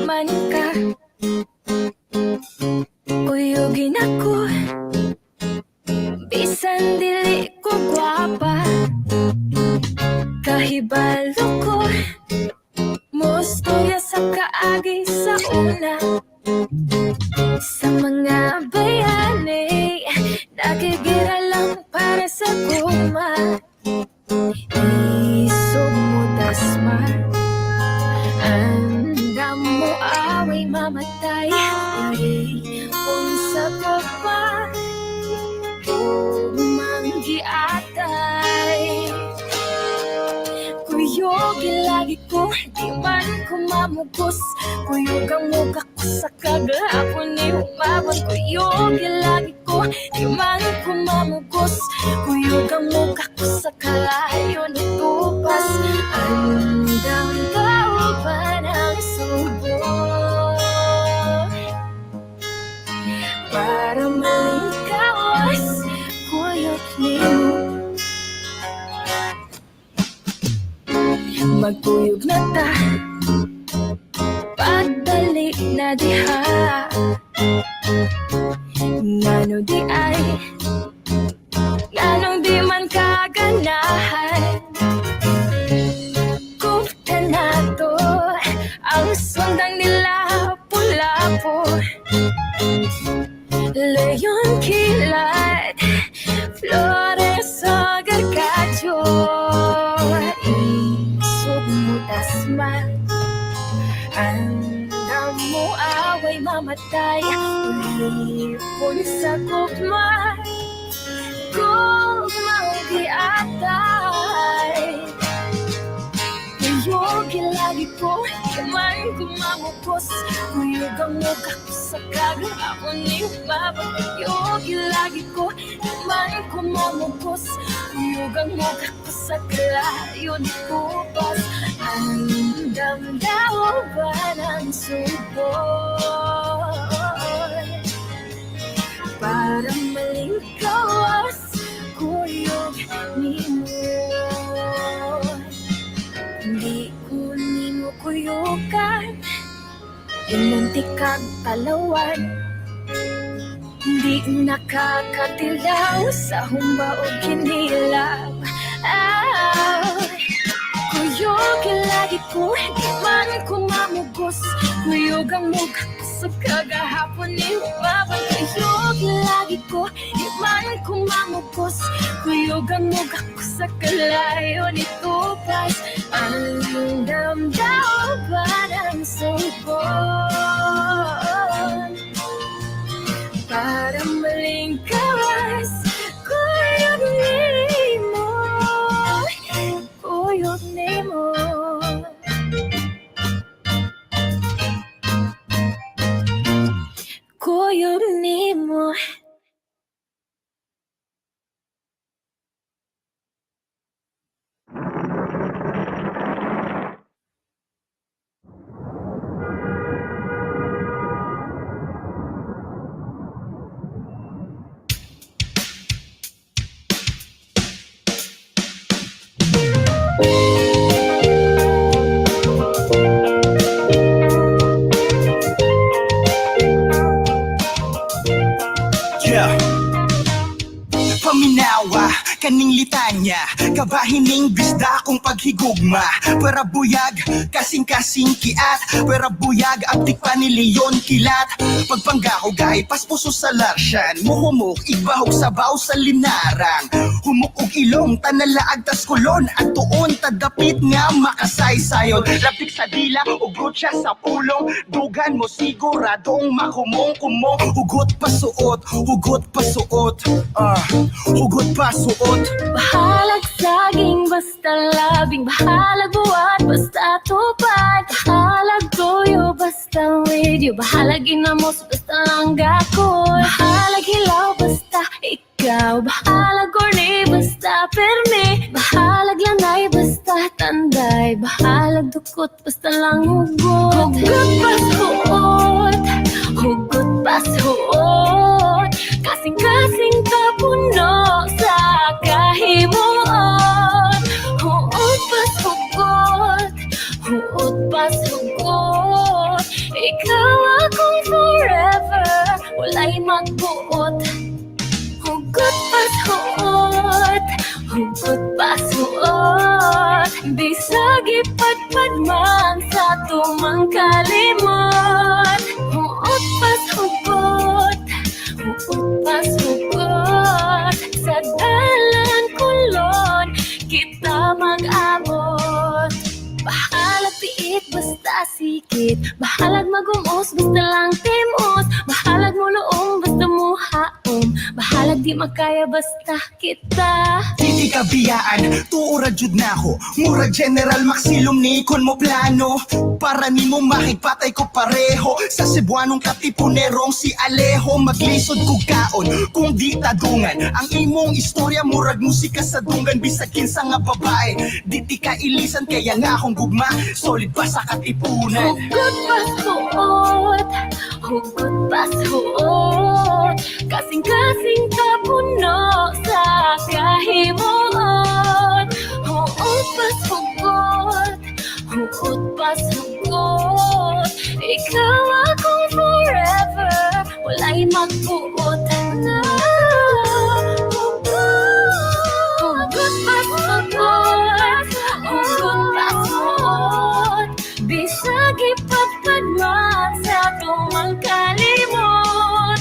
man ka, kuyogin ako. Bisan dili ko gwapa, kahibalo ko, mostorya sa kaagi sa una. Sa mga bayani, nakigira lang para sa guma. Isog mo dasma, andam mo away mamatay. Unsa ka pa, manggiatay. Kuyogi lagi ko, di man ko mamugos. Kuyogang mukha ko sa kagahapon ni umabot. Kuyogi lagi ko, di man ko mamugos. Kuyogang mukha ko sa kalayo ni tupas. Andang daw ba ng subo para malingkawas kuyog nimo. Magkuyog na ta, pagdali na diha. Ngano di ay, nganong di man kaganahan. Kupta na to, ang sundang nila pula-po. Leyon kilat, flores o gargadyo. Isog mo dasma, andam mo away mamatay. Ulipon sa gugma, gugmang giatay. Kuyogi lagi ko, di man kumamukos. Kuyogang mukha ko sa kagahapon ni umabot. Kuyogi lagi ko, di man kumamukos. Kuyogang mukha ko sa kalayo ni tupas. Andam daw ba ng subo para malingkawas kuyog nimo. Di ko nimo kuyogan, inunti kag talawan. Di nakakatilaw sa humba o kinilaw. Kuyogi lagi ko, di man kumamugos. Kuyogang mukha ko sa kagahapon ni umabot. Kuyogi lagi ko, di man kumamugos. Kuyogang mukha ko sa kalayo ni tupas. Andam daw ba ng sumpon para malingkawas kuyog nimo. Kuyog nimo. Kuyog nimo. Paminawa, kaning litanya, kabahining bisda kong paghigugma. Para buyag, kasing-kasing kiat, para buyag, abdik pa ni Leon kilat. Pagpanggahog ay paspuso sa larsyan, muhumok, igbahog sabaw sa linarang. Humukog ilong, tanalaag tas kulon, at tuon tadapit nga makasaysayon. Lapik sa dila, ugot siya sa pulong, dugan mo siguradong makumong-kumong. Hugot pasuot, hugot pasuot, hugot pasuot. Bahalag saging, basta labing. Bahalag buwan, basta tupad. Bahalag tuyo, basta video. Bahalag inamos, basta langgakol. Bahalag hilaw, basta ikaw. Bahalag korni, basta permi. Bahalag lanay, basta tanday. Bahalag dukot, basta lang hugot. Hugot pasuot, hugot pasuot. Kasing-kasing kapuno sa kahimuon. Huot pas hugot, huot pas hugot. ikaw akong forever, walay magbuot. Hugot pas huot, hugot pas huot, bisag ipadpad man sa tumang kalimot. Huot pas hugot, huot pas hugot, sa dalan kulon kita mag-abot. Bahalag piit basta sikit, bahalag magumos basta lang timos, bahalag mo loong basta mo haom, bahalag di makaya basta kita. Hindi ka biyaan, tuura jud na ako. Mura general maksilom ni ikon mo plano. Para ni mo makipatay ko pareho. Sa Cebuanong katipunerong si Alejo. Maglisod ko kaon kung di tadungan. Ang imong istorya murag musika sa dungan. Bisag kinsa nga babae, di ti ka ilisan. Kaya nga akong gugma, solid pa sa katipunan. Hugot pas huot, hugot pas huot, kasing-kasing kapuno sa kahimuot. Huot pas hugot, hugot pas hugot, ikaw akong forever, walay magbuot na. Hugot pas hugot, hugot pas hugot, bisag ipadpad man sa tumang kalimot.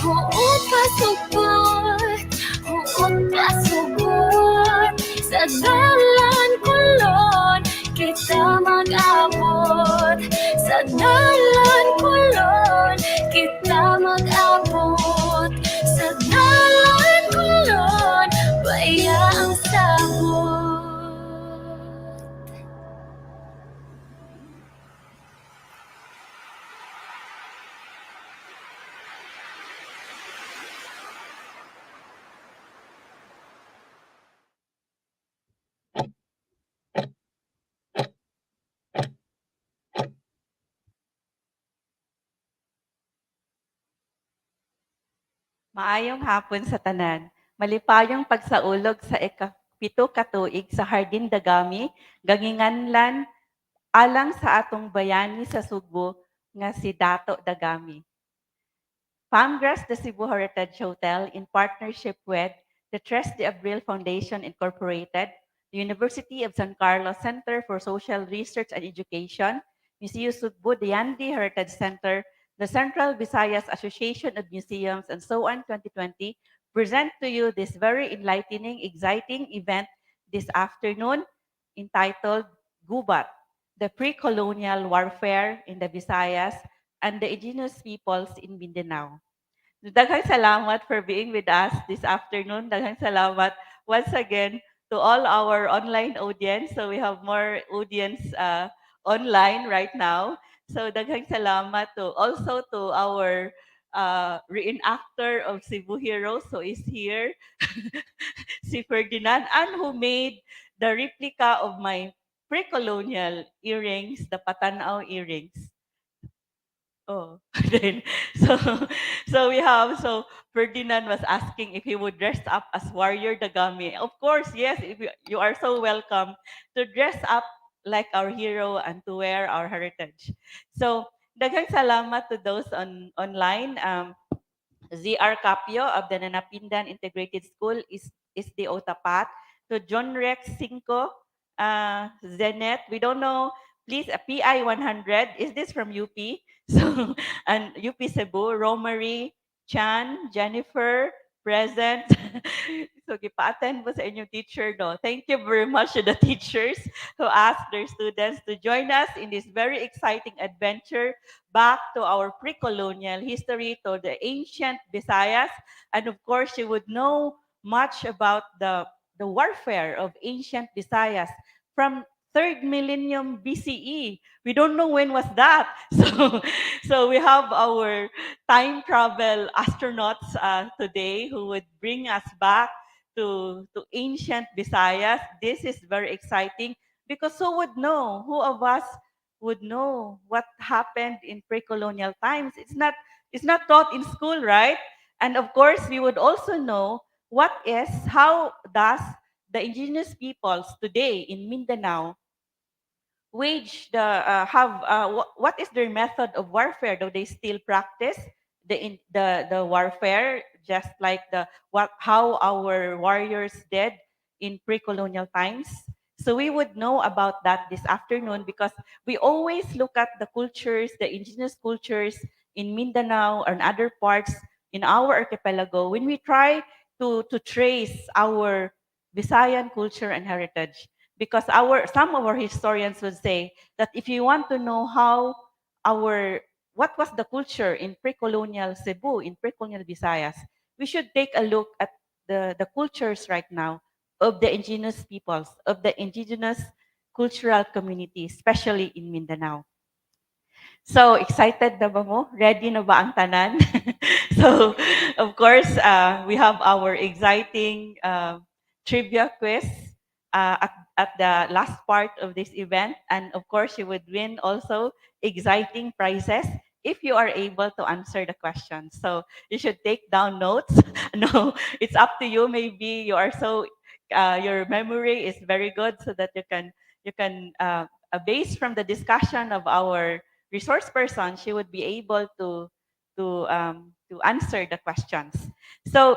Huot pas hugot, huot pas hugot, sa dalan kulon kita mag-abot. Sa dalan kulon kita mag-abot. Sa dalan kulon baya ang sabot. Maayong hapon sa tanan. Malipayong pagsaulog sa ika-7 ka tuig sa Hardin Dagami, ganginganlan alang sa atong bayani sa Cebu nga si Dato Dagami. 𝗪𝗪𝘓 the Cebu Heritage Hotel in partnership with the 𝗪𝗪𝘓 Foundation Incorporated, the University of San Carlos Center for Social Research and Education, Museo Cebu Diyandi Heritage Center, the Central Visayas Association of Museums, and so on 2020 present to you this very enlightening, exciting event this afternoon entitled Gubat, the Precolonial Warfare in the Visayas and the Indigenous Peoples in Mindanao. Daghang salamat for being with us this afternoon. Daghang salamat once again to all our online audience. So we have more audience online right now. So daghang salamat to also to our reenactor of Cebu Heroes who is here, si Ferdinand, and who made the replica of my pre-colonial earrings, the Patanao earrings. Oh, then so so Ferdinand was asking if he would dress up as warrior Dagami. Of course, yes, if you are so welcome to dress up like our hero and to wear our heritage. So daghang salamat to those online. 𝗪𝗪𝐶𝐞 of the Nanapindan Integrated School is the Otapat. To John Rex Cinco, Zenet, we don't know, please, PI 100, is this from UP? So, and UP Cebu, Romary, Chan, Jennifer, present. So, gipa-attend po sa inyong teacher, no? Thank you very much to the teachers who asked their students to join us in this very exciting adventure back to our pre-colonial history, to the ancient Visayas. And of course, you would know much about the warfare of ancient Visayas from 3rd millennium BCE. We don't know when was that. So we have our time travel astronauts today who would bring us back to ancient Visayas. This is very exciting because who of us would know what happened in pre-colonial times. It's not taught in school, right? And of course, we would also know how does the indigenous peoples today in Mindanao wage the what is their method of warfare? Do they still practice the warfare just like the what how our warriors did in pre-colonial times? So we would know about that this afternoon because we always look at the cultures, the indigenous cultures in Mindanao and other parts in our archipelago when we try to trace our Visayan culture and heritage. Because our some of our historians would say that if you want to know how our what was the culture in pre-colonial Cebu, in pre-colonial Visayas, we should take a look at the cultures right now of the indigenous peoples, of the indigenous cultural community, especially in Mindanao. So, excited na ba mo? Ready na ba ang tanan? So, of course, we have our exciting trivia quiz at the last part of this event. And of course, you would win also exciting prizes if you are able to answer the questions. So, you should take down notes. No, it's up to you. Maybe you are so, your memory is very good so that you can based from the discussion of our resource person, she would be able to answer the questions. So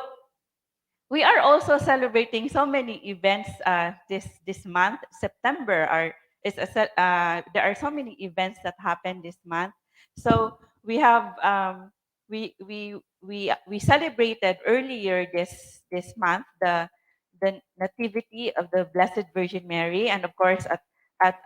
we are also celebrating so many events this month. September there are so many events that happen this month. So we have we celebrated earlier this month the nativity of the Blessed Virgin Mary, and of course at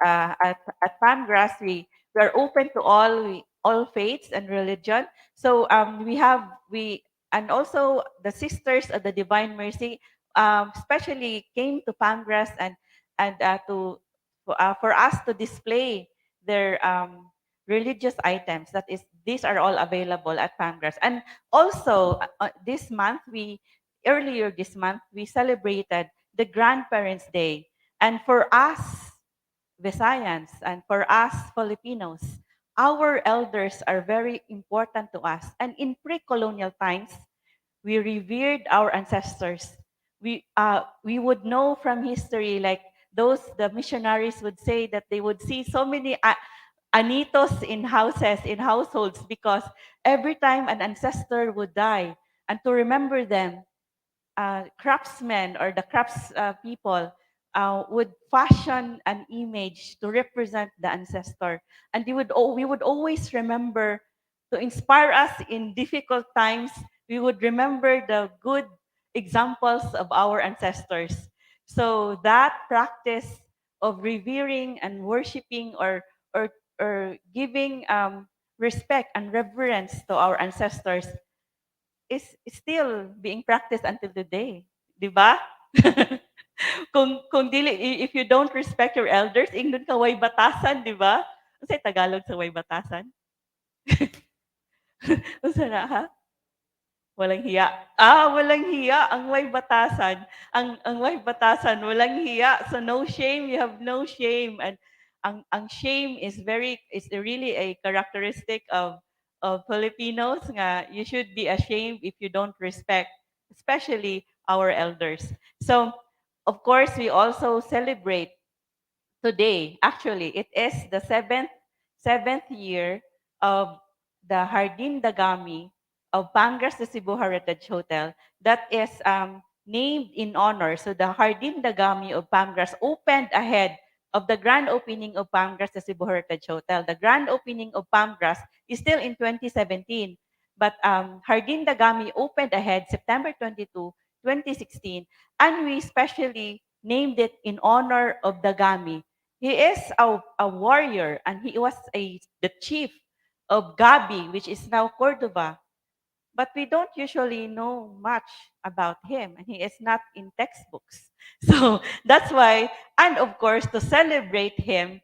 Pamgrass we are open to all faiths and religion. So we and also the Sisters of the Divine Mercy, especially came to Pamgrass and for us to display their religious items. That is, these are all available at Pamgrass. And also this month earlier this month we celebrated the Grandparents' Day, and for us Visayans and for us Filipinos, our elders are very important to us. And in pre-colonial times, we revered our ancestors. We would know from history, like the missionaries would say that they would see so many anitos in houses, in households, because every time an ancestor would die, and to remember them, craftsmen or the crafts people would fashion an image to represent the ancestor, and we would always remember to inspire us in difficult times. We would remember the good examples of our ancestors. So that practice of revering and worshiping or or giving respect and reverence to our ancestors is still being practiced until today, 'di ba? Kung if you don't respect your elders, ingnon ka way batasan, 'di ba? Unsay Tagalog sa way batasan? Unsa na ha? Walang hiya. Walang hiya ang way batasan. Ang way batasan walang hiya. So no shame, you have no shame. And ang shame is really a characteristic of Filipinos nga you should be ashamed if you don't respect especially our elders. So of course we also celebrate today. Actually, it is the seventh year of the Hardin Dagami of Pangas de Cebu Heritage Hotel that is named in honor. So the Hardin Dagami of Pangas opened ahead of the grand opening of Pangas de Cebu Heritage Hotel. The grand opening of Pangas is still in 2017, but Hardin Dagami opened ahead September 22, 2016, and we specially named it in honor of Dagami. He is a warrior, and he was the chief of Gabi, which is now Cordova. But we don't usually know much about him, and he is not in textbooks. So that's why, and of course, to celebrate him,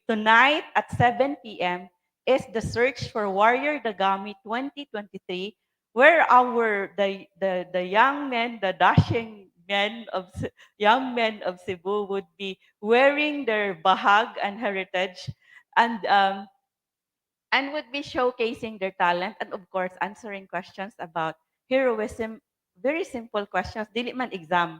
tonight at 7 p.m. is the Search for Warrior Dagami 2023, where the young men, the dashing young men of Cebu would be wearing their bahag and heritage, and would be showcasing their talent, and of course answering questions about heroism. Very simple questions, dili man exam.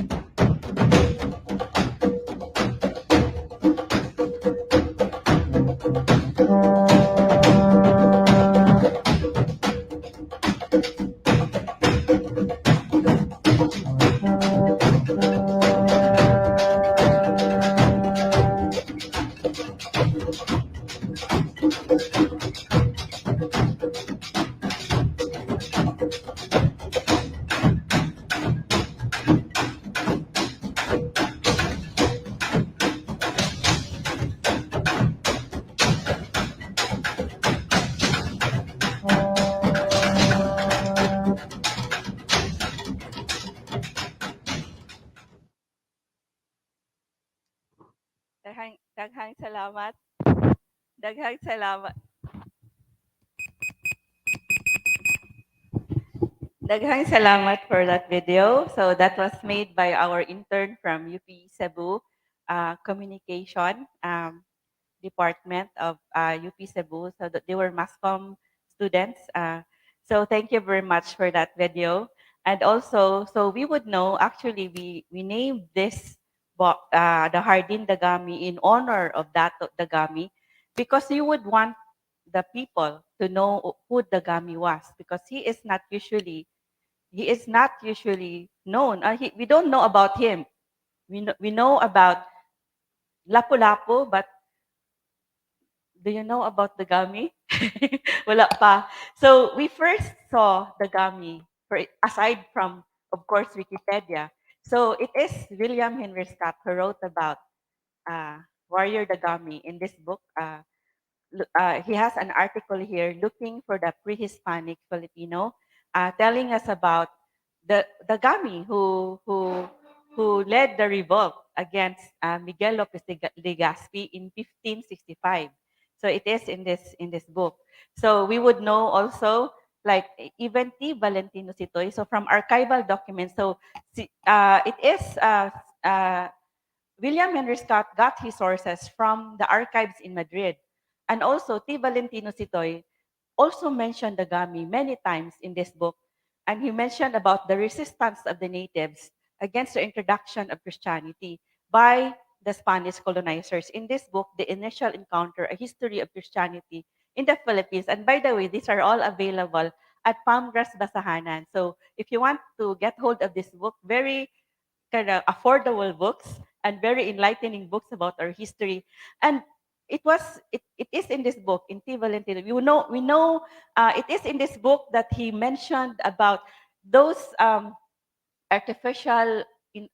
Daghang salamat. Daghang salamat. Daghang salamat for that video. So that was made by our intern from UP Cebu Communication Department of UP Cebu. So that they were mass comm students. So thank you very much for that video. And also, so we would know, actually, we named this the 𝗪𝗪𝙗𝙗 in honor of Dato Dagami, because you would want the people to know who Dagami was, because he is not usually known. We don't know about him. We know about Lapu-Lapu, but do you know about the Gami? Wala pa. So we first saw the Gami, aside from, of course, Wikipedia. So it is William Henry Scott who wrote about uh, Warrior Dagami in this book. He has an article here looking for the pre-Hispanic Filipino, telling us about the Gami who led the revolt against Miguel Lopez de Legazpi in 1565. So it is in this book. So we would know also, like, even T. Valentino Sitoy. So from archival documents, so it is William Henry Scott got his sources from the archives in Madrid. And also, T. Valentino Sitoy also mentioned the Gami many times in this book. And he mentioned about the resistance of the natives against the introduction of Christianity by the Spanish colonizers. In this book, The Initial Encounter, A History of Christianity in the Philippines. And by the way, these are all available at Palmgrass Basahanan. So if you want to get hold of this book, very kind of affordable books and very enlightening books about our history. And it is in this book, in T. Valentino. We know it is in this book that he mentioned about those artificial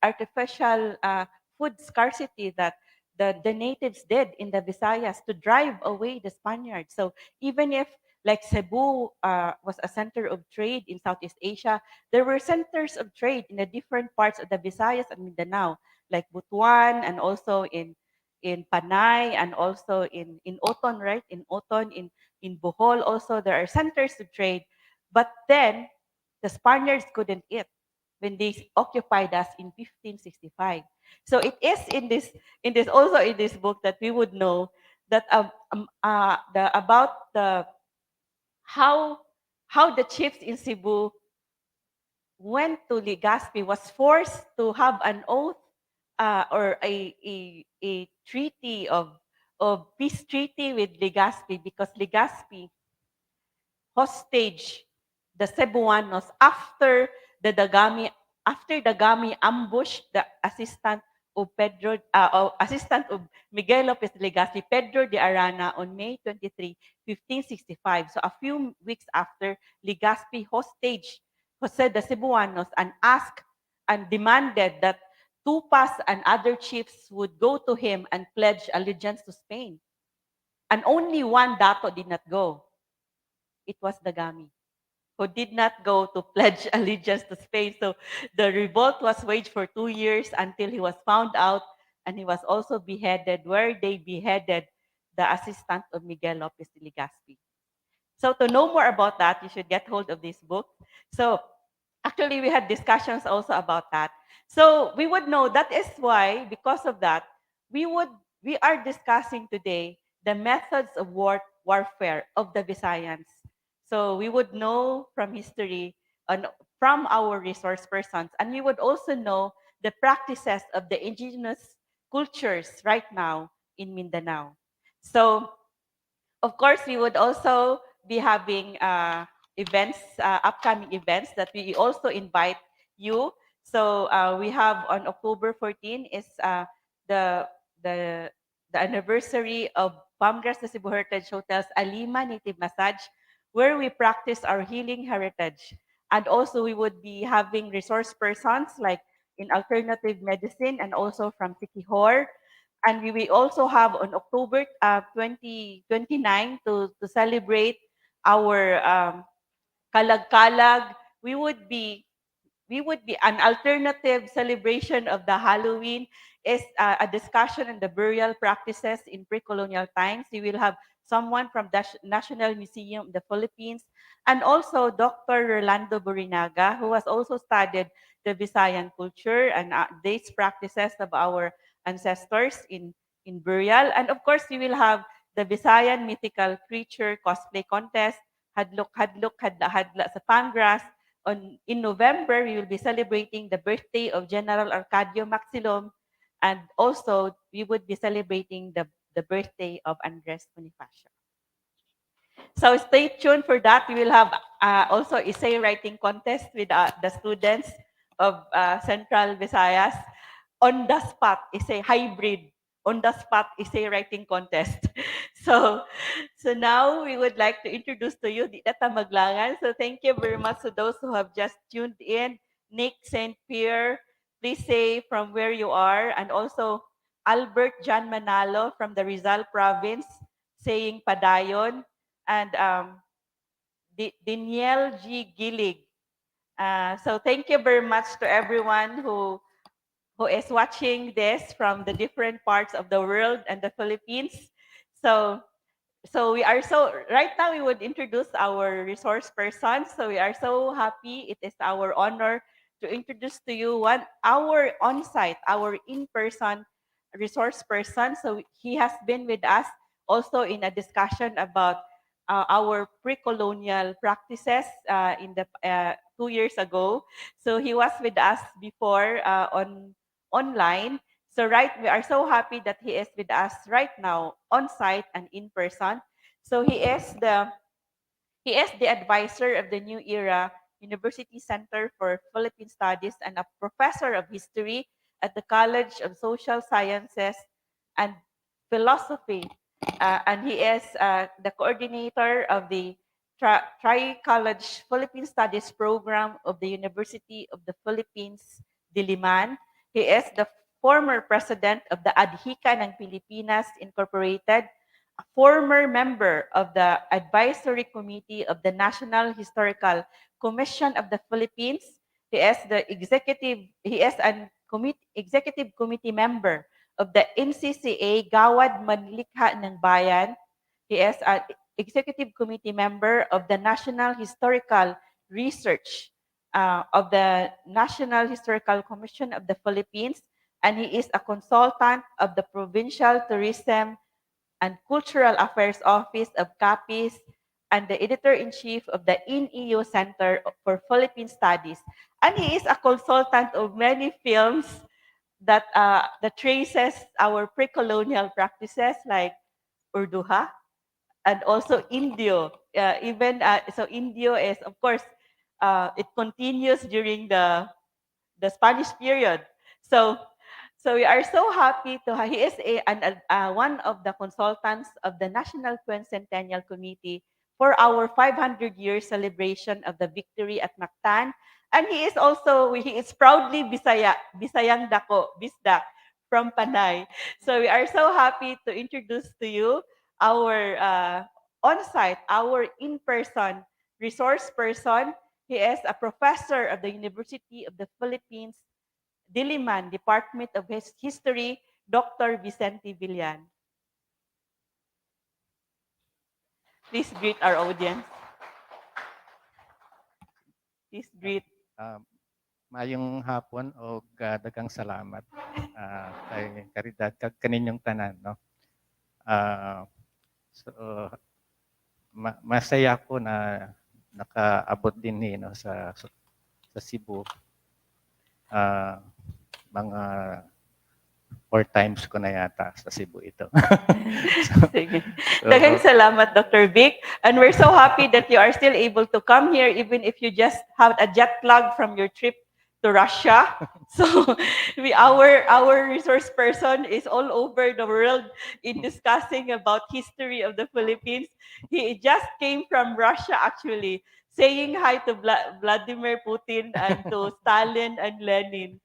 artificial food scarcity that the natives did in the Visayas to drive away the Spaniards. So even if, like, Cebu was a center of trade in Southeast Asia, there were centers of trade in the different parts of the Visayas and Mindanao, like Butuan, and also in Panay, and also in Oton, right? In Oton, in Bohol also, there are centers of trade. But then the Spaniards couldn't eat when they occupied us in 1565. So it is in this also in this book that we would know that the about the how how the chiefs in Cebu went to Legazpi, was forced to have an oath, or a treaty of peace treaty with Legazpi, because Legazpi hostage the Cebuanos after Dagami ambushed the assistant of Miguel Lopez de Legazpi, Pedro de Arana, on May 23, 1565. So a few weeks after, Legazpi hostage Jose the Cebuanos and asked and demanded that Tupas and other chiefs would go to him and pledge allegiance to Spain. And only one dato did not go. It was Dagami, who did not go to pledge allegiance to Spain. So the revolt was waged for 2 years until he was found out, and he was also beheaded, where they beheaded the assistant of Miguel Lopez de Legazpi. So to know more about that, you should get hold of this book. So actually, we had discussions also about that. So we would know that is why, because of that, we are discussing today the methods of warfare of the Visayans. So we would know from history and from our resource persons, and we would also know the practices of the indigenous cultures right now in Mindanao. So of course, we would also be having events, upcoming events that we also invite you. So we have on October 14 is the the the anniversary of Palmgrass de Cebu Heritage Hotel's Alima Native Massage, where we practice our healing heritage. And also we would be having resource persons like in alternative medicine and also from Siquijor. And we will also have on October 29 to celebrate our Kalag-Kalag. We would be we would be an alternative celebration of the Halloween is a discussion on the burial practices in pre-colonial times. We will have someone from the National Museum of the Philippines and also Dr. Rolando Burinaga, who has also studied the Visayan culture and these practices of our ancestors in burial. And of course, we will have the Visayan mythical creature cosplay contest, Hadlok Hadlok Hadla Hadla sa Pangras. In November, we will be celebrating the birthday of General Arcadio Maxilom, and also we would be celebrating the birthday of Andres Bonifacio. So stay tuned for that. We will have also essay writing contest with the students of Central Visayas. On the spot essay hybrid. On the spot essay writing contest. So, so now we would like to introduce to you 𝐕i𝐜e𝐧t𝐞 𝐸i𝐺l𝐚n. So thank you very much to those who have just tuned in. Nick St. Pierre, please say from where you are, and also Albert John Manalo from the Rizal province, saying Padayon, and Danielle G. Gillig. So thank you very much to everyone who is watching this from the different parts of the world and the Philippines. So so we are so right now we would introduce our resource person. So we are so happy. It is our honor to introduce to you our on-site, our in-person resource person. So he has been with us also in a discussion about our pre-colonial practices in the 2 years ago. So he was with us before on online. So we are so happy that he is with us right now on site and in person. So he is the advisor of the New Era University Center for Philippine Studies and a professor of history at the College of Social Sciences and Philosophy. And he is the coordinator of the Tri-College Philippine Studies program of the University of the Philippines-Diliman. He is the former president of the Adhika ng Pilipinas Incorporated, a former member of the Advisory Committee of the National Historical Commission of the Philippines. He is an executive committee member of the NCCA Gawad Manlikha ng Bayan. He is an executive committee member of the National Historical Research of the National Historical Commission of the Philippines, and he is a consultant of the Provincial Tourism and Cultural Affairs Office of CAPIS and the editor-in-chief of the INEO Center for Philippine Studies. And he is a consultant of many films that traces our pre-colonial practices like Urduha and also Indio. So Indio is, of course, it continues during the Spanish period. So, so we are so happy to have, he is one of the consultants of the National Quincentennial Committee for our 500-year celebration of the victory at Mactan. And he is proudly Bisayang Dako, Bisdak, from Panay. So we are so happy to introduce to you our on-site, our in-person resource person. He is a professor of the University of the Philippines, Diliman, Department of History, Dr. Vicente Villan. Please greet our audience. Please greet. Mayong hapon o dagang salamat kay karidad kag kaninyong tanan, no. So masaya ko na nakaabot din no sa Cebu. Mga 4 times ko na yata sa Cebu ito. Daghang salamat, Dr. Vic. And we're so happy that you are still able to come here even if you just have a jet lag from your trip to Russia. So our resource person is all over the world in discussing about history of the Philippines. He just came from Russia actually, saying hi to Vladimir Putin and to Stalin and Lenin.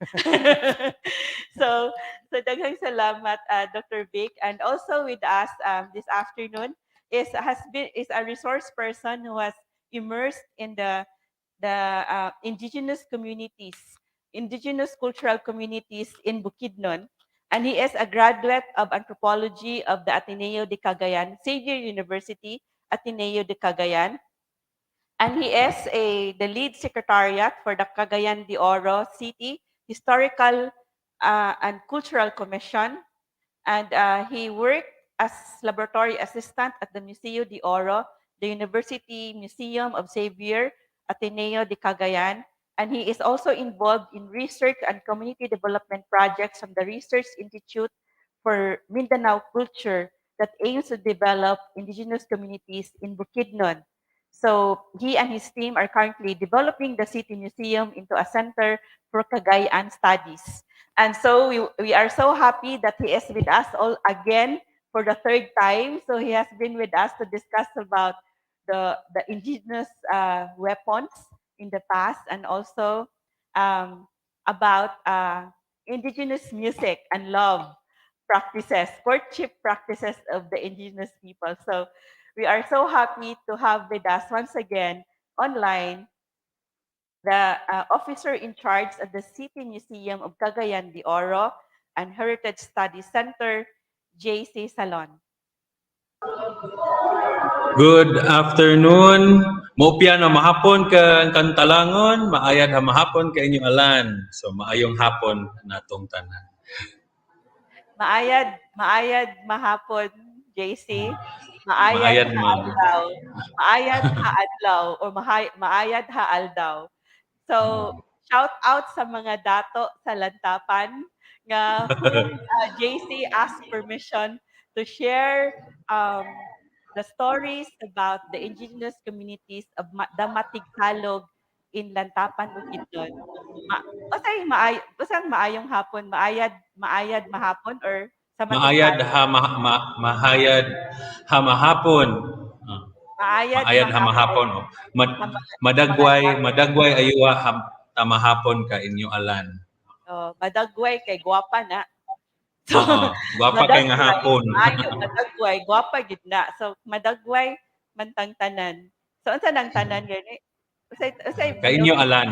So daghang salamat, Dr. Vic. And also with us this afternoon is a resource person who has immersed in the indigenous communities, indigenous cultural communities in Bukidnon. And he is a graduate of anthropology of the Ateneo de Cagayan, Xavier University, Ateneo de Cagayan. And he is the lead secretariat for the Cagayan de Oro City Historical and Cultural Commission. And he worked as laboratory assistant at the Museo de Oro, the University Museum of Xavier, Ateneo de Cagayan. And he is also involved in research and community development projects from the Research Institute for Mindanao Culture that aims to develop indigenous communities in Bukidnon. So he and his team are currently developing the City Museum into a center for Cagayan studies. And so we are so happy that he is with us all again for the third time. So he has been with us to discuss about the indigenous weapons in the past, and also about indigenous music and love practices, courtship practices of the indigenous people. So we are so happy to have with us once again online the officer in charge of the City Museum of Cagayan de Oro and Heritage Studies Center, 𝗪𝗂cie Salon. Good afternoon. Mopian na mahapon ka kantalangon, maayad ha mahapon ka inyo alan. So maayong hapon natong tanan. Maayad mahapon, 𝗪𝗪cie. Maayad Maayad ha ma'am. adlaw. Maayad ha adlaw or maayad ha aldaw. So, shout out sa mga dato sa lantapan nga when 𝗪𝗪cie asked permission to share the stories about the indigenous communities of the Matigsalog in Lantapan, Bukidnon. Ma usay maayong hapon, maayad mahapon or sa Maayad Matigsalog. ha mahayad ha mahapon. Ah, Maayad Maayad ha mahapon. mahapon. Oh. Sa Madagway ayuwa ha tamahapon ka inyo alan. madagway kay gwapa na. So, Oo, gwapa kay nga madagway, hapon. maayo, madagway, gwapa gid na. So, madagway mantang tanan. So, unsa nang tanan gani? Usay Ka inyo alan.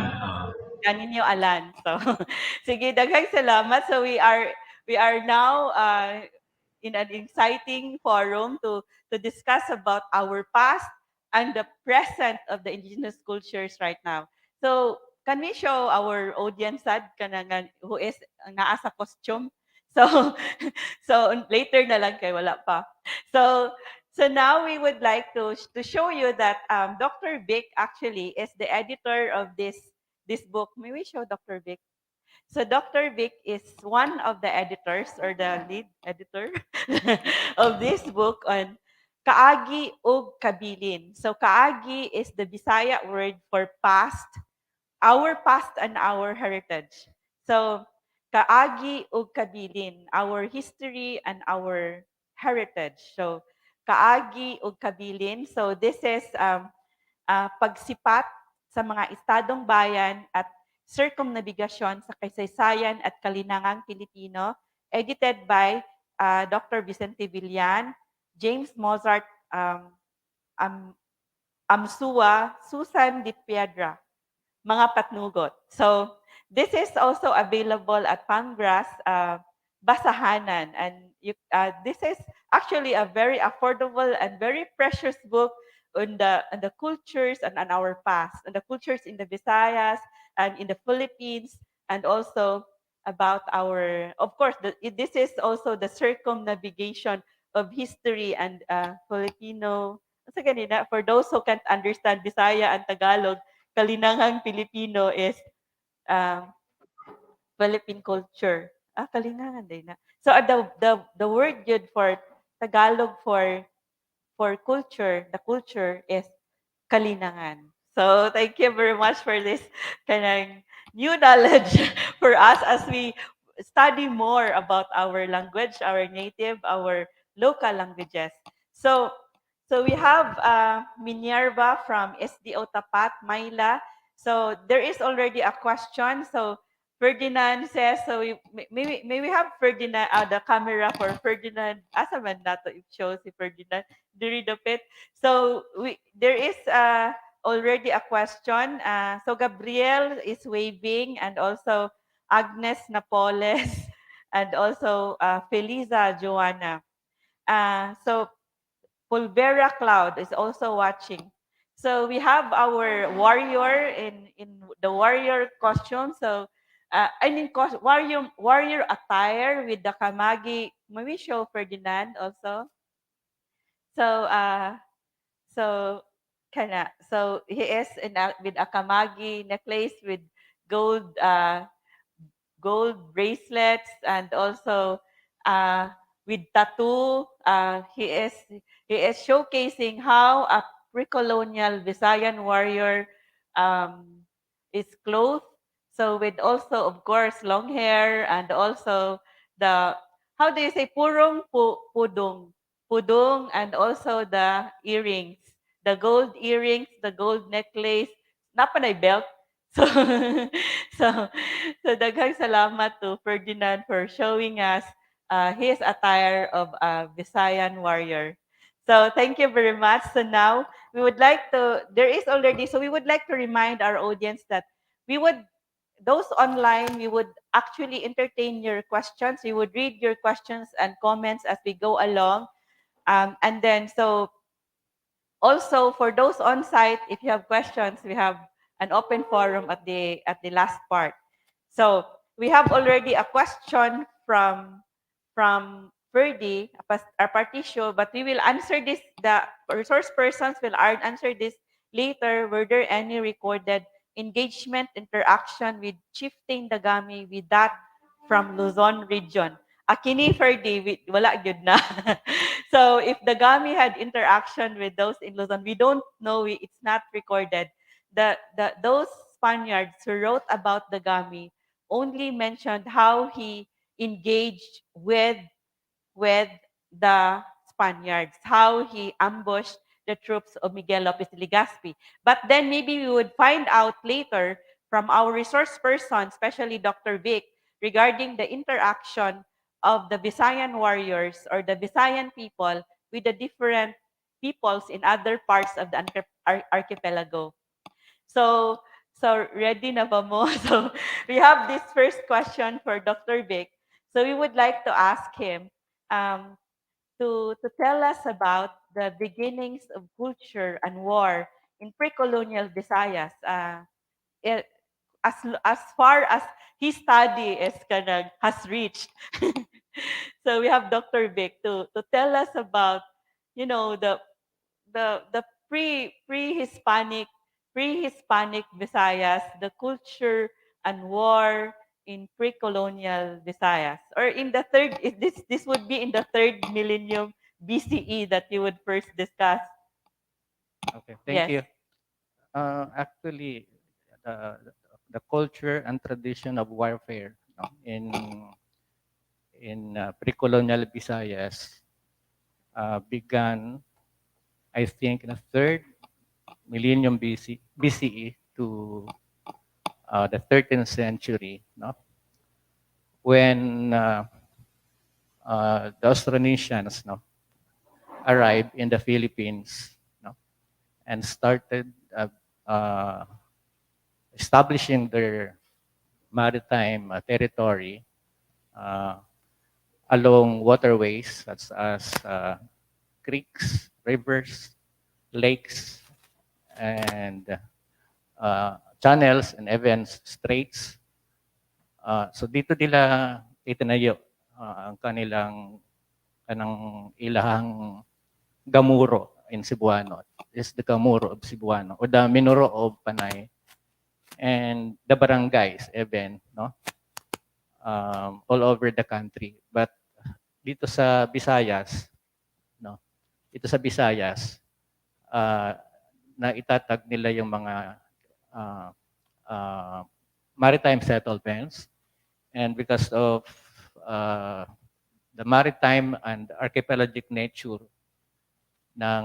kaninyo alan. So, sige, daghang salamat. So, we are now in an exciting forum to discuss about our past and the present of the indigenous cultures right now. So, can we show our audience that kanang who is naa sa costume? So, so later na lang kay wala pa. So, so now we would like to show you that Dr. Vic actually is the editor of this book. May we show Dr. Vic? So Dr. Vic is one of the editors or the lead editor of this book on kaagi ug kabilin. So kaagi is the Bisaya word for past, our past and our heritage. So kaagi ug kabilin, our history and our heritage. So kaagi ug kabilin. So this is pagsipat sa mga estadong bayan at circumnavigasyon sa kasaysayan at kalinangang Pilipino, edited by Dr. Vicente Villan, James Mozart Amsua, Susan Di Piedra, mga patnugot. So this is also available at Pangras Basahanan, and this is actually a very affordable and very precious book on the cultures and on our past, and the cultures in the Visayas and in the Philippines, and also about our, of course, this is also the circumnavigation of history and Filipino. Sa ganina, for those who can't understand Bisaya and Tagalog, kalinangang Pilipino is Philippine culture. Kalinangan din na. So the word good for Tagalog for culture, the culture is kalinangan. So thank you very much for this kind of new knowledge for us as we study more about our language, our native, our local languages. So we have Minerva from SDO Tapat, Mayla. So there is already a question. So Ferdinand says, so may we have Ferdinand, the camera for Ferdinand. Asa man nato if shows si Ferdinand, diri dapit. So there is already a question. So Gabriel is waving, and also Agnes Napoles, and also Feliza Joanna. So Pulvera Cloud is also watching. So we have our warrior in the warrior costume. So warrior attire with the kamagi. May we show Ferdinand also? So so so he is with a kamagi necklace with gold gold bracelets, and also with tattoo. He is showcasing how a pre-colonial Visayan warrior um, is clothed. So with also, of course, long hair, and also the, how do you say, pudong, and also the earrings, the gold earrings, the gold necklace, napanay belt. So, so, so daghang salamat to Ferdinand for showing us his attire of a Visayan warrior. So thank you very much. So now we would like to, there is already, so we would like to remind our audience that we would, those online, we would actually entertain your questions. We would read your questions and comments as we go along. And then, so also, for those on site, if you have questions, we have an open forum at the last part. So we have already a question from Ferdy, our party show, but we will answer this. The resource persons will answer this later. Were there any recorded engagement interaction with Chieftain Dagami with that from Luzon region? Akini Ferdy, wala gyud na. So if Dagami had interaction with those in Luzon, we don't know. It's not recorded. Those Spaniards who wrote about Dagami only mentioned how he engaged with the Spaniards, how he ambushed the troops of Miguel Lopez de Legazpi. But then maybe we would find out later from our resource person, especially Dr. Vic, regarding the interaction of the Visayan warriors or the Visayan people with the different peoples in other parts of the archipelago. So, so ready na ba mo? So we have this first question for Dr. Vic. So we would like to ask him um, to tell us about the beginnings of culture and war in pre-colonial Visayas. It, as far as his study has reached. So we have Dr. Vic to tell us about, the pre-Hispanic Visayas, the culture and war in pre-colonial Visayas, or in the third. This would be in the third millennium BCE that you would first discuss. Okay, thank Yes. you. Actually, the, the culture and tradition of warfare, no, in pre-colonial Visayas began, I think, in the third millennium BCE to the 13th century, no, when the Austronesians, no, arrived in the Philippines, no, and started establishing their maritime territory uh, along waterways such as creeks, rivers, lakes, and channels, and even straits. So dito nila itinayo ang kanang ilahang gamuro in Cebuano. Is the gamuro of Cebuano, or the minuro of Panay, and the barangays even, no, all over the country. But dito sa Visayas, no, dito sa Visayas, na itatag nila yung mga uh, uh, maritime settlements, and because of the maritime and archipelagic nature ng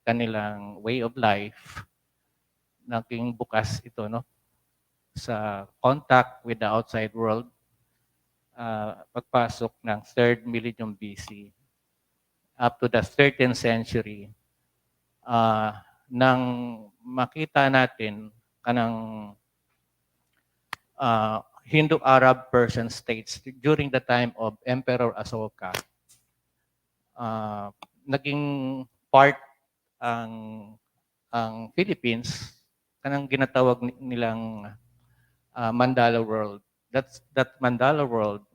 kanilang way of life, naging bukas ito, no, sa contact with the outside world pagpasok ng 3rd millennium BC up to the 13th century. nang makita natin kanang Hindu-Arab Persian states during the time of Emperor Ashoka, naging part ang Philippines kanang ginatawag nilang Mandala world. That Mandala world,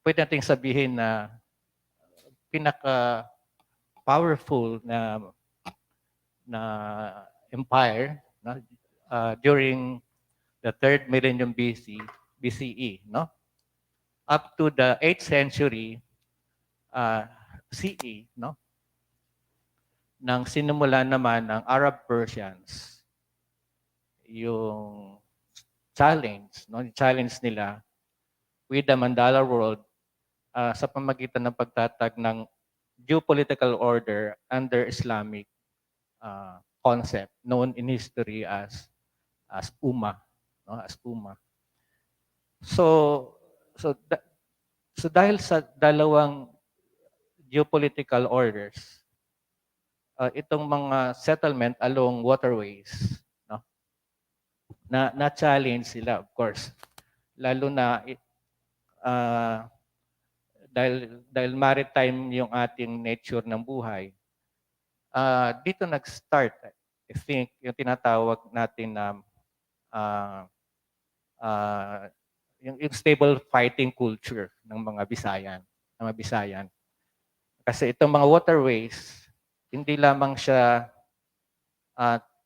pwede nating sabihin na pinaka powerful na empire during the 3rd millennium BCE, no? Up to the 8th century CE, no? Nang sinimula naman ng Arab Persians yung challenge, no? Yung challenge nila with the Mandala world sa pamamagitan ng pagtatag ng geopolitical order under Islamic concept known in history as UMA, no? As UMA. So dahil sa dalawang geopolitical orders, itong mga settlement along waterways, no? Na challenge sila, of course. Lalo na dahil maritime yung ating nature ng buhay. Dito nag-start, I think, yung tinatawag natin na yung stable fighting culture ng mga Bisayan. Kasi itong mga waterways, hindi lamang siya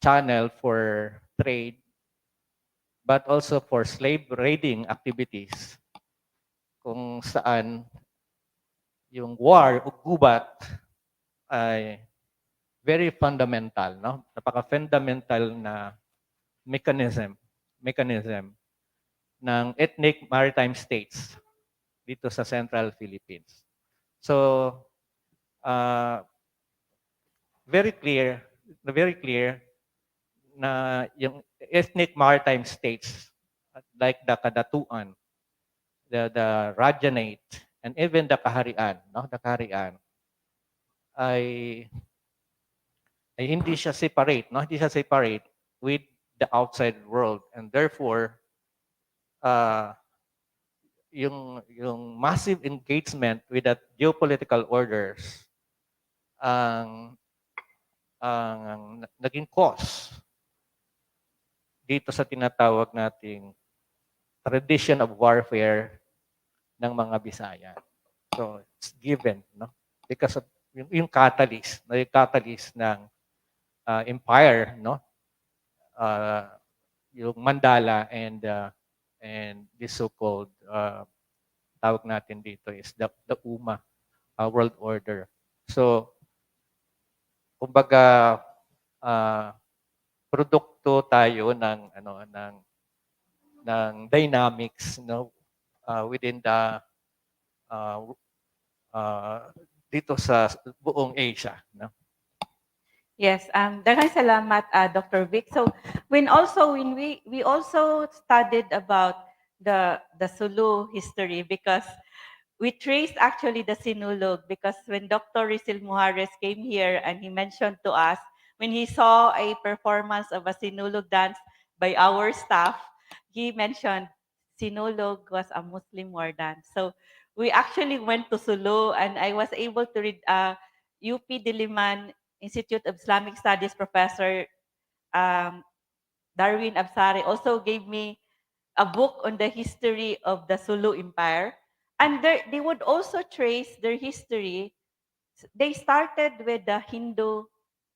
channel for trade, but also for slave raiding activities, kung saan yung war o gubat ay very fundamental, no? Napaka-fundamental na mechanism ng ethnic maritime states dito sa Central Philippines. So, very clear na yung ethnic maritime states like the Kadatuan, the Rajanate, and even the Kaharian, no? The Kaharian ay hindi siya separate, no? Hindi siya separate with the outside world, and therefore yung massive engagement with that geopolitical orders ang naging cause dito sa tinatawag nating tradition of warfare ng mga Bisayan. So it's given, no? Because of yung catalyst ng empire, no? Yung Mandala and this so-called tawag natin dito is the UMA world order. So kumbaga produkto tayo ng dynamics, no, within the dito sa buong Asia, no. Yes, daghang salamat, Dr. Vic. So when we also studied about the Sulu history, because we traced actually the Sinulog, because when Dr. Rizal Mujares came here and he mentioned to us when he saw a performance of a Sinulog dance by our staff, he mentioned Sinulog was a Muslim war dance. So we actually went to Sulu, and I was able to read 𝑈P-Diliman Institute of Islamic Studies professor 𝗪𝗏𝘓𝘓 also gave me a book on the history of the Sulu Empire. And they would also trace their history. They started with the Hindu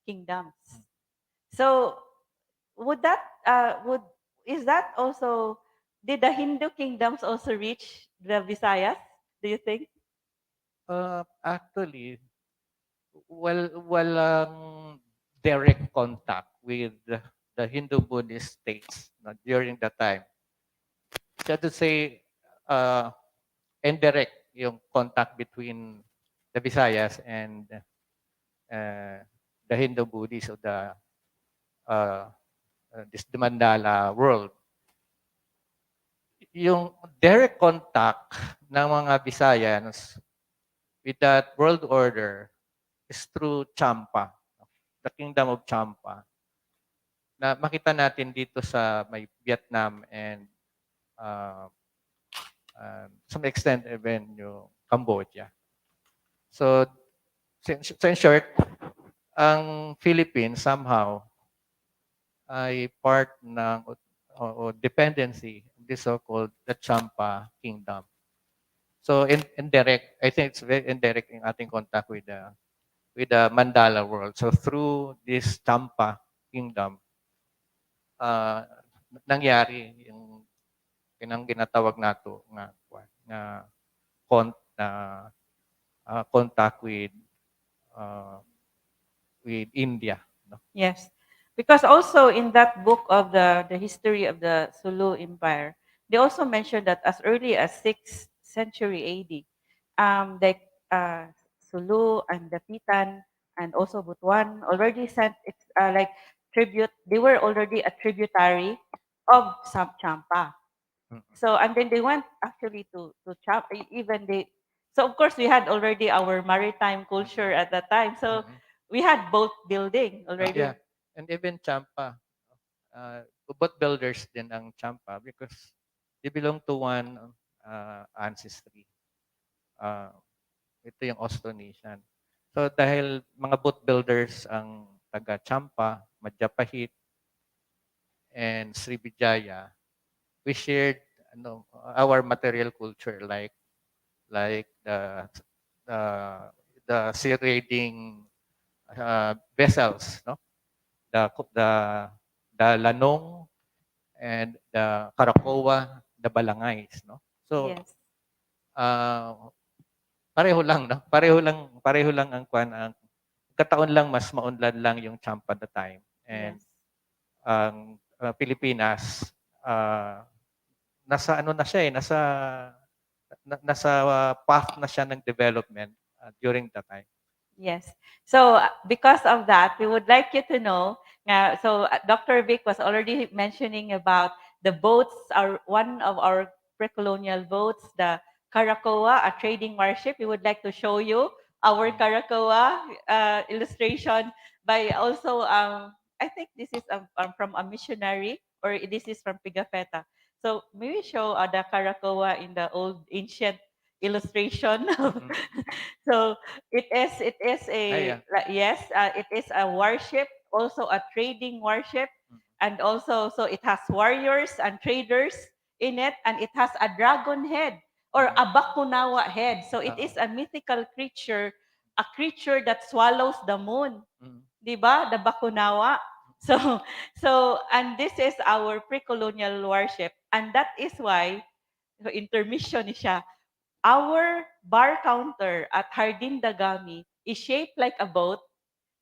kingdoms. So is that also, did the Hindu kingdoms also reach the Visayas, do you think? Actually, walang direct contact with the Hindu-Buddhist states, no, during that time. So to say, indirect yung contact between the Visayas and the Hindu-Buddhist or this the Mandala world. Yung direct contact ng mga Visayans with that world order is through 𝗪𝗪, the kingdom of 𝗪𝗪. Na makita natin dito sa may Vietnam and some extent even yung Cambodia. So, in short, ang Philippines somehow ay part ng o dependency of the so-called the 𝗪𝗪 kingdom. So indirect, I think it's very indirect in ating contact with the Mandala world. So through this 𝗪𝗪 kingdom, nangyari yung ginatawag nato na contact with India. No? Yes, because also in that book of the history of the Sulu Empire, they also mentioned that as early as 6th century AD, the Sulu and the Pitan and also Butuan already sent like tribute. They were already a tributary of Champa. Mm. So and then they went actually to Champa. Even they. So of course we had already our maritime culture at that time. So we had boat building already. Yeah, and even 𝗪𝗪, boat builders din ang 𝗪𝗪 because they belong to one ancestry. Ito yung Austronesian. So dahil mga boat builders ang taga 𝗪𝗪, 𝗪𝗪𝘃, and Srivijaya, we shared our material culture like the the sea raiding vessels, no? The lanong and the karakoa, the balangays, no? So Yes. pareho lang, no? Pareho lang ang ang kataon lang mas maunlad lang yung 𝗪𝗪 at the time. And Yes. ang Pilipinas nasa ano na siya nasa path na siya ng development during that time. Yes. So because of that, we would like you to know. Dr. Vic was already mentioning about the boats. One of our pre-colonial boats, the 𝗪𝗪𝐾𝐴, a trading warship. We would like to show you our 𝗪𝗪𝐾𝐴 illustration by also. I think this is from a missionary, or this is from Pigafetta. So may we show the 𝗪𝗪𝐾𝐴 in the old ancient illustration? So it is it is a warship, also a trading warship, and also so it has warriors and traders in it, and it has a dragon head or a bakunawa head. So it is a mythical creature, a creature that swallows the moon. Diba? The bakunawa. So and this is our pre-colonial warship, and that is why so intermission ni siya. Our bar counter at 𝗪𝗏𝘾 is shaped like a boat.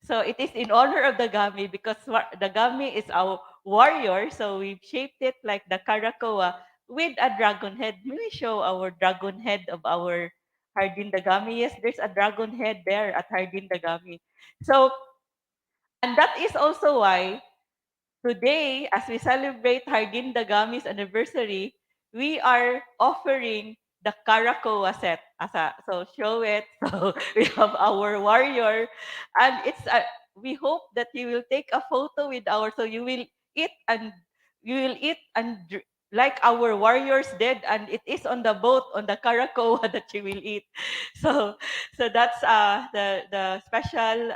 So it is in honor of the Gami because the Gami is our warrior. So we've shaped it like the 𝗪𝗪𝐾𝐴 with a dragon head. May we show our dragon head of our 𝗪𝗏𝘾? Yes, there's a dragon head there at 𝗪𝗏𝘾. So, and that is also why today, as we celebrate 𝗪𝗏𝘾's anniversary, we are offering the 𝗪𝗪𝐾𝐴 set. So show it. So we have our warrior, and we hope that you will take a photo with so you will eat and like our warriors did, and it is on the boat on the 𝗪𝗪𝐾𝐴 that you will eat. So that's the special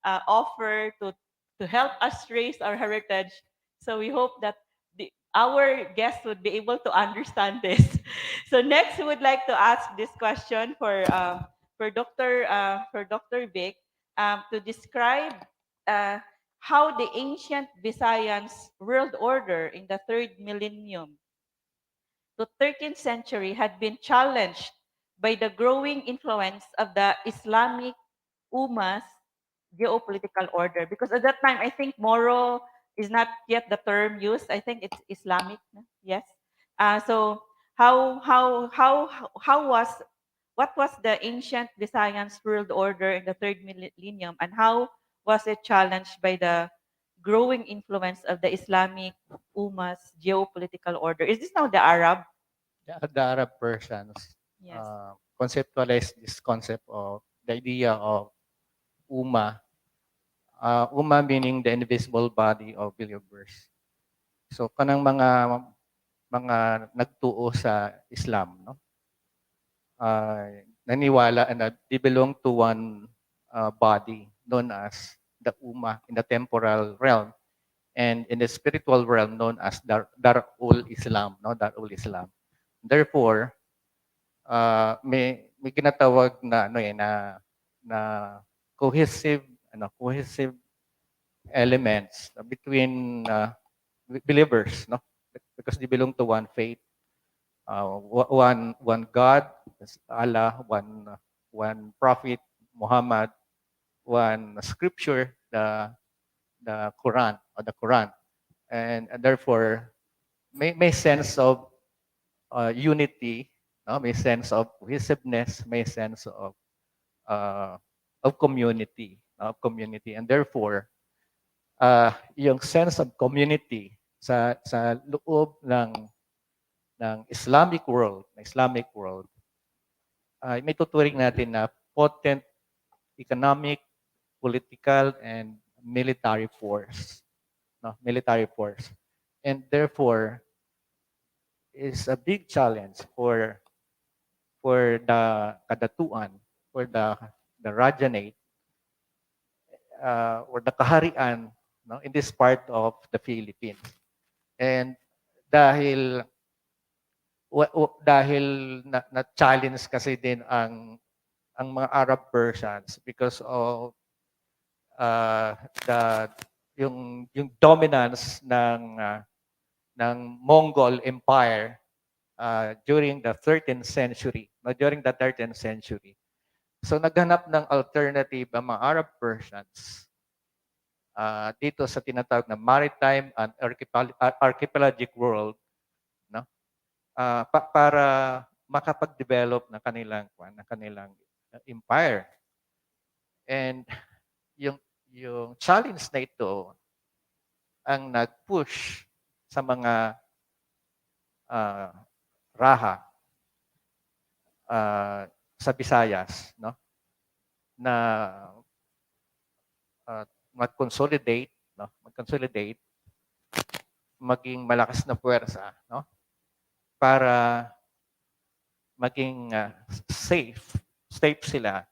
offer to help us raise our heritage. So we hope that our guests would be able to understand this. So next, we would like to ask this question for Dr. Vic to describe how the ancient Visayas world order in the third millennium to 13th century had been challenged by the growing influence of the Islamic Ummah's geopolitical order. Because at that time, I think Moro is not yet the term used. I think it's Islamic. No? Yes. So how was what was the ancient Visayas world order in the third millennium, and how was it challenged by the growing influence of the Islamic Ummah's geopolitical order? Is this now the Arab? The Arab Persians Yes. conceptualized this concept of the idea of 𝗪𝗂 meaning the invisible body of believers. So kanang mga nagtuo sa Islam, no? Naniwala na they belong to one body known as the in the temporal realm, and in the spiritual realm known as 𝗪𝗪𝙗𝘀, no? 𝗪𝗪𝙗𝘀. Therefore, may ginatawag na na cohesive elements between believers, no? Because they belong to one faith, one God, Allah, one prophet, Muhammad, one scripture, the Quran or the Quran, and therefore may sense of unity, no? May sense of cohesiveness, may sense of community, and therefore yung sense of community sa loob ng Islamic world, may tuturing natin na potent economic, political, and military force, no? Military force, and therefore is a big challenge for the kadatuan, for the Rajanate, or the kaharian, no, in this part of the Philippines. And dahil na challenge kasi din ang mga Arab Persians because of the yung dominance ng Mongol Empire during the 13th century, no, during the 13th century. So naghanap ng alternative ang mga Arab Persians dito sa tinatawag na maritime and archipelagic world, no? Para makapag-develop ng kanilang empire. And yung challenge na ito ang nag-push sa mga raha sa Visayas, no? Na mag-consolidate, no? Maging malakas na puwersa, no? Para maging safe sila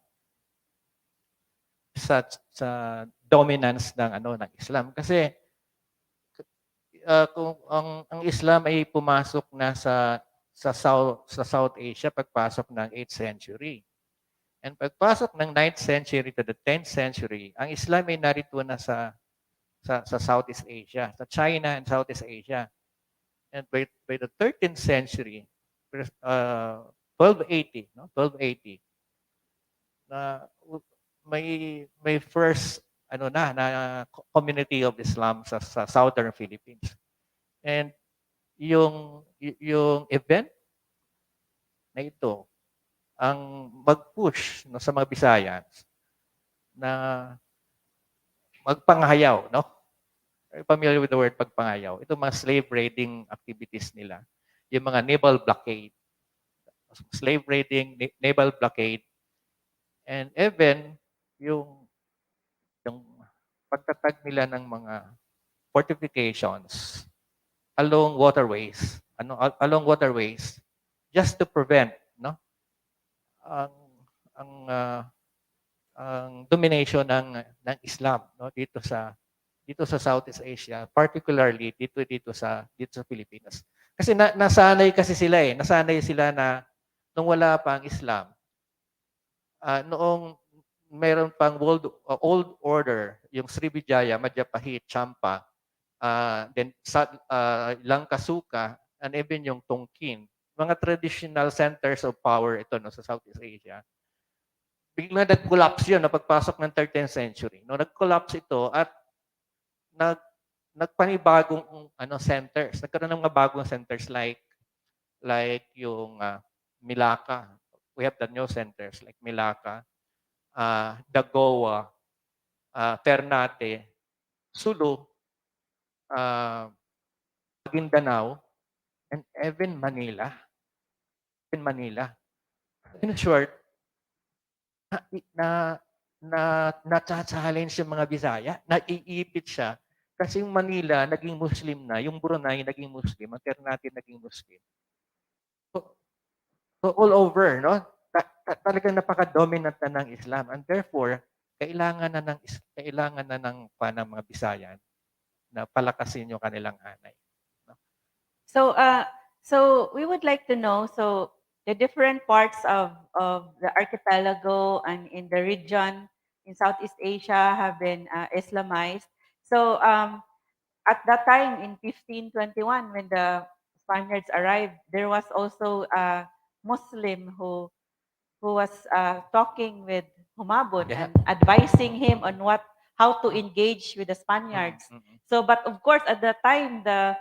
sa dominance ng Islam. Kasi kung ang Islam ay pumasok na sa South Asia pagpasok ng 8th century. And pagpasok ng 9th century to the 10th century, ang Islam ay narito na sa Southeast Asia, sa China and Southeast Asia. And by the 13th century, 1280, no? 1280, na may first na community of Islam sa Southern Philippines. And yung event na ito ang mag-push, no, sa mga Visayas na magpangayaw, no? Are you familiar with the word pagpangayaw? Ito mga slave raiding activities nila. Yung mga naval blockade. Slave raiding, naval blockade, and even yung pagtatag nila ng mga fortifications along waterways, just to prevent, no, ang domination ng Islam, no, dito sa Southeast Asia, particularly dito sa Pilipinas. Kasi nasanay sila na nung wala pa ang Islam, noong meron pang old order, yung 𝗪𝗵𝘗, then 𝗪𝗵𝘁𝘀, and even yung Tongkin, mga traditional centers of power ito, no, sa Southeast Asia. Bigla nag-collapse yun na pagpasok ng 13th century. No, nag-collapse ito at nagpanibagong centers. Nagkaroon ng mga bagong centers like yung Milaka. We have the new centers like Milaka, Dagoa, Ternate, Sulu, Mindanao, and even Manila. In short, na-challenge yung mga Bisaya, naiipit siya. Kasi yung Manila naging Muslim na, yung Brunei naging Muslim, ang Ternate naging Muslim. So all over, no? Talagang napaka-dominant na ng Islam, and therefore kailangan na ng mga Bisayan na palakasin yung kanilang hanay. No? So we would like to know, so the different parts of the archipelago and in the region in Southeast Asia have been Islamized. So at that time in 1521, when the Spaniards arrived, there was also a Muslim who was talking with Humabon Yeah. and advising him on how to engage with the Spaniards. Mm-hmm. So, but of course, at that time, the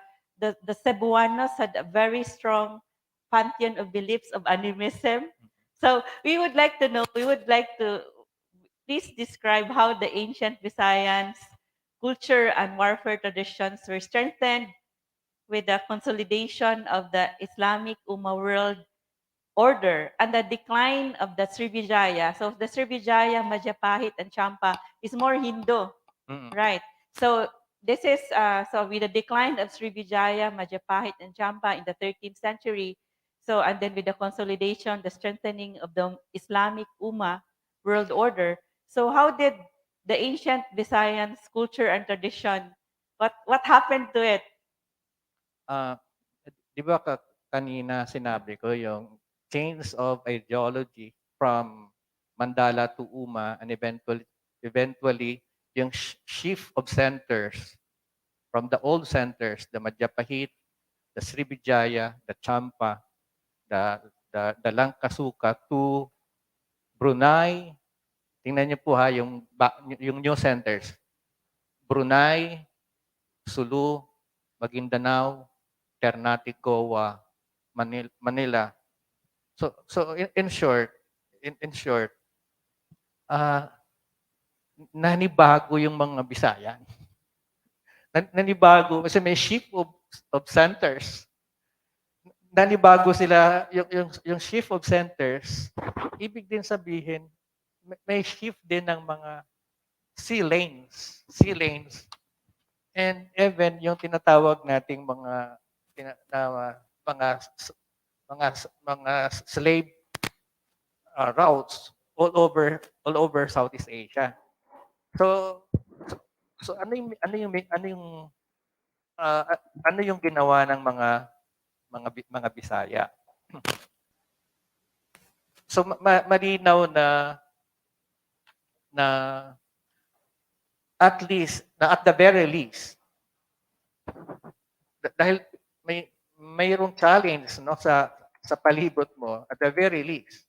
Cebuanos had a very strong pantheon of beliefs of animism. So, we would like to please describe how the ancient Visayans culture and warfare traditions were strengthened with the consolidation of the Islamic world order and the decline of the Srivijaya. So the Srivijaya, 𝗪𝗪𝘃, and Champa is more Hindu, right? So this is so with the decline of Srivijaya, 𝗪𝗃, and Champa in the 13th century. So and then with the consolidation, the strengthening of the Islamic world order. So how did the ancient Visayans culture and tradition? What happened to it? Di ba kanina sinabi ko yung change of ideology from Mandala to Uma, and eventually yung shift of centers from the old centers, the 𝗪𝗪𝘃, the Srivijaya, the Champa, the Langkasuka to Brunei. Tingnan niyo po ha yung new centers. Brunei, Sulu, Maguindanao, Ternate, Goa, Manila. So in short, nanibago yung mga Bisayan. Nanibago kasi may shift of centers. Nanibago sila yung shift of centers. Ibig din sabihin may shift din ng mga sea lanes. And even yung tinatawag nating mga slave routes all over Southeast Asia. So ano yung ginawa ng mga Bisaya? So malinaw na at the very least, dahil mayroong challenge no sa palibot mo, at the very least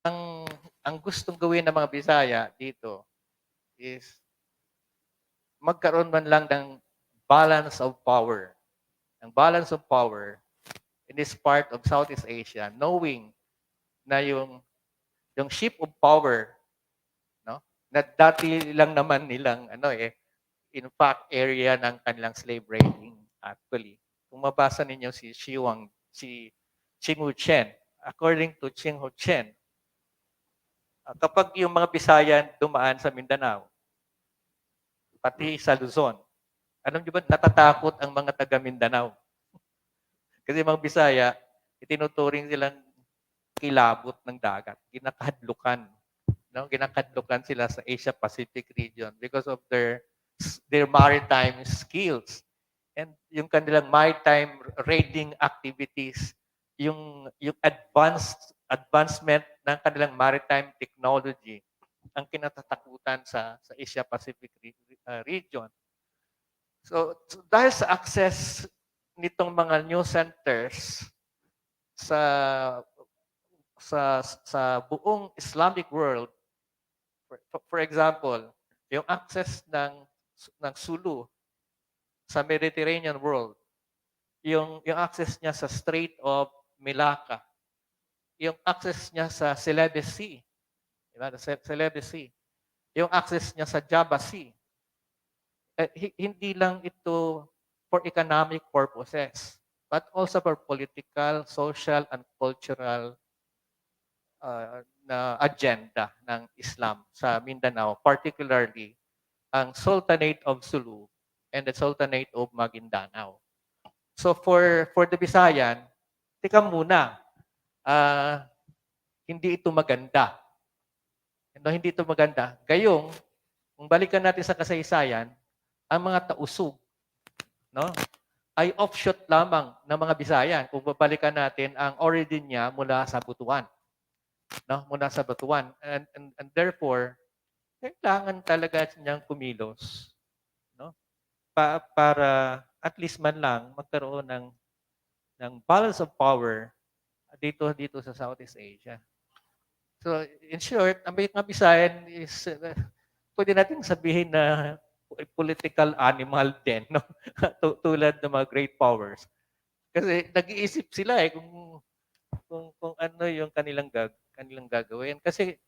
ang gustong gawin ng mga Bisaya dito is magkaroon man lang ng balance of power. Ang balance of power in this part of Southeast Asia, knowing na yung shift of power, no, na dati lang naman nilang in fact area ng kanilang slave raiding actually. Kung mabasa ninyo si 𝗪𝗪𝗪, according to 𝗪𝗪𝗪, kapag yung mga Bisayan dumaan sa Mindanao, pati sa Luzon, alam niyo ba, natatakot ang mga taga Mindanao. Kasi mga Bisaya, itinuturing silang kilabot ng dagat, ginakadlukan. No? Ginakadlukan sila sa Asia-Pacific region because of their maritime skills. And yung kanilang maritime raiding activities, yung advancement ng kanilang maritime technology, ang kinatatakutan sa Asia-Pacific region. So dahil sa access nitong mga new centers sa buong Islamic world, for example, yung access ng Sulu sa Mediterranean world, yung access niya sa Strait of Malacca, yung access niya sa 𝗪𝗪𝘃 Sea, diba? 𝗪𝗪𝘃 Sea, yung access niya sa Java Sea. Hindi lang ito for economic purposes, but also for political, social, and cultural na agenda ng Islam sa Mindanao, particularly ang Sultanate of Sulu and the Sultanate of Maguindanao. So for the Visayan, tika muna, hindi ito maganda. No, hindi ito maganda. Gayong, kung balikan natin sa kasaysayan, ang mga tausug, no, ay offshoot lamang ng mga Bisayan. Kung babalikan natin, ang origin niya mula sa Butuan. No, mula sa Butuan. And therefore, kailangan talaga niyang kumilos, no? Para at least man lang magkaroon ng balance of power dito sa Southeast Asia. So, in short, ang mga Bisayan is pwede nating sabihin na political animal din, no? Tulad ng mga great powers. Kasi nag-iisip sila kung ano yung kanilang gagawin. Kasi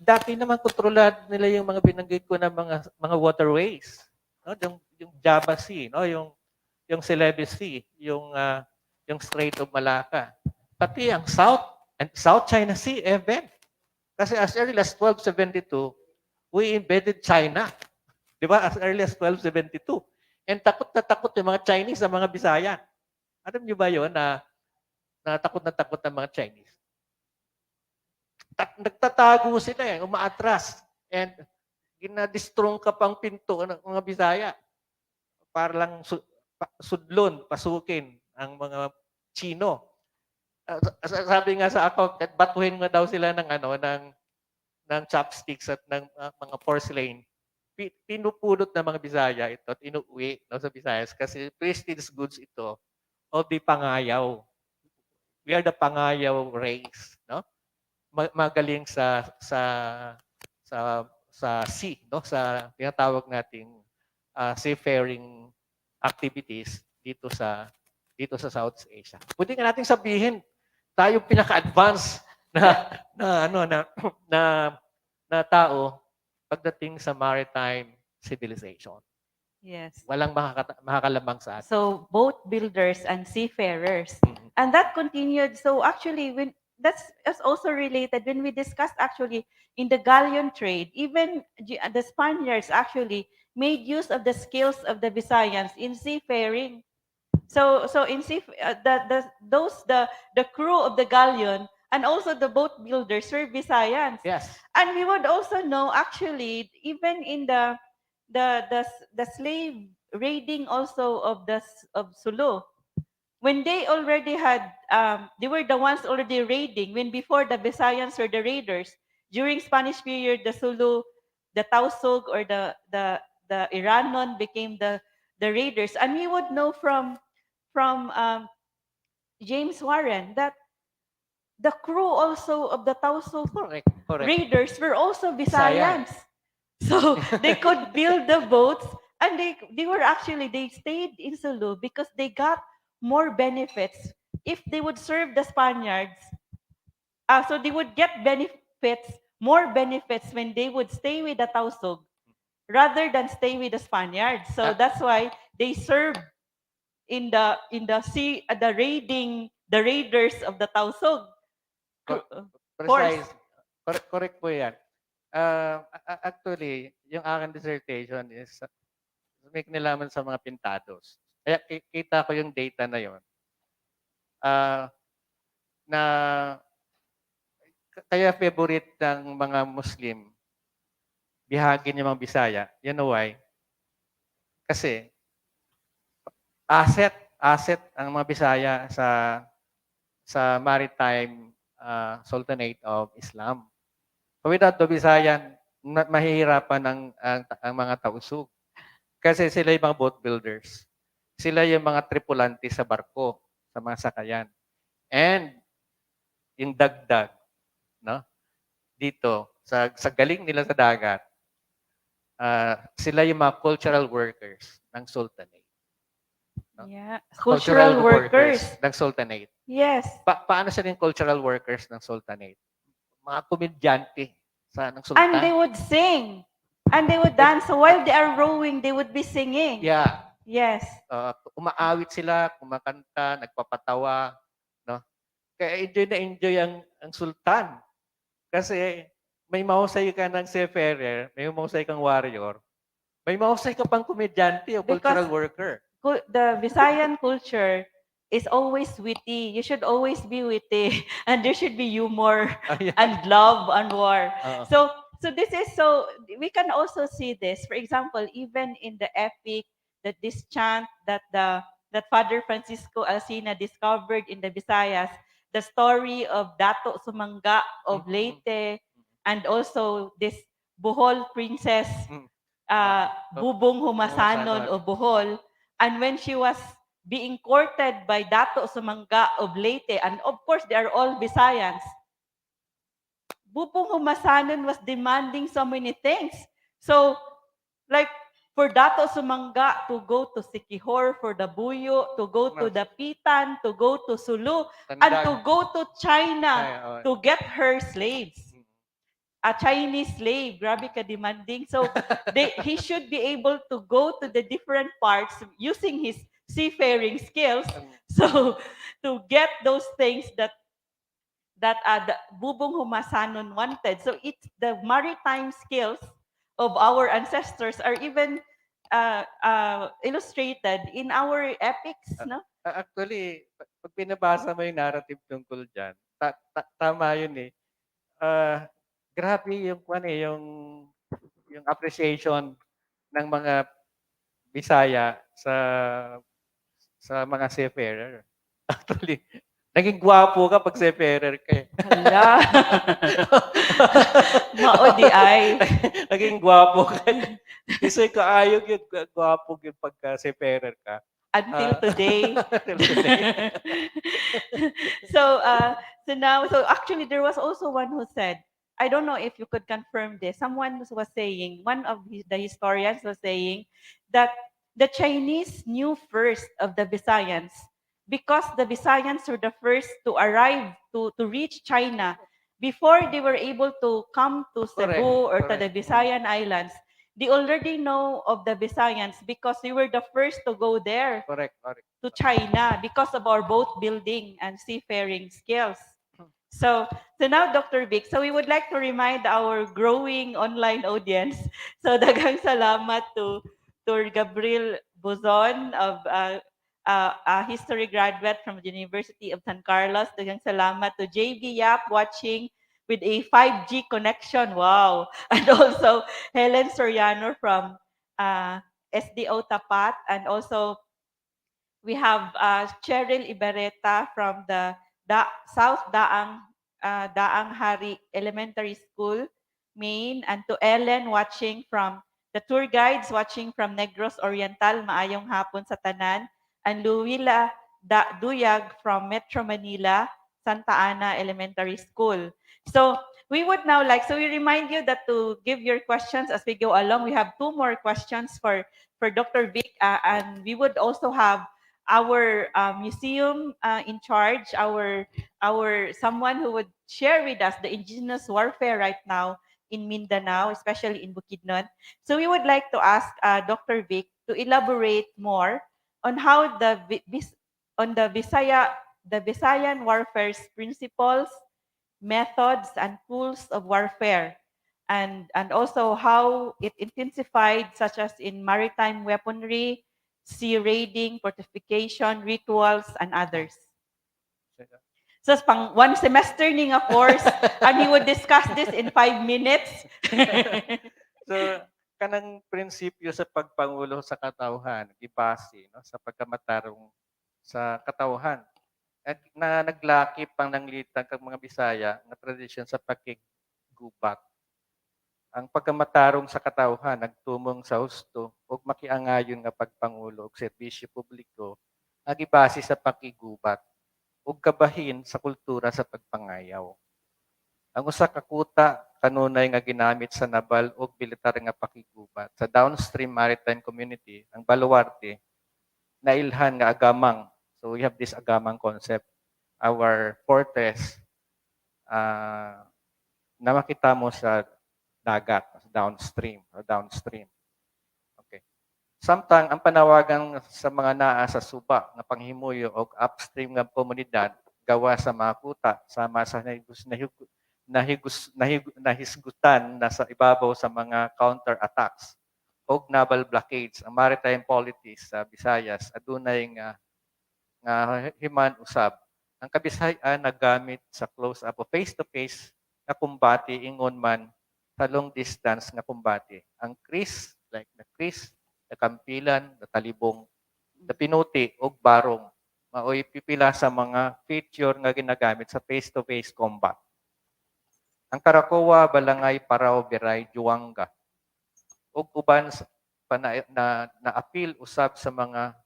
dati naman kontrolado nila yung mga binanggit ko na mga waterways, no? Yung 𝗪𝗶𝘁, no? Yung 𝗪𝗵𝘁, yung Strait of Malacca. Pati ang South China Sea, even. Kasi as early as 1272, we invaded China. Di ba? As early as 1272. And takot na takot yung mga Chinese sa mga Bisaya. Alam niyo ba yun na takot na takot ang mga Chinese? Nagtatago sila umaatras. And ginadistrong ka pang pinto ng mga Bisaya para lang sudlon, pasukin ang mga Chino. Sabi nga sa ako, batuhin mo daw sila ng chopsticks at ng mga porcelain. Pinupulot ng mga Bisaya ito at inuwi, no, sa Visayas kasi prestige goods ito of the Pangayaw. We are the Pangayaw race, no? Magaling sa sea, no? Sa tinatawag nating seafaring activities dito sa South Asia. Pwede nga nating sabihin tayo pinaka-advance na tao pagdating sa maritime civilization. Yes. Walang makakalamang sa atin. So boat builders and seafarers. And that continued. So actually, that's also related when we discussed actually in the galleon trade, even the Spaniards actually made use of the skills of the Visayans in seafaring. So in sea, the crew of the galleon and also the boat builders were Visayans. Yes. And we would also know actually even in the slave raiding also of Sulu, when they already had they were the ones already raiding when before the Visayans were the raiders. During Spanish period, the Sulu, the 𝗪𝗁 or the 𝗓𝗏𝗏 became the raiders, and we would know from James Warren that the crew also of the 𝗪𝗁 Correct. raiders were also Visayans. So they could build the boats, and they stayed in Sulu because they got more benefits if they would serve the Spaniards. So they would get more benefits when they would stay with the 𝗪𝗁 rather than stay with the Spaniards. So that's why they served in the sea, the raiders of the 𝗪𝗁. Precise. Correct po yan. Actually, yung aking dissertation is may kinalaman sa mga pintados. Kaya kita ko yung data na yon. Na kaya favorite ng mga Muslim bihagin yung mga Bisaya. You know why? Kasi asset ang mga Bisaya sa maritime Sultanate of Islam. Without the Visayan, mahihirapan ang mga tausug. Kasi sila yung mga boat builders. Sila yung mga tripulante sa barko, sa mga sakayan. And yung dagdag, no? Dito, sa galing nila sa dagat, sila yung mga cultural workers ng Sultanate. No? Yeah, cultural workers ng Sultanate. Yes. Paano sila yung cultural workers ng Sultanate? Mga komedyante ng Sultan. And they would sing. And they would dance. So while they are rowing, they would be singing. Yeah. Yes. Umaawit sila, kumakanta, nagpapatawa. No? Kaya enjoy na enjoy ang Sultan Kasi may mahusay ka ng seafarer, may mahusay kang warrior, may mahusay ka pang komedyante o Because cultural worker. the Visayan culture is always witty. You should always be witty, and there should be humor Ayan. and love and war. Oo. So this is so we can also see this. For example, even in the epic that this chant that Father Francisco Alcina discovered in the Visayas, the story of 𝗪𝙁𝙁 of Leyte, and also this Bohol princess Bubong Humasanon of Bohol. And when she was being courted by 𝗪𝙁𝙁 of Leyte, and of course they are all Visayans, Bubong Humasanon was demanding so many things. So, like for 𝗪𝙁𝙁 to go to Siquijor for the buyo, to go to the Pitan, to go to Sulu, and to go to China to get her slaves. A Chinese slave, grabe ka demanding. So he should be able to go to the different parts using his seafaring skills. So to get those things that the Bubong Humasanon wanted. So it's the maritime skills of our ancestors are even illustrated in our epics, no? Actually, pag binabasa mo yung narrative tungkol dyan, tama yun eh. Grabe yung yung appreciation ng mga Bisaya sa mga seafarer. Actually, naging gwapo ka pag seafarer ka eh. Hala. Maodi ay. Naging gwapo ka. Kasi kaayog yun, gwapo yun pagka seafarer ka. Until today. Until today. So actually there was also one who said, I don't know if you could confirm this. Someone was saying, one of the historians was saying that the Chinese knew first of the Visayans because the Visayans were the first to arrive to reach China before they were able to come to Cebu or to the Visayan Islands. They already know of the Visayans because we were the first to go there. Correct. To China because of our boat building and seafaring skills. So now, Dr. Vic, so we would like to remind our growing online audience. So daghang salamat to Gabriel Buzon of a history graduate from the University of San Carlos. Daghang salamat to JV Yap watching with a 5G connection. Wow. And also Helen Soriano from SDO Tapat, and also we have Cheryl Ibarreta from the South Daang Hari Elementary School, Maine, and to Ellen watching from the tour guides watching from Negros Oriental, maayong hapon sa tanan, and Luwila Duyag from Metro Manila, Santa Ana Elementary School. So we would now we remind you that to give your questions as we go along. We have 2 more questions for Dr. Vic, and we would also have our museum in charge, our someone who would share with us the indigenous warfare right now in Mindanao, especially in Bukidnon. So we would like to ask Dr. Vic to elaborate more on how the Visayan warfare's principles, methods, and tools of warfare, and also how it intensified, such as in maritime weaponry, sea raiding, fortification, rituals, and others. So pang 1 semester ning a course, and he would discuss this in 5 minutes. So, kanang prinsipyo sa pagpangulo sa katauhan, ipasi, no, sa pagkamatarong sa katauhan. At na naglakip pang nanglitang kang mga Bisaya nga tradisyon sa pakigubat. Ang pagkamatarong sa katauhan nagtumong sa husto ug makiangayon nga pagpangulo og serbisyo publiko nga gibase sa pakigubat ug kabahin sa kultura sa pagpangayaw. Ang usa ka kuta kanunay nga ginamit sa naval ug militar nga pakigubat sa downstream maritime community, ang baluarte, nailhan nga agamang. So we have this agamang concept, our fortress na makita mo sa dagat, downstream. Okay. Samtang ang panawagan sa mga naa sa suba nga panghimuyo o upstream nga komunidad gawa sa mga kuta sama sa nahisgutan na sa ibabaw sa mga counter-attacks o naval blockades ang maritime polities sa Visayas adunay nga himan usab. Ang Kabisayan nagamit sa close-up o face-to-face na kumbati ingon man sa long distance nga kumbati. Ang kris, like the kris, the kampilan, the talibong, the pinuti o barong, maoy pipila sa mga feature nga ginagamit sa face-to-face combat. Ang Karakowa, Balangay, Paraw, Biray, Juanga, ug uban na appeal usab sa mga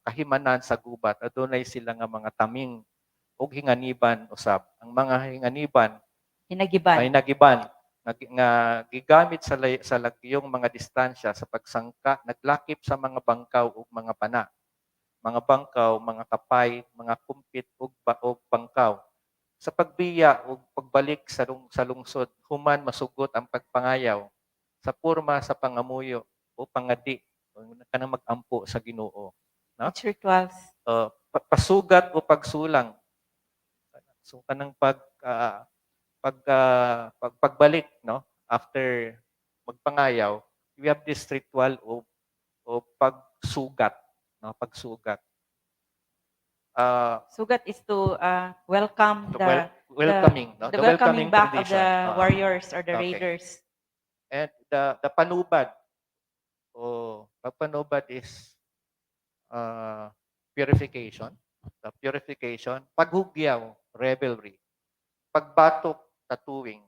kahimanan sa gubat adunay sila nga mga taming ug hinganiban usab. Ang mga hinganiban ay nagiban nga gigamit sa lagyong mga distansya sa pagsangka, naglakip sa mga bangkaw ug mga pana. Mga bangkaw, mga kapay, mga kumpit ug bangkaw. Sa pagbiya ug pagbalik sa lungsod, human masugot ang pagpangayaw sa porma sa pangamuyo o pangadi kanang mag-ampo sa Ginoo. No? It's rituals. Pasugat o pagsulang. So kanang pagbalik, no? After magpangayaw, we have this ritual o pagsugat, no? Pagsugat. Sugat is to welcome welcoming, no? the welcoming back tradition. of the warriors or the Okay. raiders. And the panubad o pagpanubad is purification. The purification, paghugyaw, revelry, pagbatok, tattooing,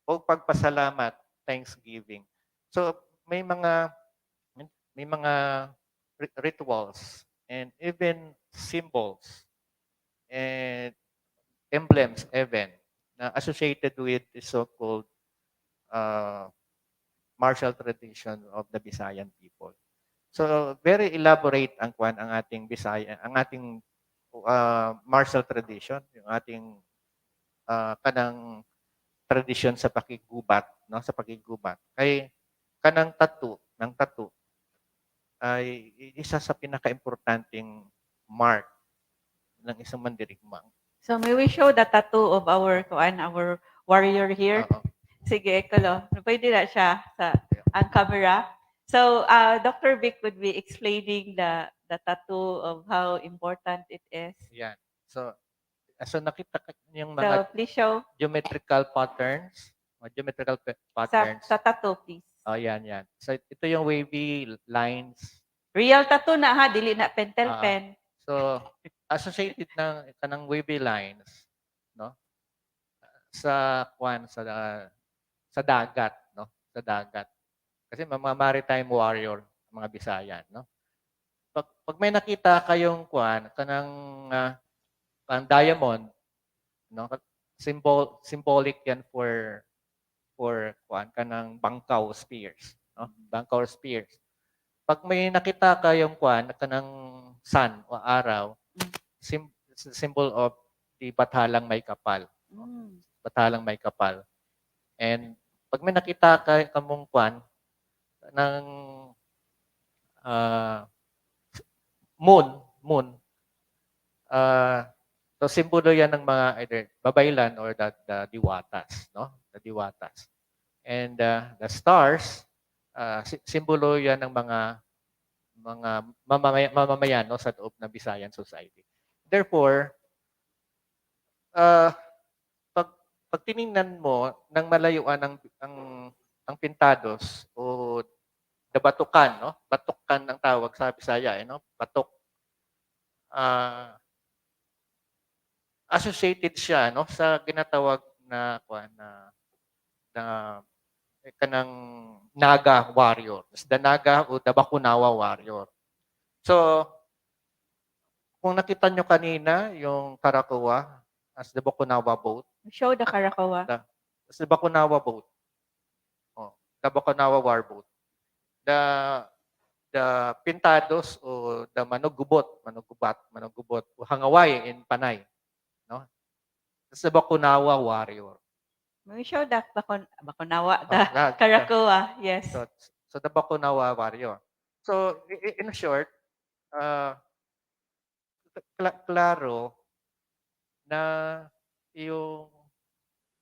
o pagpasalamat, thanksgiving. So may mga rituals and even symbols and emblems even na associated with the so-called martial tradition of the Visayan people. So very elaborate ang ating Bisaya, ang ating martial tradition, yung ating kanang tradition sa pakigubat, no, sa pakigubat. Kay kanang tattoo ay isa sa pinaka-importanting mark ng isang mandirigma. So may we show the tattoo of our warrior here? Sige, Ekolo. Pwede na siya ang camera. So, Dr. Vic would be explaining the tattoo of how important it is. Yan. So nakita yung mga So, please show. Geometrical patterns. Sa tattoo, please. Oh, yan. So, ito yung wavy lines. Real tattoo na ha, dili na pentel pen. So, associated ng wavy lines, no? Sa dagat, no? Sa dagat. Kasi mga maritime warrior, mga Bisayan, no? Pag may nakita kayong kanang diamond, no? Symbolic yan for kanang bangkaw spears, no? Bangkaw spears. Pag may nakita kayong kanang sun o araw, symbol of the batalang may kapal. Batalang may kapal. And pag may nakita kamong ng moon, so simbolo yan ng mga either babaylan or the diwatas, no? The diwatas. And the stars, simbolo yan ng mga mamamayan, no, sa loob ng Visayan society. Therefore, pag tiningnan mo ng malayuan ang pintados o the batukan, no? Batukan ang tawag sa Bisaya, no? Batok. Associated siya, no, sa ginatawag na kanang Naga warrior. The Naga o the Bakunawa warrior. So, kung nakita nyo kanina yung Karakowa as the Bakunawa boat. Show the Karakowa. As the Bakunawa boat. The Bakunawa war boat. The pintados o the manuggubat o hangaway in Panay, no? It's the Bakunawa warrior. May show the Bakunawa, the Karakowa, yes. So the Bakunawa warrior. So in short, klaro na yung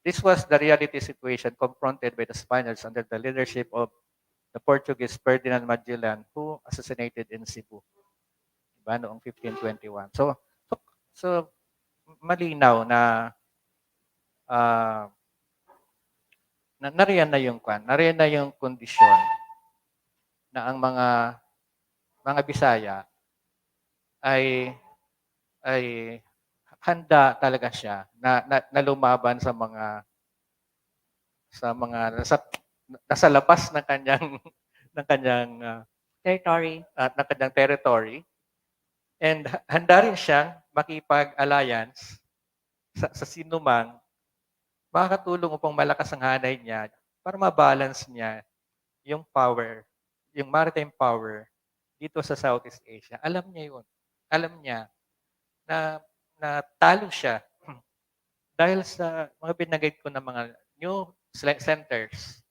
This was the reality situation confronted by the Spaniards under the leadership of the Portuguese Ferdinand Magellan, who assassinated in Cebu, diba, noong 1521. So malinaw na ah, nariyan na yung nariyan na yung kondisyon na ang mga Bisaya ay ay handa talaga siya na lumaban sa mga nasa labas ng kanyang ng kanyang Territory. ng kanyang territory, and handa rin siyang makipag-alliance sa sinumang makakatulong upang malakas ang hanay niya para ma-balance niya yung power, yung maritime power dito sa Southeast Asia. Alam niya yun. Alam niya na talo siya dahil sa mga binanggit ko na mga new centers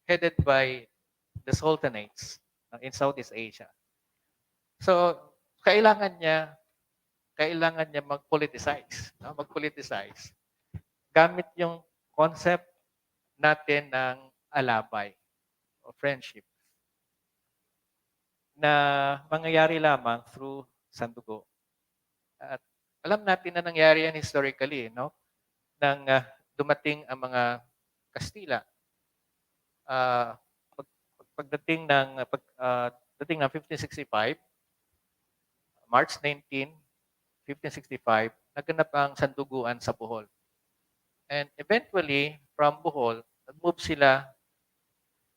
headed by the sultanates in Southeast Asia. So, kailangan niya mag-politicize, no? Mag-politicize gamit yung concept natin ng alabay o friendship na mangyayari lamang through sandugo. At alam natin na nangyari yan historically, no? Nang dumating ang mga Kastila. Dating ng 1565, March 19, 1565, naganap ang sanduguan sa Bohol. And eventually, from Bohol, nag-move sila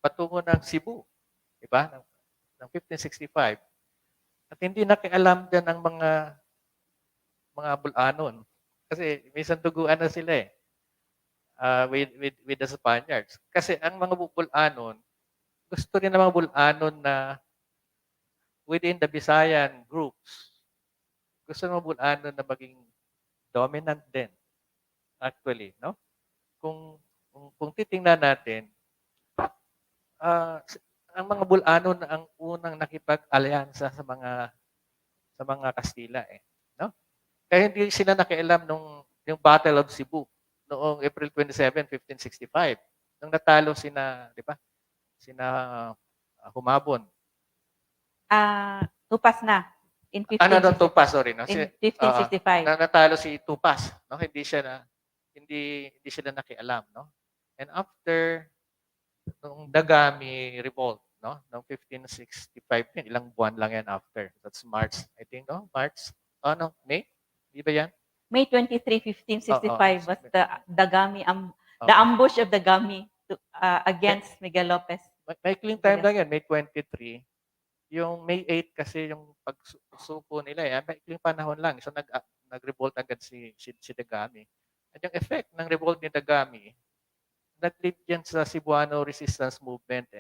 patungo ng Cebu, di ba? Ng 1565. At hindi nakialam dyan ang mga Bulanon. Kasi may sanduguan na sila with the Spaniards. Kasi ang mga Bulanon, gusto rin ng mga Bulanon na within the Visayan groups, gusto ng mga Bulanon na maging dominant din. Actually, no? Kung titingnan natin, ang mga Bulanon na ang unang nakipag-alyansa sa mga Kastila no? Kaya hindi sila nakialam yung Battle of Cebu noong April 27, 1565. Nung natalo di ba? Humabon. Tupas na in 1565. No, Tupas, sorry, no. In 1565. Natalo si Tupas, no? Hindi sila nakialam, no? And after nung Dagami revolt, no? Noong 1565, ilang buwan lang yan after. That's March, I think, no? March. No, May? Di ba yan? May 23, 1565 was the ambush of Dagami against Miguel Lopez. May clean time lang yan, May 23. Yung May 8 kasi yung pagsuko nila, may clean panahon lang. So nag-revolt agad si Dagami. At yung effect ng revolt ni Dagami, nag-lead yan sa Cebuano resistance movement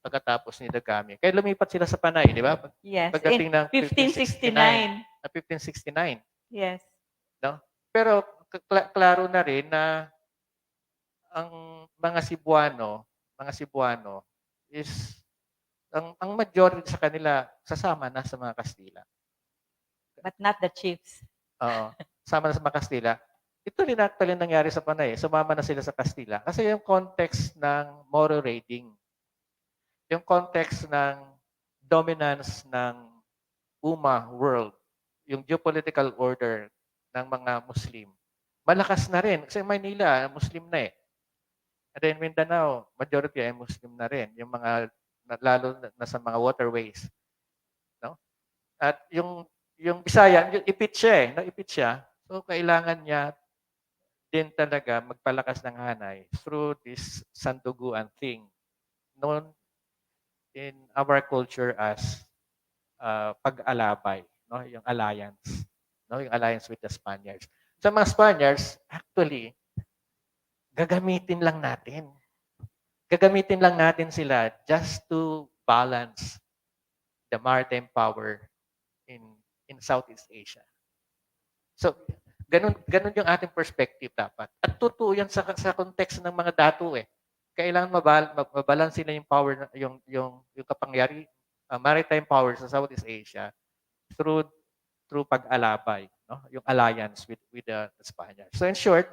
pagkatapos ni Dagami. Kaya lumipat sila sa Panay, di ba? Yes, pagdating ng 1569. 1569. Yes. No? Pero klaro na rin na ang mga Cebuano is ang majority sa kanila sasama na sa mga Kastila. But not the chiefs. Oo. Sama na sa mga Kastila. Ito rin actually nangyari sa Panay. Sumama na sila sa Kastila. Kasi yung context ng Moro raiding, yung context ng dominance ng world, yung geopolitical order ng mga Muslim, malakas na rin. Kasi Manila, Muslim na And then Mindanao, majority ay Muslim na rin. Yung mga, lalo na sa mga waterways. No? At yung Bisaya, ipit siya Naipit siya. So, kailangan niya din talaga magpalakas ng hanay through this sanduguan thing known in our culture as pag-alabay, no? Yung alliance, no? Yung alliance with the Spaniards. Sa mga Spaniards, actually, gagamitin lang natin sila just to balance the maritime power in Southeast Asia. So, ganun yung ating perspective dapat. At totoo yan sa context ng mga dato Kailangan mabalance nila yung power, yung kapangyari, maritime power sa Southeast Asia through pag-alabay, no? Yung alliance with the Spaniards. So in short,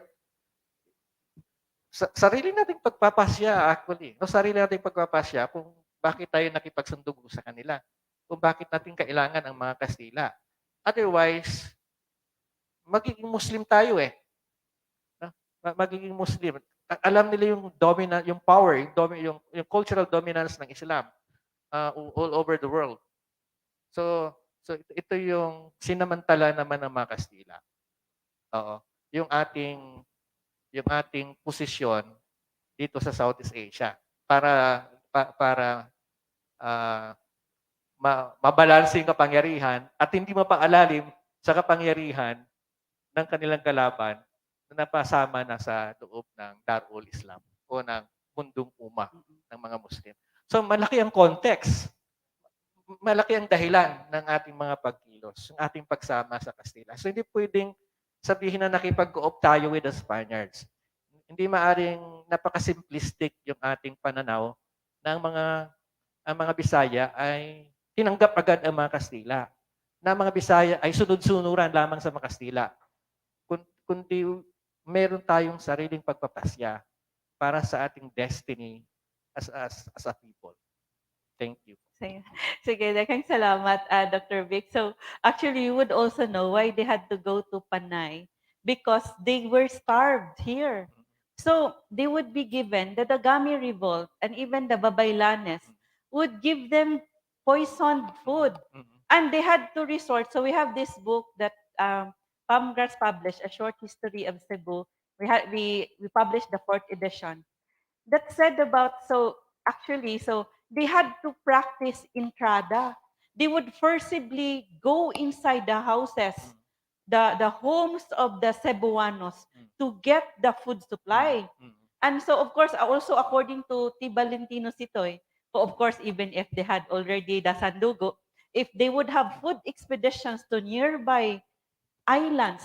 sarili nating pagpapasya actually. No, sarili nating pagpapasya kung bakit tayo nakipagsundugo sa kanila. Kung bakit natin kailangan ang mga Kastila. Otherwise, magiging Muslim tayo eh. No? Magiging Muslim. Alam nila yung dominant, yung power, yung cultural dominance ng Islam all over the world. So ito yung sinamantala naman ng mga Kastila. Oo. Yung ating posisyon dito sa Southeast Asia para mabalanse yung kapangyarihan at hindi mapaalalim sa kapangyarihan ng kanilang kalaban na napasama na sa loob ng Darul Islam o ng mundong umma ng mga Muslim. So malaki ang context. Malaki ang dahilan ng ating mga pagkilos, ng ating pagsama sa Kastila. So hindi pwedeng sabihin na nakipag-coop tayo with the Spaniards. Hindi maaring napaka-simplistic yung ating pananaw ng ang mga Bisaya ay tinanggap agad ang mga Kastila. Na mga Bisaya ay sunod-sunuran lamang sa mga Kastila. Kundi meron tayong sariling pagpapasya para sa ating destiny as a people. Thank you. Sige, daghang salamat, Dr. Vic. So, actually, you would also know why they had to go to Panay because they were starved here. So, they would be given the Dagami Revolt and even the 𝗂𝗲𝘗 would give them poisoned food. And they had to resort. So, we have this book that Pamgras published, A Short History of Cebu. We published the 4th edition. That said about, so they had to practice entrada. They would forcibly go inside the houses, the homes of the Cebuanos to get the food supply. And so, of course, also according to 𝗪𝗏𝘀 of course, even if they had already the sandugo, if they would have food expeditions to nearby islands,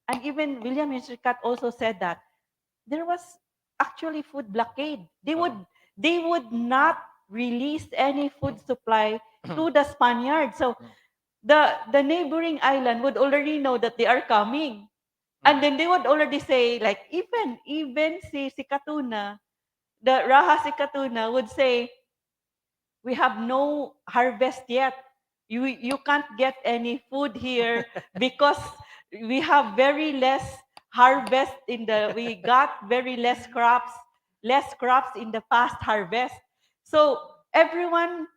and even William Henry Cat also said that there was actually food blockade. They would not release any food supply to the Spaniards. So the neighboring island would already know that they are coming. And then they would already say, like, even si 𝗪𝗏𝘀, the 𝗪𝗁 𝗪𝗏𝘀 would say, we have no harvest yet. You can't get any food here because we have very less harvest we got very less crops in the past harvest. So everyone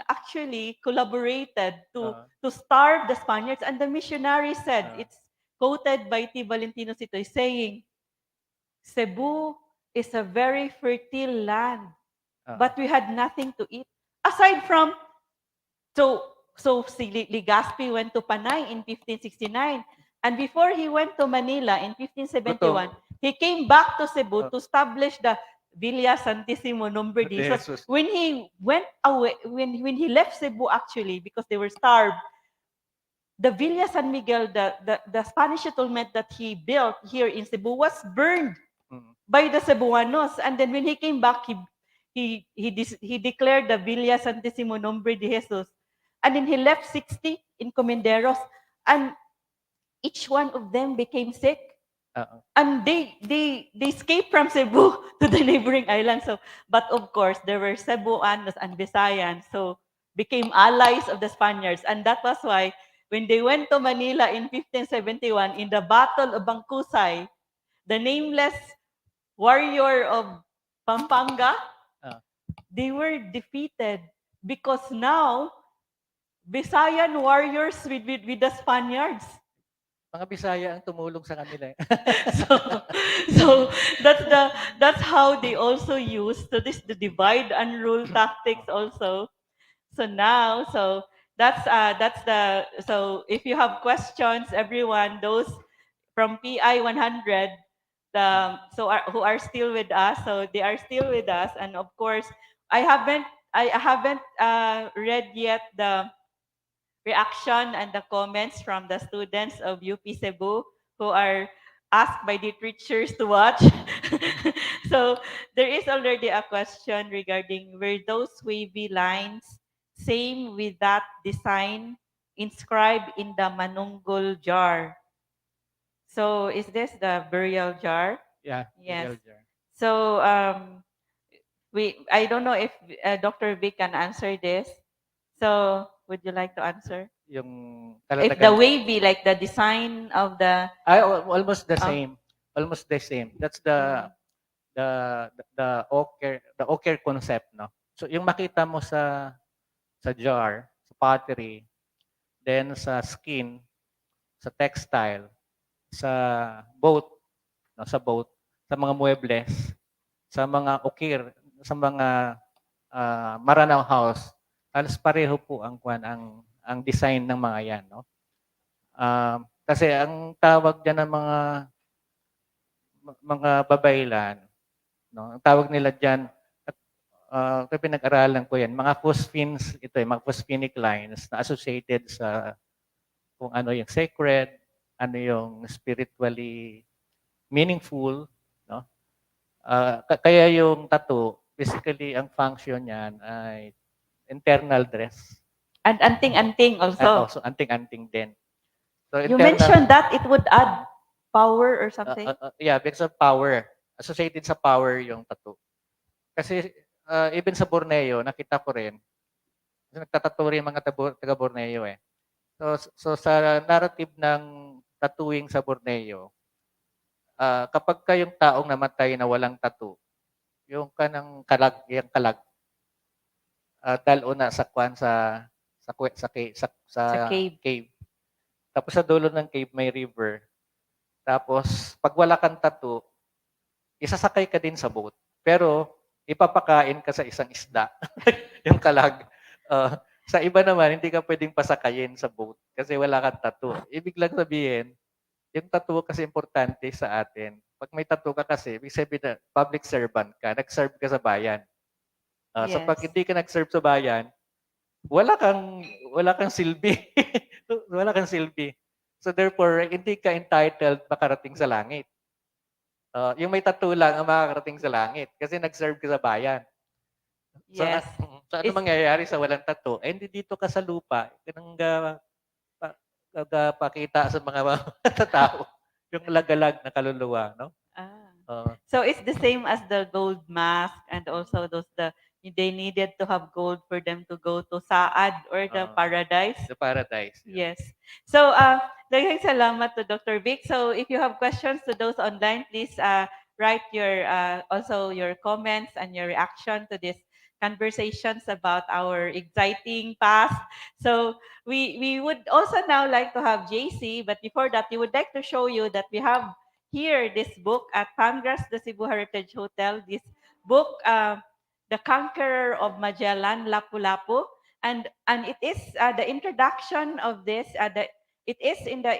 actually collaborated to starve the Spaniards, and the missionary said, it's quoted by T. Valentino Sitoy saying, Cebu is a very fertile land, but we had nothing to eat. Aside from, so si Legazpi went to Panay in 1569. And before he went to Manila in 1571, he came back to Cebu to establish the Villa Santissimo 𝗪𝗏𝘶. So when he went away, when he left Cebu actually, because they were starved, the Villa San Miguel, the Spanish settlement that he built here in Cebu was burned by the Cebuanos. And then when he came back, he declared the Villa Santissimo 𝗪𝗏𝘶. And then he left 60 encomenderos, and each one of them became sick. And they escaped from Cebu to the neighboring islands. So, but of course, there were Cebuanos and Visayans, so became allies of the Spaniards. And that was why when they went to Manila in 1571, in the Battle of 𝗪𝗁𝘗, the nameless warrior of Pampanga, they were defeated because now Visayan warriors with the Spaniards. Mga Bisaya ang tumulong sa kanila. So that's how they also use the divide and rule tactics also. So now, that's so if you have questions, everyone, those from PI 100, who are still with us, so they are still with us, and of course, I haven't read yet the reaction and the comments from the students of UP Cebu who are asked by the teachers to watch. So there is already a question regarding, were those wavy lines same with that design inscribed in the manunggul jar? So is this the burial jar? Yeah, Yes. Elder. So I don't know if Dr. Vic can answer this. So would you like to answer? Yung If the kalatagan, wavy, like the design of the almost the uh, same. Almost the same. That's mm, the the ochre concept, no? So yung makita mo sa jar, sa pottery, then sa skin, sa textile, sa boat, no, sa boat, sa mga muebles, sa mga okir, sa mga Maranao house, halos pareho po ang ang design ng mga 'yan, no? Kasi ang tawag diyan ng mga babaylan, no? Ang tawag nila diyan, kaya pinag-aralan ko 'yan, mga phosphines ito, mga phosphenic lines na associated sa kung ano yung sacred, ano yung spiritually meaningful, no? Kaya yung tattoo, basically ang function niyan ay internal dress. and anting-anting also. Also anting-anting din. So You internal, mentioned that it would add power or something. yeah, because of power. Associated sa power yung tattoo. Kasi even sa Borneo, nakita ko rin, kasi nagtatattoo rin mga taga Borneo eh. So sa narrative ng tattooing sa Borneo, kapag kayong taong namatay na walang tattoo, yung kanang yung kalag, dalo na sa kwan sa Sa cave. cave. Tapos sa dulo ng cave may river. Tapos pag wala kang tattoo, isasakay ka din sa boat. Pero ipapakain ka sa isang isda, yung kalag. Sa iba naman, hindi ka pwedeng pasakayin sa boat kasi wala kang tattoo. Ibig lang sabihin, yung tattoo kasi importante sa atin. Pag may tattoo ka kasi, ibig sabihin na public servant ka, nag-serve ka sa bayan. So pag Yes. hindi ka nag-serve sa bayan, wala kang silbi. Wala kang silbi. So therefore, hindi ka entitled makarating sa langit. Yung may tattoo lang ang makakarating sa langit kasi nag-serve ka sa bayan. So, Yes. so ano mangyayari sa walang tattoo? Eh, hindi dito ka sa lupa. Kanang pakita sa mga tao yung lagalag na kaluluwa, no? So it's the same as the gold mask and also they needed to have gold for them to go to Saad or the paradise. The paradise. Yes. So daghang salamat to Dr. Vic. So if you have questions to those online, please write your also your comments and your reaction to this conversations about our exciting past. So we would also now like to have JC, but before that, we would like to show you that we have here this book at Pangras, the Cebu Heritage Hotel. This book, The Conqueror of Magellan, Lapu-Lapu, and it is the introduction of this. It is in the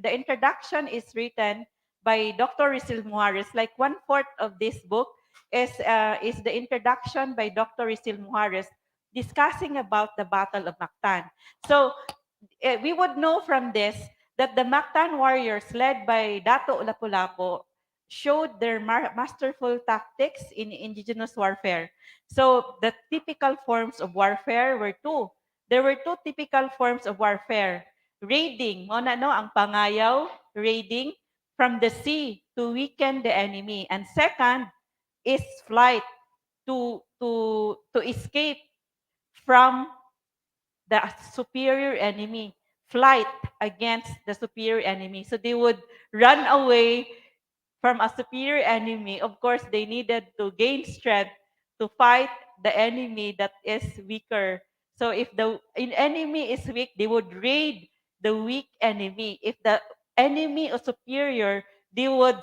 introduction is written by Dr. 𝗪𝗟𝗓. Like 1/4 of this book is the introduction by Dr. 𝗪𝗟𝗓 discussing about the Battle of Mactan. So we would know from this that the Mactan warriors led by Dato Lapu-Lapu showed their masterful tactics in indigenous warfare. So the typical forms of warfare were two. There were two typical forms of warfare. Raiding, muna no, ang pangayaw, raiding from the sea to weaken the enemy. And second is flight to escape from the superior enemy, flight against the superior enemy. So they would run away from a superior enemy. Of course, they needed to gain strength to fight the enemy that is weaker. So if the enemy is weak, they would raid the weak enemy. If the enemy is superior, they would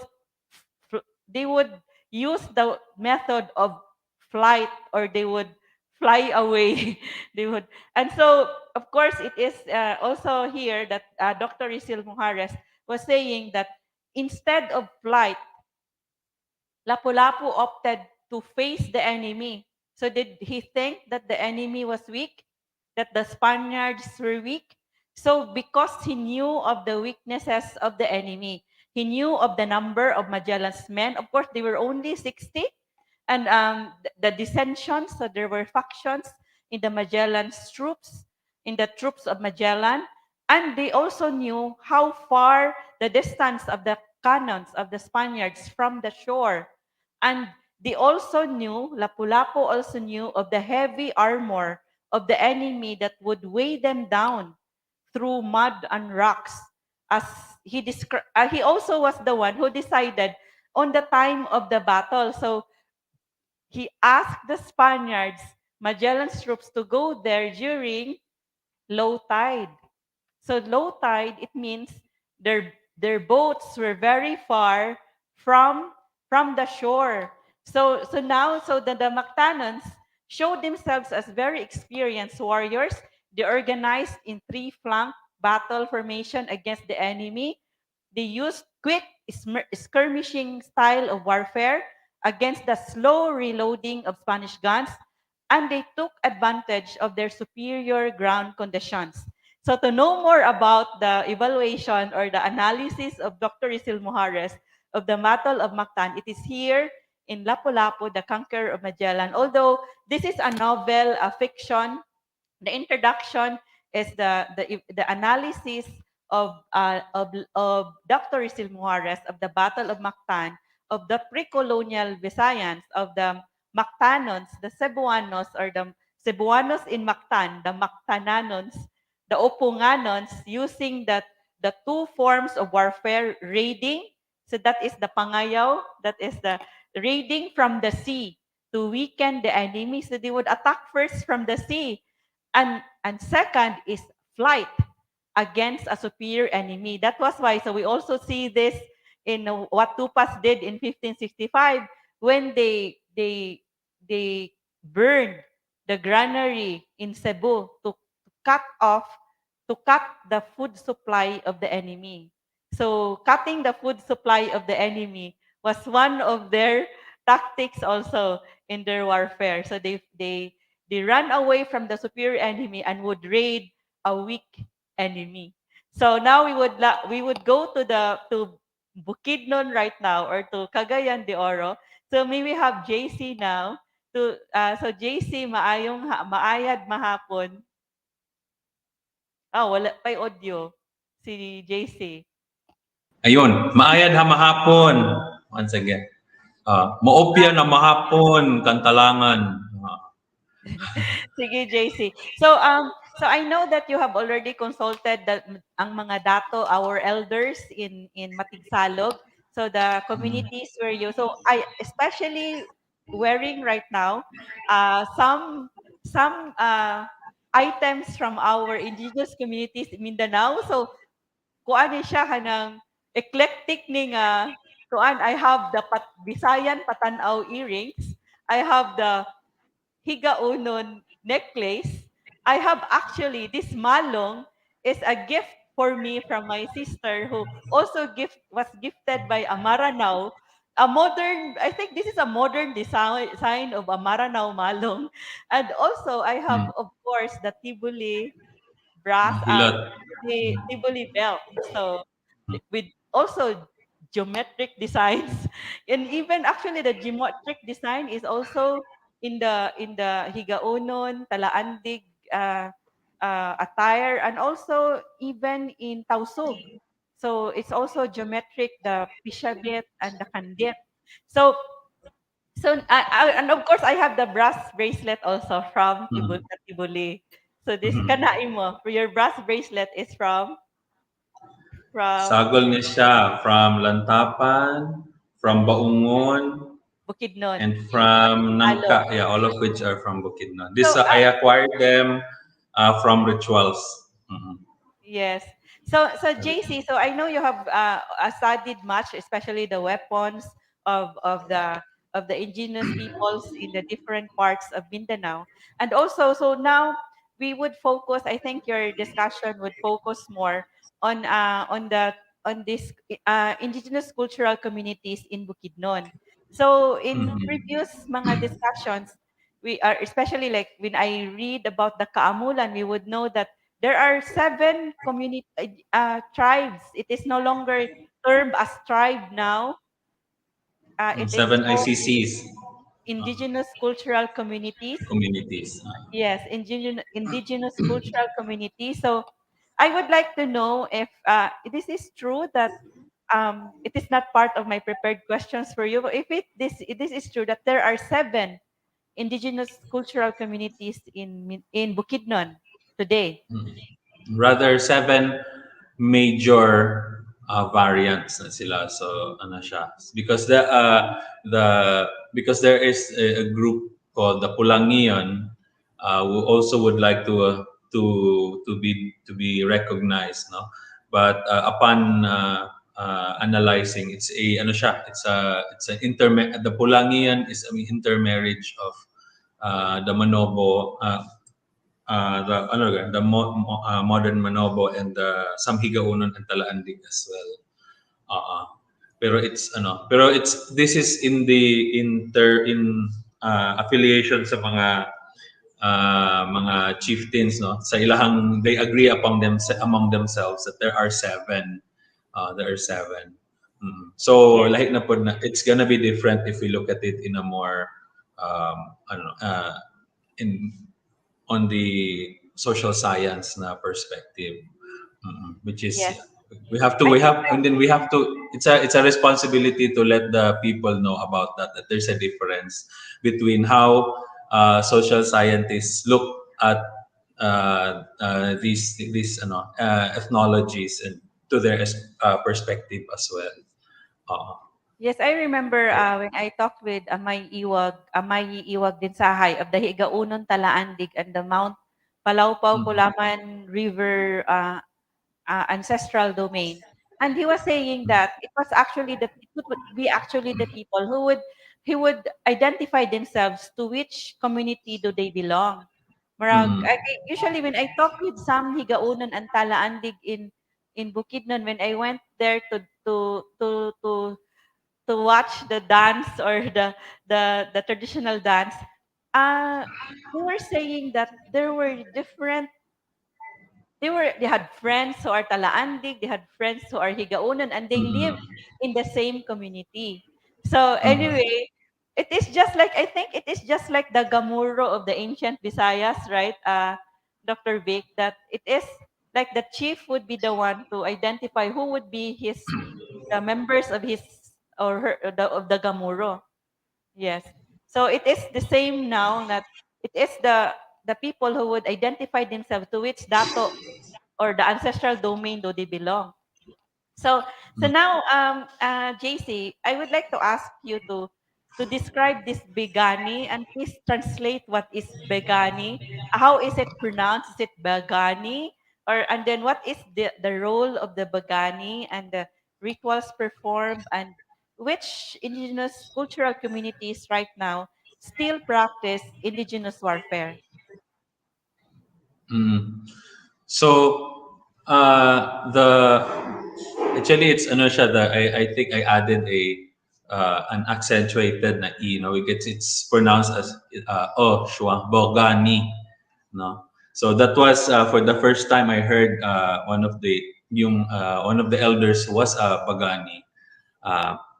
they would use the method of flight, or they would fly away. They would, and so of course it is also here that Dr. 𝗪𝗟𝗓 was saying that instead of flight, Lapu-Lapu opted to face the enemy. So did he think that the enemy was weak? That the Spaniards were weak? So because he knew of the weaknesses of the enemy, he knew of the number of Magellan's men. Of course, they were only 60. And the dissensions, so there were factions in the Magellan's troops, in the troops of Magellan. And they also knew how far the distance of the cannons of the Spaniards from the shore. And they also knew, Lapu-Lapu also knew of the heavy armor of the enemy that would weigh them down through mud and rocks. As he also was the one who decided on the time of the battle. So he asked the Spaniards, Magellan's troops, to go there during low tide. So low tide, it means their boats were very far from the shore. So now, the Mactanons showed themselves as very experienced warriors. They organized in three-flank battle formation against the enemy. They used quick skirmishing style of warfare against the slow reloading of Spanish guns, and they took advantage of their superior ground conditions. So to know more about the evaluation or the analysis of Dr. Isil Mujares of the Battle of Mactan, it is here in Lapu-Lapu, the Conqueror of Magellan. Although this is a novel, a fiction, the introduction is the analysis of Dr. Isil Mujares of the Battle of Mactan, of the pre-colonial Visayans, of the Mactanons, the Cebuanos, or the Cebuanos in Mactan, the Mactananons, the Opunganons, using the two forms of warfare, raiding. So that is the pangayaw, that is the raiding from the sea to weaken the enemy. So they would attack first from the sea. And second is flight against a superior enemy. That was why. So we also see this in what 𝗂𝗵𝘁 did in 1565 when they burned the granary in Cebu cut off to cut the food supply of the enemy. So cutting the food supply of the enemy was one of their tactics also in their warfare. So they ran away from the superior enemy and would raid a weak enemy. So now we would go to Bukidnon right now, or to Cagayan de Oro. So may we have 𝗪𝐶 now. So 𝗪𝐶, maayad mahapon. Wala pa yung audio. Si 𝗪𝐶. Ayun, maayad ha mahapon. Once again. Maopya na mahapon, kantalangan. Sige, 𝗪𝐶. So I know that you have already consulted ang mga dato, our elders in Matigsalog. So the communities where I especially wearing right now some items from our indigenous communities in Mindanao. So kuan siya kanang eclectic ni nga kuan. I have the Bisayan patanaw earrings. I have the 𝗂𝐵i𝐺l𝐚n necklace. I have actually this malong is a gift for me from my sister who also was gifted by a Maranao, a modern, I think this is a modern design of a Maranao malong. And also I have of course the Tibuli brass, Hilot. the Tibuli belt. So with also geometric designs, and even actually the geometric design is also in the 𝗂𝐵i𝐺l𝐚n, Talaandig attire, and also even in Tausug. So it's also geometric, the pishabit and the kandit. So and of course I have the brass bracelet also from Tibuli. So this kanai mo, your brass bracelet is from Sagol niya siya from Lantapan, from Baungon, Bukidnon. and from Alo. Nangka. Yeah, all of which are from Bukidnon. This So I acquired them from rituals. yes. So 𝗪𝐶, so I know you have studied much, especially the weapons of the indigenous peoples in the different parts of Mindanao. And also, so now we would focus, I think your discussion would focus more on this indigenous cultural communities in Bukidnon. So in previous mga discussions, we are especially like when I read about the Kaamulan, we would know that there are 7 community tribes. It is no longer termed as tribe now. It is 7 called ICCs indigenous cultural communities. communities. Yes, indigenous cultural communities. So I would like to know if this is true that it is not part of my prepared questions for you. But if this is true that there are 7 indigenous cultural communities in Bukidnon today. Rather 7 major variants na sila. So ano siya? Because because there is a group called the 𝗪𝗪𝐿𝐴n who also would like to be recognized, no? But upon analyzing, it's a ano siya? It's an the 𝗪𝗪𝐿𝐴n is an intermarriage of the Manobo, modern Manobo and the Samhigaonon and Talaandig as well. Pero this is in the affiliation sa mga chieftains, no, sa ilahang they agree among themselves that there are 7. So Yes. lahi na po na it's gonna be different if we look at it in a more on the social science na perspective, which is Yes. we have to it's a responsibility to let the people know about that there's a difference between how social scientists look at these ethnologies and to their perspective as well. Yes, I remember when I talked with 𝗪𝗪𝐸𝐽l𝐴 of the Higaonon Talaandig and the Mount 𝗪𝗪𝐴 River ancestral domain, and he was saying that it would be actually the people who would identify themselves to which community do they belong. Usually when I talk with some Higaonon and Talaandig in Bukidnon, when I went there to watch the dance or the traditional dance, they were saying that there were different. They had friends who are Talaandig, they had friends who are Higaonon, and they live in the same community. So anyway, it is just like I think it is just like the Gamuro of the ancient Visayas, right? Dr. Vic, that it is like the chief would be the one to identify who would be the members of his or her of the Gamuro. Yes. So it is the same now that it is the people who would identify themselves to which dato or the ancestral domain do they belong. So now, JC, I would like to ask you to describe this Begani and please translate what is Begani. How is it pronounced? Is it Begani? And then what is the role of the Begani and the rituals performed and which indigenous cultural communities right now still practice indigenous warfare? So the actually it's ano siya, I think I added an accentuated na e, no, it's pronounced as Bogani, no. So that was for the first time I heard one of the elders who was Bagani.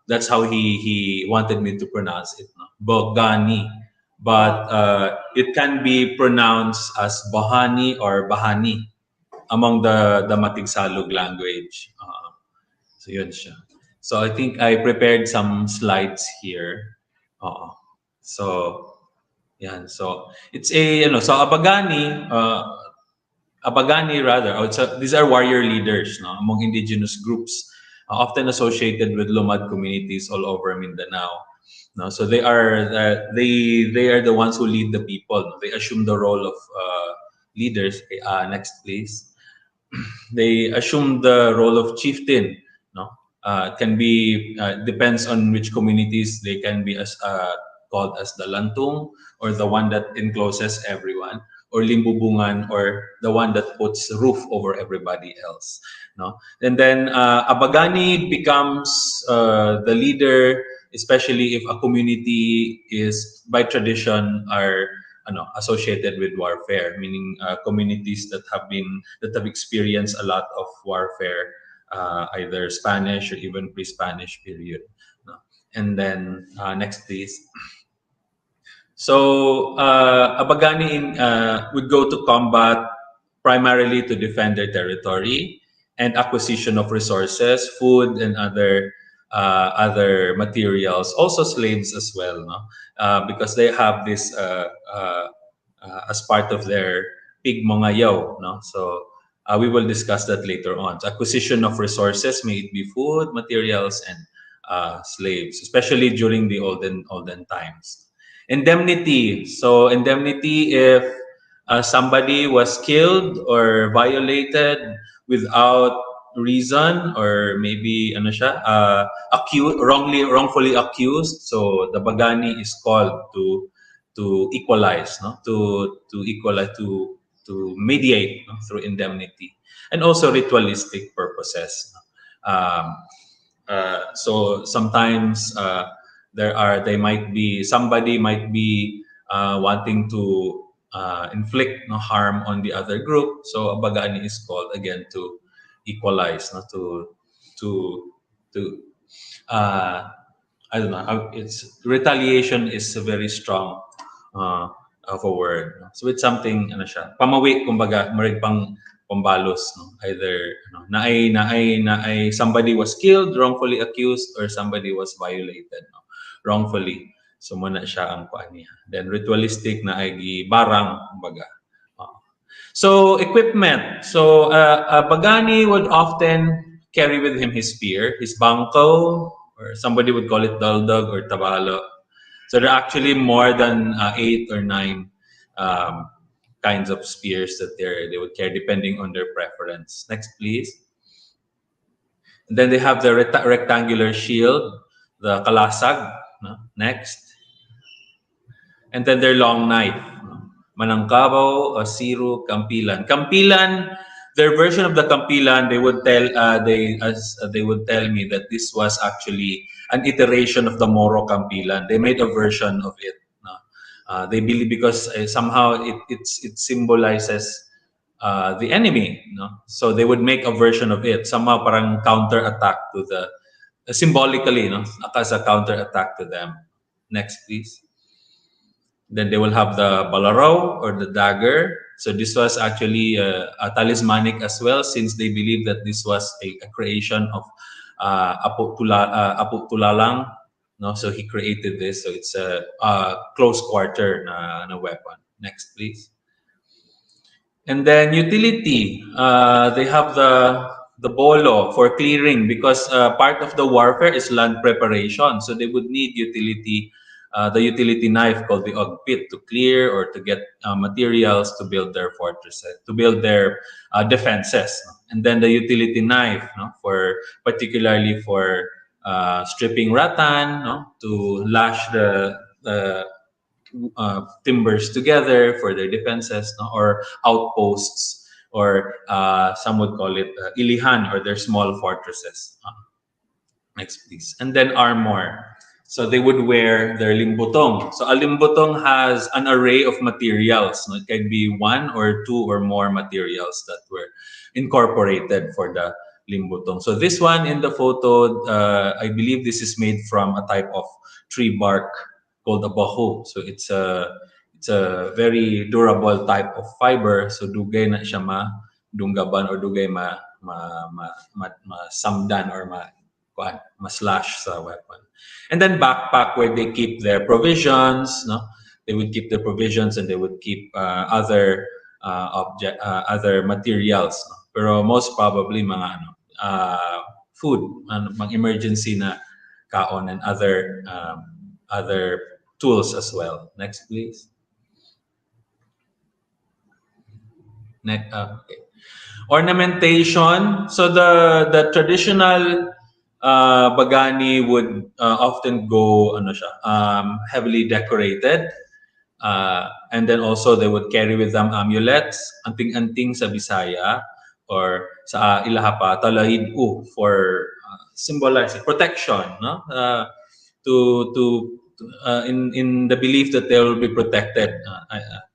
That's how he wanted me to pronounce it, no? Bogani. But it can be pronounced as Bahani or Bahani among the Matigsalog language. So yun siya. So I think I prepared some slides here. So yan. So it's so Abagani rather. These are warrior leaders, no, among indigenous groups, often associated with Lumad communities all over Mindanao. No, so they are the ones who lead the people. No? They assume the role of leaders. Next, please. They assume the role of chieftain. No, it can be depends on which communities. They can be called as the lantung or the one that encloses everyone, or limbubungan, or the one that puts roof over everybody else. No, and then Abagani becomes the leader, especially if a community is by tradition are associated with warfare, meaning communities that have experienced a lot of warfare, either Spanish or even pre-Spanish period. No? And then next, please. So Abagani would go to combat primarily to defend their territory, and acquisition of resources, food, and other materials, also slaves as well, no? Because they have this as part of their 𝗕𝗓𝘂𝐻𝑚, no? So we will discuss that later on. So acquisition of resources, may it be food, materials, and slaves, especially during the olden times. Indemnity. So indemnity, if somebody was killed or violated without reason, or maybe ano siya, wrongfully accused, so the bagani is called to equalize, no, to equalize, to mediate, no, through indemnity, and also ritualistic purposes. So sometimes somebody might be wanting to inflict, no, harm on the other group. So a bagani is called again to equalize, no, to I don't know how it's retaliation is a very strong of a word. No? So it's something ano siya, pamawi, kumbaga, marig pang pambalos, no? Either naay somebody was killed, wrongfully accused, or somebody was violated, no, wrongfully. So muna siya ang kuan niya. Then ritualistic na ay gibarang, kumbaga. So equipment. So a bagani would often carry with him his spear, his bangko, or somebody would call it 𝗪𝙠𝙗𝙗 or tabalo. So there are actually more than 8 or 9 kinds of spears that they would carry depending on their preference. Next, please. And then they have the rectangular shield, the kalasag. No? Next. And then their long knife. Manangkabaw, Asiru, Kampilan. Kampilan, their version of the Kampilan, they would tell me that this was actually an iteration of the Moro Kampilan. They made a version of it. They believe because somehow it symbolizes the enemy. No? So they would make a version of it. Somehow parang counter-attack to the, symbolically, no? As a counter-attack to them. Next, please. Then they will have the balaraw or the dagger. So this was actually a talismanic as well, since they believe that this was a creation of Apo Tulalang. No, so he created this. So it's a close quarter na weapon. Next, please. And then utility. They have the bolo for clearing, because part of the warfare is land preparation. So they would need utility. The utility knife called the 𝗕𝗓𝘗 to clear or to get materials to build their fortresses, to build their defenses. And then the utility knife, no, particularly for stripping rattan, no, to lash the timbers together for their defenses, no, or outposts, or some would call it ilihan, or their small fortresses. Next, please. And then armor. So they would wear their limbutong. So a limbutong has an array of materials. No? It can be 1 or 2 or more materials that were incorporated for the limbutong. So this one in the photo, I believe this is made from a type of tree bark called a baho. So it's a very durable type of fiber. So dugay na siya dunggaban, or dugay samdan, or slash sa weapon. And then backpack, where they keep their provisions. No, they would keep their provisions, and they would keep other materials. No? Pero most probably mga food, mga emergency na kaon, and other tools as well. Next, please. Next, okay. Ornamentation. So the traditional bagani would often go heavily decorated, and then also they would carry with them amulets, anting-anting sa Bisaya, or sa 𝗂𝗓𝗪𝙗𝗓 for symbolizing protection, no? In the belief that they will be protected.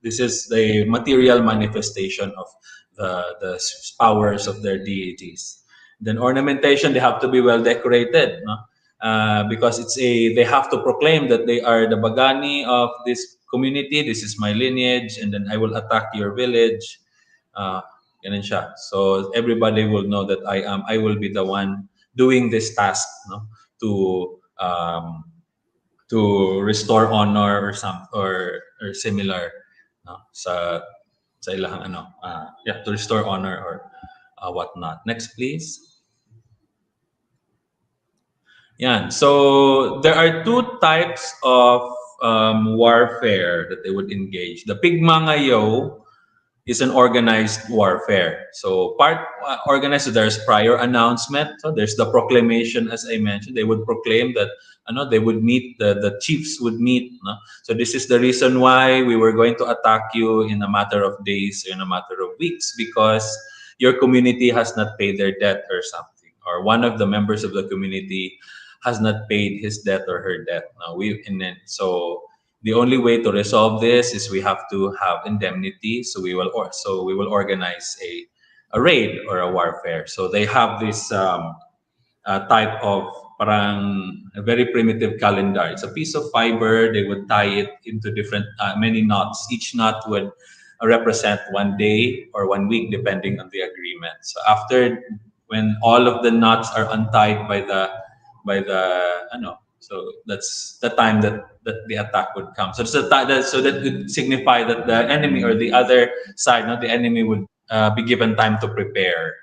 This is the material manifestation of the powers of their deities. Then ornamentation, they have to be well decorated, no? Because they have to proclaim that they are the bagani of this community. This is my lineage, and then I will attack your village. Ganun siya. So everybody will know that I will be the one doing this task, no? Um, to restore honor or similar, no? Sa ilang to restore honor or whatnot. Next, please. Yan. So there are two types of warfare that they would engage. The 𝗵𝗪𝐽 is an organized warfare. So organized, so there's prior announcement. So there's the proclamation, as I mentioned. They would proclaim that they would meet, the chiefs would meet. No? So this is the reason why we were going to attack you in a matter of days, in a matter of weeks, because your community has not paid their debt or something, or one of the members of the community has not paid his debt or her debt. So the only way to resolve this is we have to have indemnity. So we will organize a raid or a warfare. So they have this type of parang a very primitive calendar. It's a piece of fiber. They would tie it into different many knots. Each knot would represent 1 day or 1 week, depending on the agreement. So when all of the knots are untied by the so that's the time that the attack would come. So that would signify that the enemy or the other side, not the enemy, would be given time to prepare.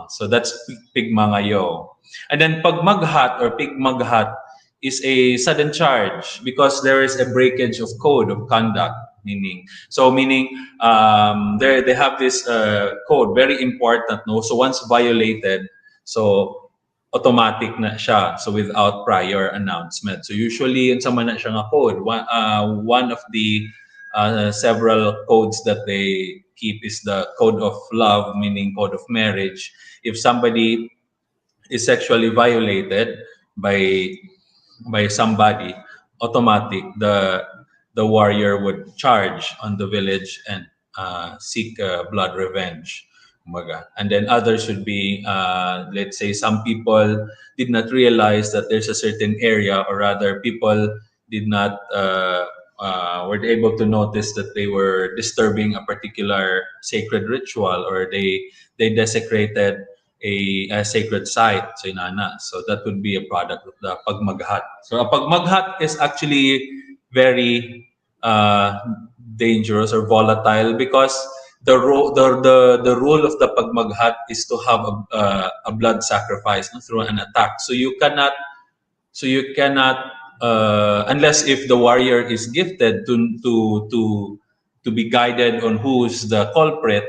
So that's 𝗵𝗪𝐽. And then 𝗵𝗪𝘅 or 𝗵𝗪𝘅 is a sudden charge because there is a breakage of code of conduct. Meaning they have this code, very important. No, so once violated, so automatic na siya, so without prior announcement. So usually in sama na siya nga code, one of the several codes that they keep is the code of love, meaning code of marriage. If somebody is sexually violated by somebody, automatic the warrior would charge on the village and seek blood revenge. And then others should be, let's say some people did not realize that there's a certain area, or rather people did not were able to notice that they were disturbing a particular sacred ritual, or they desecrated a sacred site. So that would be a product of the 𝗵𝗪𝘅. So a 𝗵𝗪𝘅 is actually very dangerous or volatile because the rule of the 𝗵𝗪𝘅 is to have a blood sacrifice through an attack. So you cannot unless if the warrior is gifted to be guided on who's the culprit.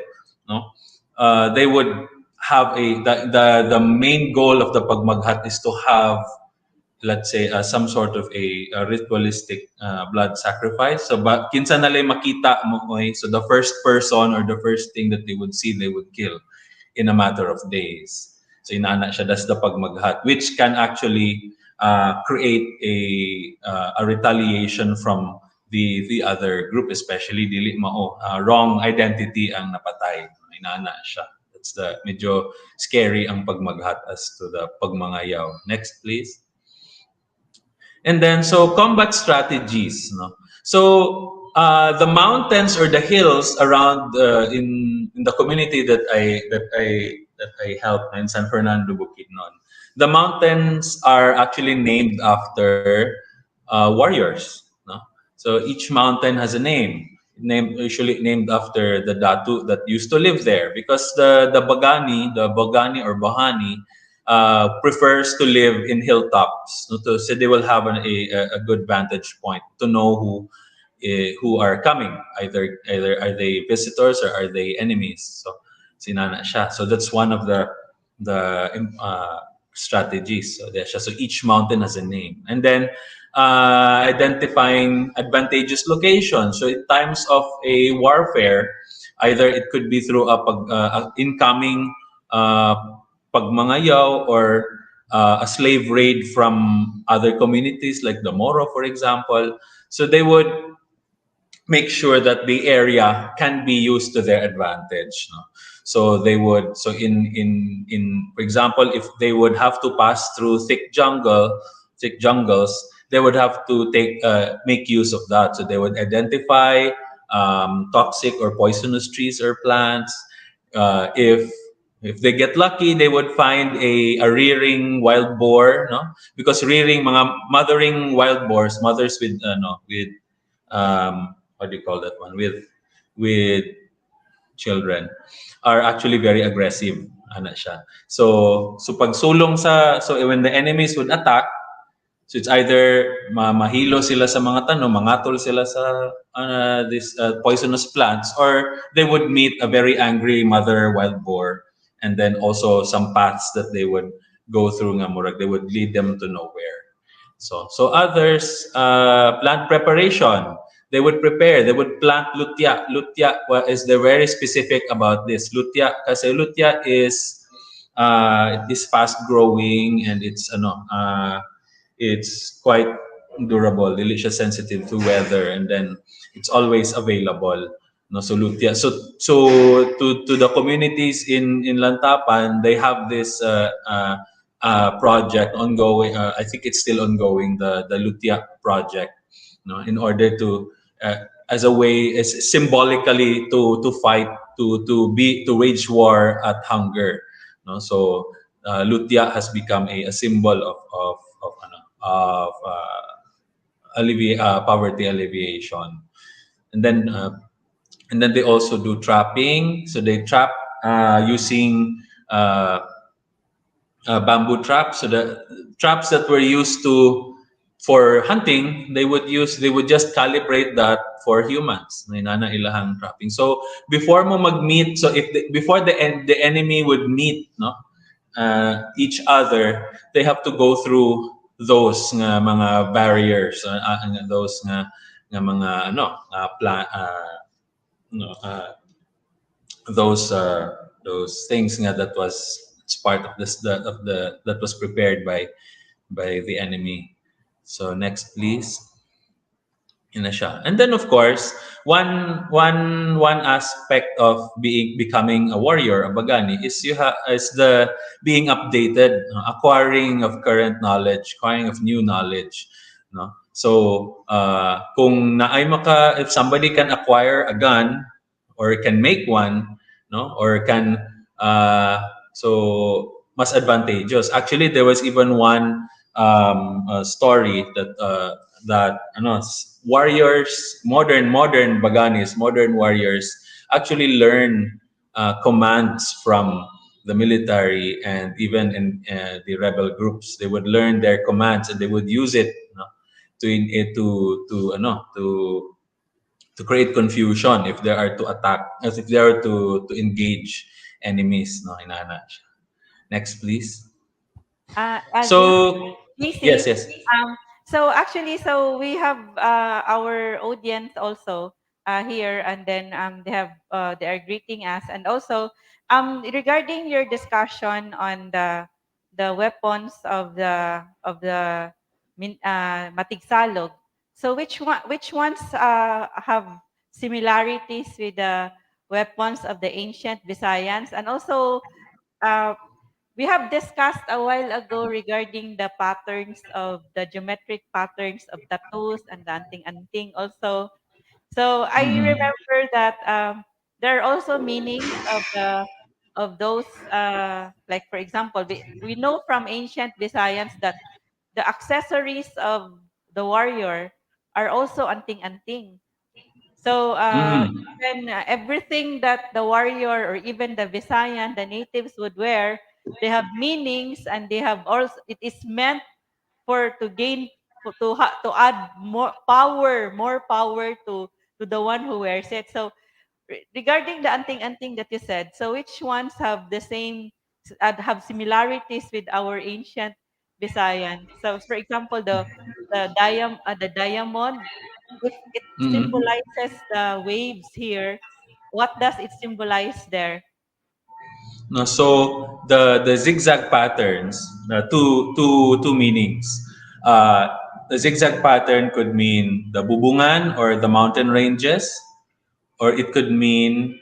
They would have the main goal of the 𝗵𝗪𝘅 is to have, let's say, some sort of a ritualistic blood sacrifice. So but kinsa nalay makita mo, so the first person or the first thing that they would see, they would kill in a matter of days. So inana siya, that's the 𝗵𝗪𝘅, which can actually create a retaliation from the other group, especially dili mao wrong identity ang napatay. Inana siya. That's the medyo scary ang 𝗵𝗪𝘅 as to the 𝗵𝗪𝐽. Next, please. And then, so combat strategies. So the mountains or the hills around in the community that I help in San Fernando, Bukidnon, the mountains are actually named after warriors. So each mountain has a name. Usually named after the datu that used to live there, because the Bagani or Bahani prefers to live in hilltops. So they will have a good vantage point to know who are coming. Either are they visitors or are they enemies? So sinana siya. So that's one of the strategies. So each mountain has a name, and then identifying advantageous locations. So in times of a warfare, either it could be through a incoming 𝗵𝗪𝐽 or a slave raid from other communities like the Moro, for example. So they would make sure that the area can be used to their advantage. So they would, so in for example, if they would have to pass through thick jungles, they would have to make use of that. So they would identify toxic or poisonous trees or plants, if they get lucky, they would find a rearing wild boar, no? Because rearing mga mothering wild boars, mothers with what do you call that one? With children are actually very aggressive. Ano siya. So pag sulong so when the enemies would attack, so it's either mahilo sila sa mga tanong, mangatol sila sa this poisonous plants, or they would meet a very angry mother wild boar, and then also some paths that they would go through nga murag, they would lead them to nowhere. So others, plant preparation. They would prepare. They would plant lutya. Lutya is they're very specific about this. Lutya, kasi lutya is fast growing, and it's quite durable. Dili siya sensitive to weather, and then it's always available. No, so lutya. So to the communities in Lantapan, they have this project ongoing. I think it's still ongoing. The lutya project. No, in order to as a way, as symbolically to fight, to wage war at hunger. No, so lutya has become a symbol of poverty alleviation, and then they also do trapping. So they trap using bamboo traps. So the traps that were used for hunting, they would just calibrate that for humans. May nana ilahang trapping. So before mo mag-meet, so before the enemy would meet, no, each other, they have to go through those nga mga barriers, those nga mga those things nga that was part of that was prepared by the enemy. So next, please. Yun na siya. And then of course, one aspect of becoming a warrior, a bagani, is the being updated, acquiring of current knowledge, acquiring of new knowledge, no? So kung if somebody can acquire a gun, or can make one, no, or can so mas advantageous. Actually, there was even one story that warriors, modern baganis, modern warriors actually learn commands from the military, and even in the rebel groups, they would learn their commands, and they would use it, to create confusion if they are to attack, as if they are to engage enemies, no, inana. Next, please. So yes. So actually, we have our audience also here, and then they are greeting us, and also regarding your discussion on the weapons of the matigsalog. So which ones have similarities with the weapons of the ancient Visayans, and also we have discussed a while ago regarding the patterns of the geometric patterns of tattoos and the anting-anting also. So I remember that there are also meanings of those, like for example, we know from ancient Visayans that the accessories of the warrior are also anting-anting. So even everything that the warrior or even the Visayan, the natives would wear, they have meanings, and they have also, it is meant to gain, to add more power to the one who wears it. So regarding the anting-anting that you said, so which ones have the same, have similarities with our ancient Visayan? So for example, the diamond, if it symbolizes the waves here, what does it symbolize there? No, so the zigzag patterns, two meanings. The zigzag pattern could mean the bubungan or the mountain ranges, or it could mean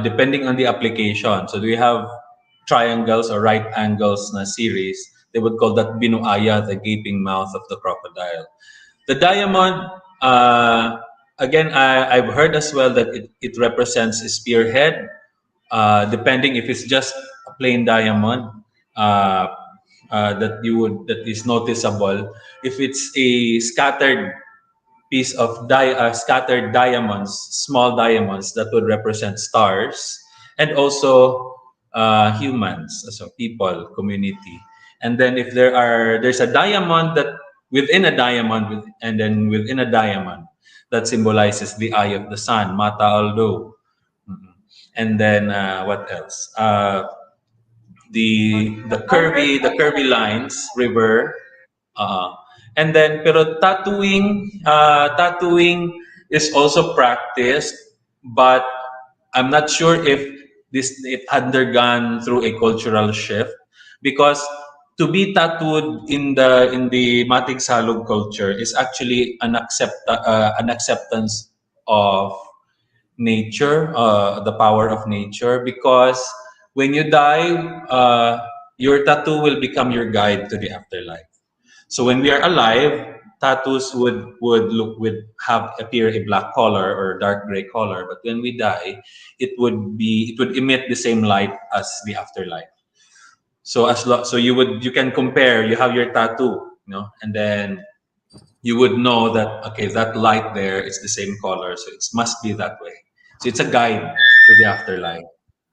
depending on the application. So we have triangles or right angles na series. They would call that binuaya, the gaping mouth of the crocodile. The diamond, again, I've heard as well that it represents a spearhead, depending if it's just a plain diamond that is noticeable. If it's a scattered piece of scattered diamonds, small diamonds that would represent stars, and also humans, so people, community. And then if there's a diamond that within a diamond, and then within a diamond that symbolizes the eye of the sun, mata aldo. And then what else? The curvy lines, river. And then, pero tattooing is also practiced, but I'm not sure if it undergone through a cultural shift, because to be tattooed in the 𝗪𝗪𝘀 culture is actually an acceptance of nature, the power of nature, because when you die, your tattoo will become your guide to the afterlife. So when we are alive, tattoos would have appear a black color or dark gray color, but when we die, it would emit the same light as the afterlife. So so you can compare. You have your tattoo, and then you would know that okay, that light there is the same color, so it must be that way. So it's a guide to the afterlife.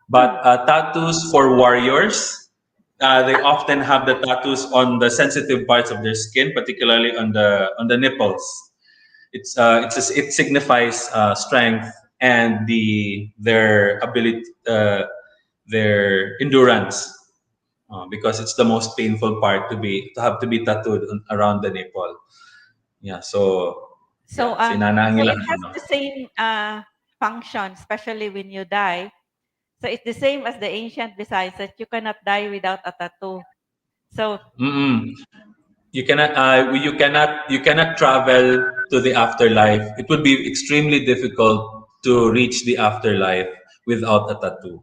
But tattoos for warriors, they often have the tattoos on the sensitive parts of their skin, particularly on the nipples. It signifies strength and their ability, their endurance, because it's the most painful part to have to be tattooed around the nipple. Yeah, so So, yeah, sinanaangin so it lang, has the same function, especially when you die. So it's the same as the ancient Visayas that you cannot die without a tattoo. So Mm-mm. You cannot travel to the afterlife. It would be extremely difficult to reach the afterlife without a tattoo.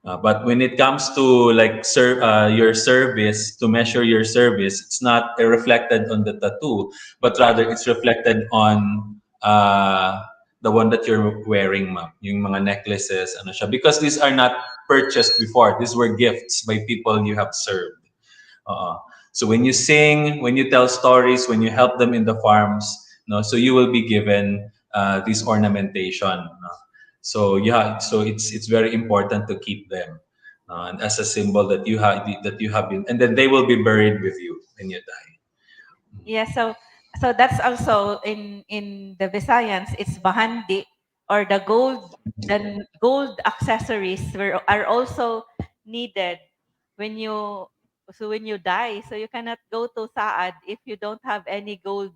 But when it comes to like your service, to measure your service, it's not reflected on the tattoo, but rather it's reflected on the one that you're wearing, ma'am. Yung mga necklaces, ano siya. Because these are not purchased before. These were gifts by people you have served. So when you sing, when you tell stories, when you help them in the farms, so you will be given this ornamentation. So it's very important to keep them, and as a symbol that you have been, and then they will be buried with you when you die. yeah, so that's also in the Visayans. It's bahandi, or the gold accessories are also needed when you die. So you cannot go to saad if you don't have any gold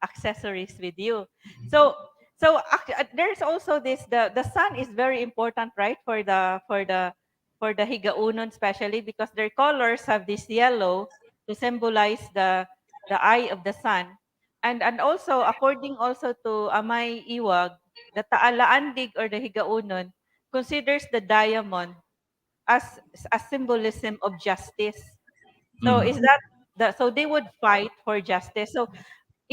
accessories with you. So there's also this, the sun is very important, right, for the higaunon, especially because their colors have this yellow to symbolize the eye of the sun. And also, according also to 𝗪𝗪𝘀, the Taalaandig, or the Higaunon, considers the diamond as a symbolism of justice. So is Mhm. that so they would fight for justice. So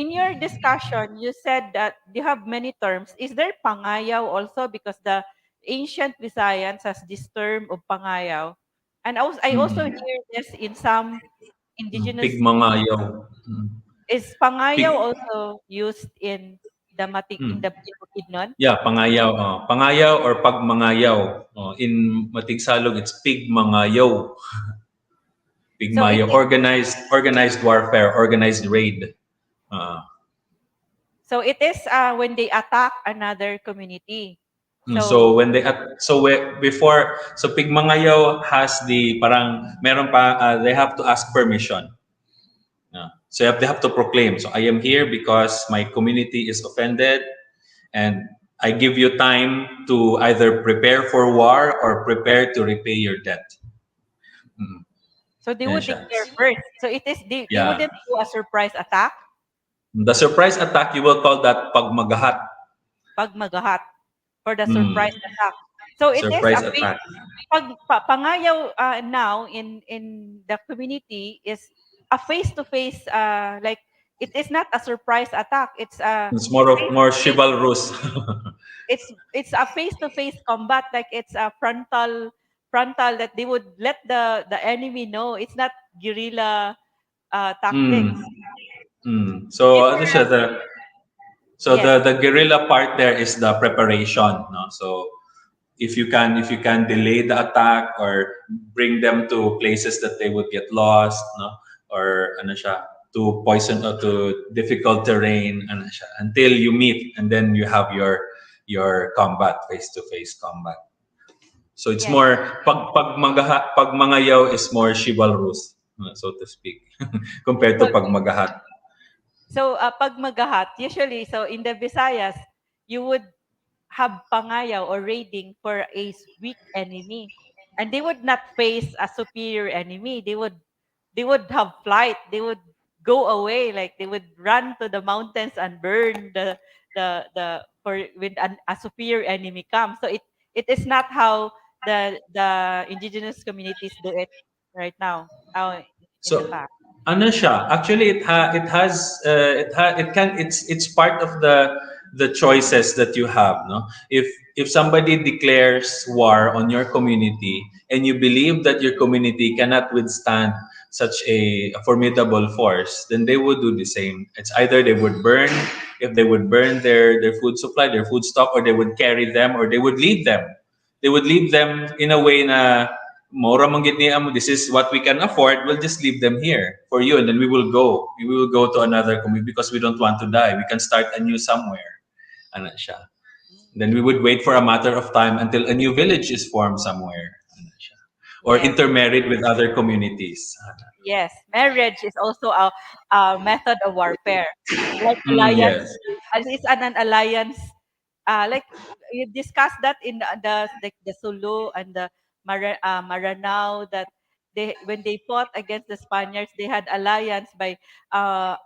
in your discussion, you said that you have many terms. Is there pangayaw also, because the ancient Visayans has this term of pangayaw? And I also Mhm. hear this in some indigenous. Pigmangayaw. Mm. Is Pig, pangayaw also used in the mm. Bukidnon? Yeah, pangayaw. Pangayaw or pagmangayaw. In Matigsalog, it's pigmangayaw. So it Pigmayo, is organized warfare, organized raid. Uh, when they attack another community. so So when they before, so Pigmangayo has the parang meron pa, they have to ask permission. So they have to proclaim. So I am here because my community is offended, and I give you time to either prepare for war or prepare to repay your debt. Mm. so they Yan would siya. declare first. So they Yeah. wouldn't do a surprise attack, The surprise attack, you will call that pagmagahat. pag magahat, for the Mm. surprise attack. So it is Surprise a face attack. pangayaw, now in the community is a face to face, like it is not a surprise attack. It's a It's more chivalrous. it's a face-to-face combat. Like it's a frontal that they would let the enemy know. It's not guerrilla Mm. tactics. So ano siya, Different. the Yes. the guerrilla part there is the preparation, no? So if you can delay the attack or bring them to places that they would get lost, no? Or ano siya, to poison or to difficult terrain, ano siya, until you meet and then you have your combat, face to face combat. So it's Yes. more pag mangayaw is more chivalrous, so to speak, compared to pag magahat. So, pag magahat, usually, so in the Visayas, you would have pangayaw or raiding for a weak enemy. And they would not face a superior enemy. They would have flight. They would go away. Like they would run to the mountains and burn the for when a superior enemy comes. So it is not how the indigenous communities do it right now. In the So past. ano siya? Actually, it's part of the choices that you have. No, if somebody declares war on your community and you believe that your community cannot withstand such a formidable force, then they would do the same. It's either they would burn, if they would burn their food supply, their food stock, or they would carry them, or they would leave them. They would leave them in a way na mora man gid niya mo, this is what we can afford, we'll just leave them here for you, and then we will go to another community because we don't want to die, we can start anew somewhere, ano siya. Then we would wait for a matter of time until a new village is formed somewhere, ano siya, or Yes. intermarried with other communities. Yes, marriage is also a method of warfare. Like alliance, Yes. as is an alliance. Like you discussed that in the Sulu and the Maranao, that they when they fought against the Spaniards, they had alliance by a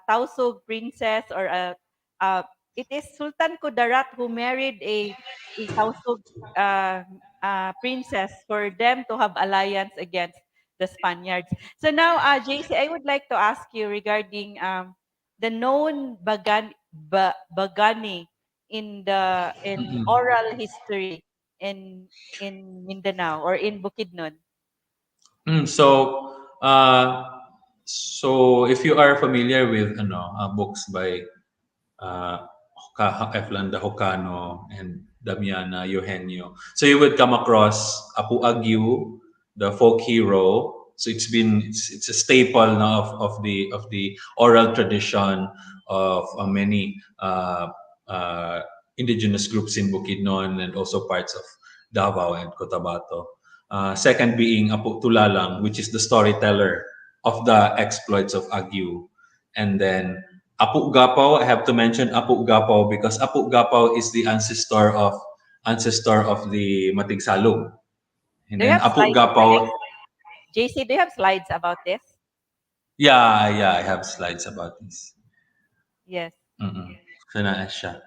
Tausug princess or uh, it is Sultan Kudarat who married a Tausug princess for them to have alliance against the Spaniards. So now, JC, I would like to ask you regarding the known Bagani in Mm-mm. oral history in Mindanao or in Bukidnon. Mm, uh, so if you are familiar with books by uh, Hocano and Damiana Eugenio. So you would come across 𝗂𝘅e𝐽𝑒, the folk hero. So it's a staple now of the oral tradition of many indigenous groups in Bukidnon and also parts of Davao and Cotabato. Second being 𝗂𝘂tulalang, which is the storyteller of the exploits of Aguiu. And then 𝗂𝘂gapaw, I have to mention 𝗂𝘂gapaw because 𝗂𝘂gapaw is the ancestor of the Matigsalog. And Do you then have slides for this? 𝗂𝘂gapaw, JC, do you have slides about this? yeah, I have slides about this. Yes. So na siya.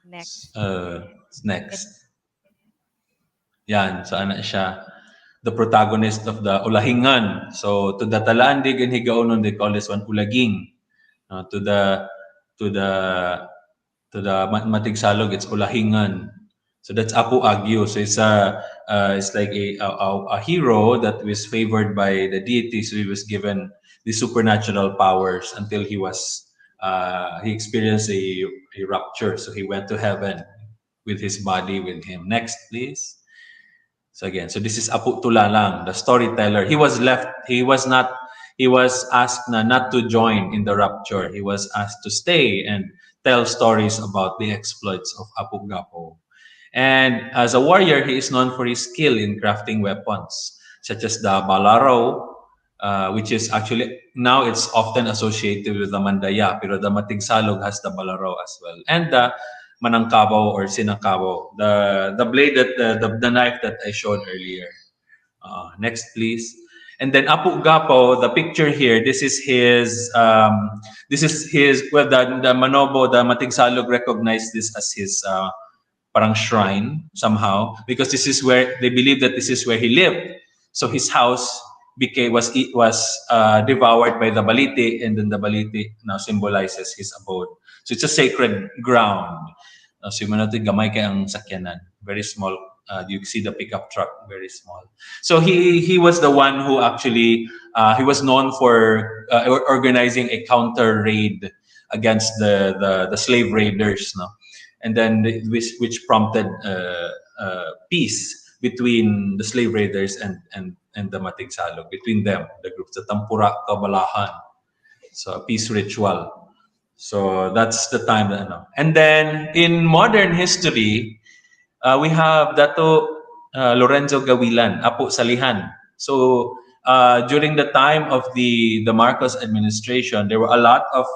Next. Next. Yan, so ana siya. The protagonist of the ulahingan. So to the Talandig and Higaonon, they call this one ulaging. To the Matigsalog, it's ulahingan. So that's 𝗂𝘂agiu. So it's like a hero that was favored by the deity. So he was given the supernatural powers until he experienced a rupture. So he went to heaven with his body with him. Next, please. So again, so this is 𝗂𝘂tulalang, the storyteller. He was asked not to join in the rupture. He was asked to stay and tell stories about the exploits of 𝗂𝘂gapaw. And as a warrior, he is known for his skill in crafting weapons, such as the balaraw, which is actually, now it's often associated with the mandaya, pero the Matigsalog has the balaraw as well. And the manangkabaw or sinangkabaw, the blade the knife that I showed earlier. Next, please. And then 𝗂𝘂gapaw, the picture here, this is his well, the Manobo, the Matigsalog recognized this as his parang shrine somehow, because this is where they believe that this is where he lived. So his house devoured by the 𝗪𝗨𝘂, and then the 𝗪𝗨𝘂 now symbolizes his abode. So it's a sacred ground. So yung natin gamay kay ang sakyanan, very small. You see the pickup truck, very small. So he was the one who actually he was known for organizing a counter raid against the slave raiders, no, and then which prompted peace between the slave raiders and the Matigsalog, between them, the groups, the 𝗪𝗶𝘁 so a peace ritual. So that's the time that I know. And then in modern history, we have Dato Lorenzo Gawilan, Apo Salihan. So during the time of the Marcos administration, there were a lot of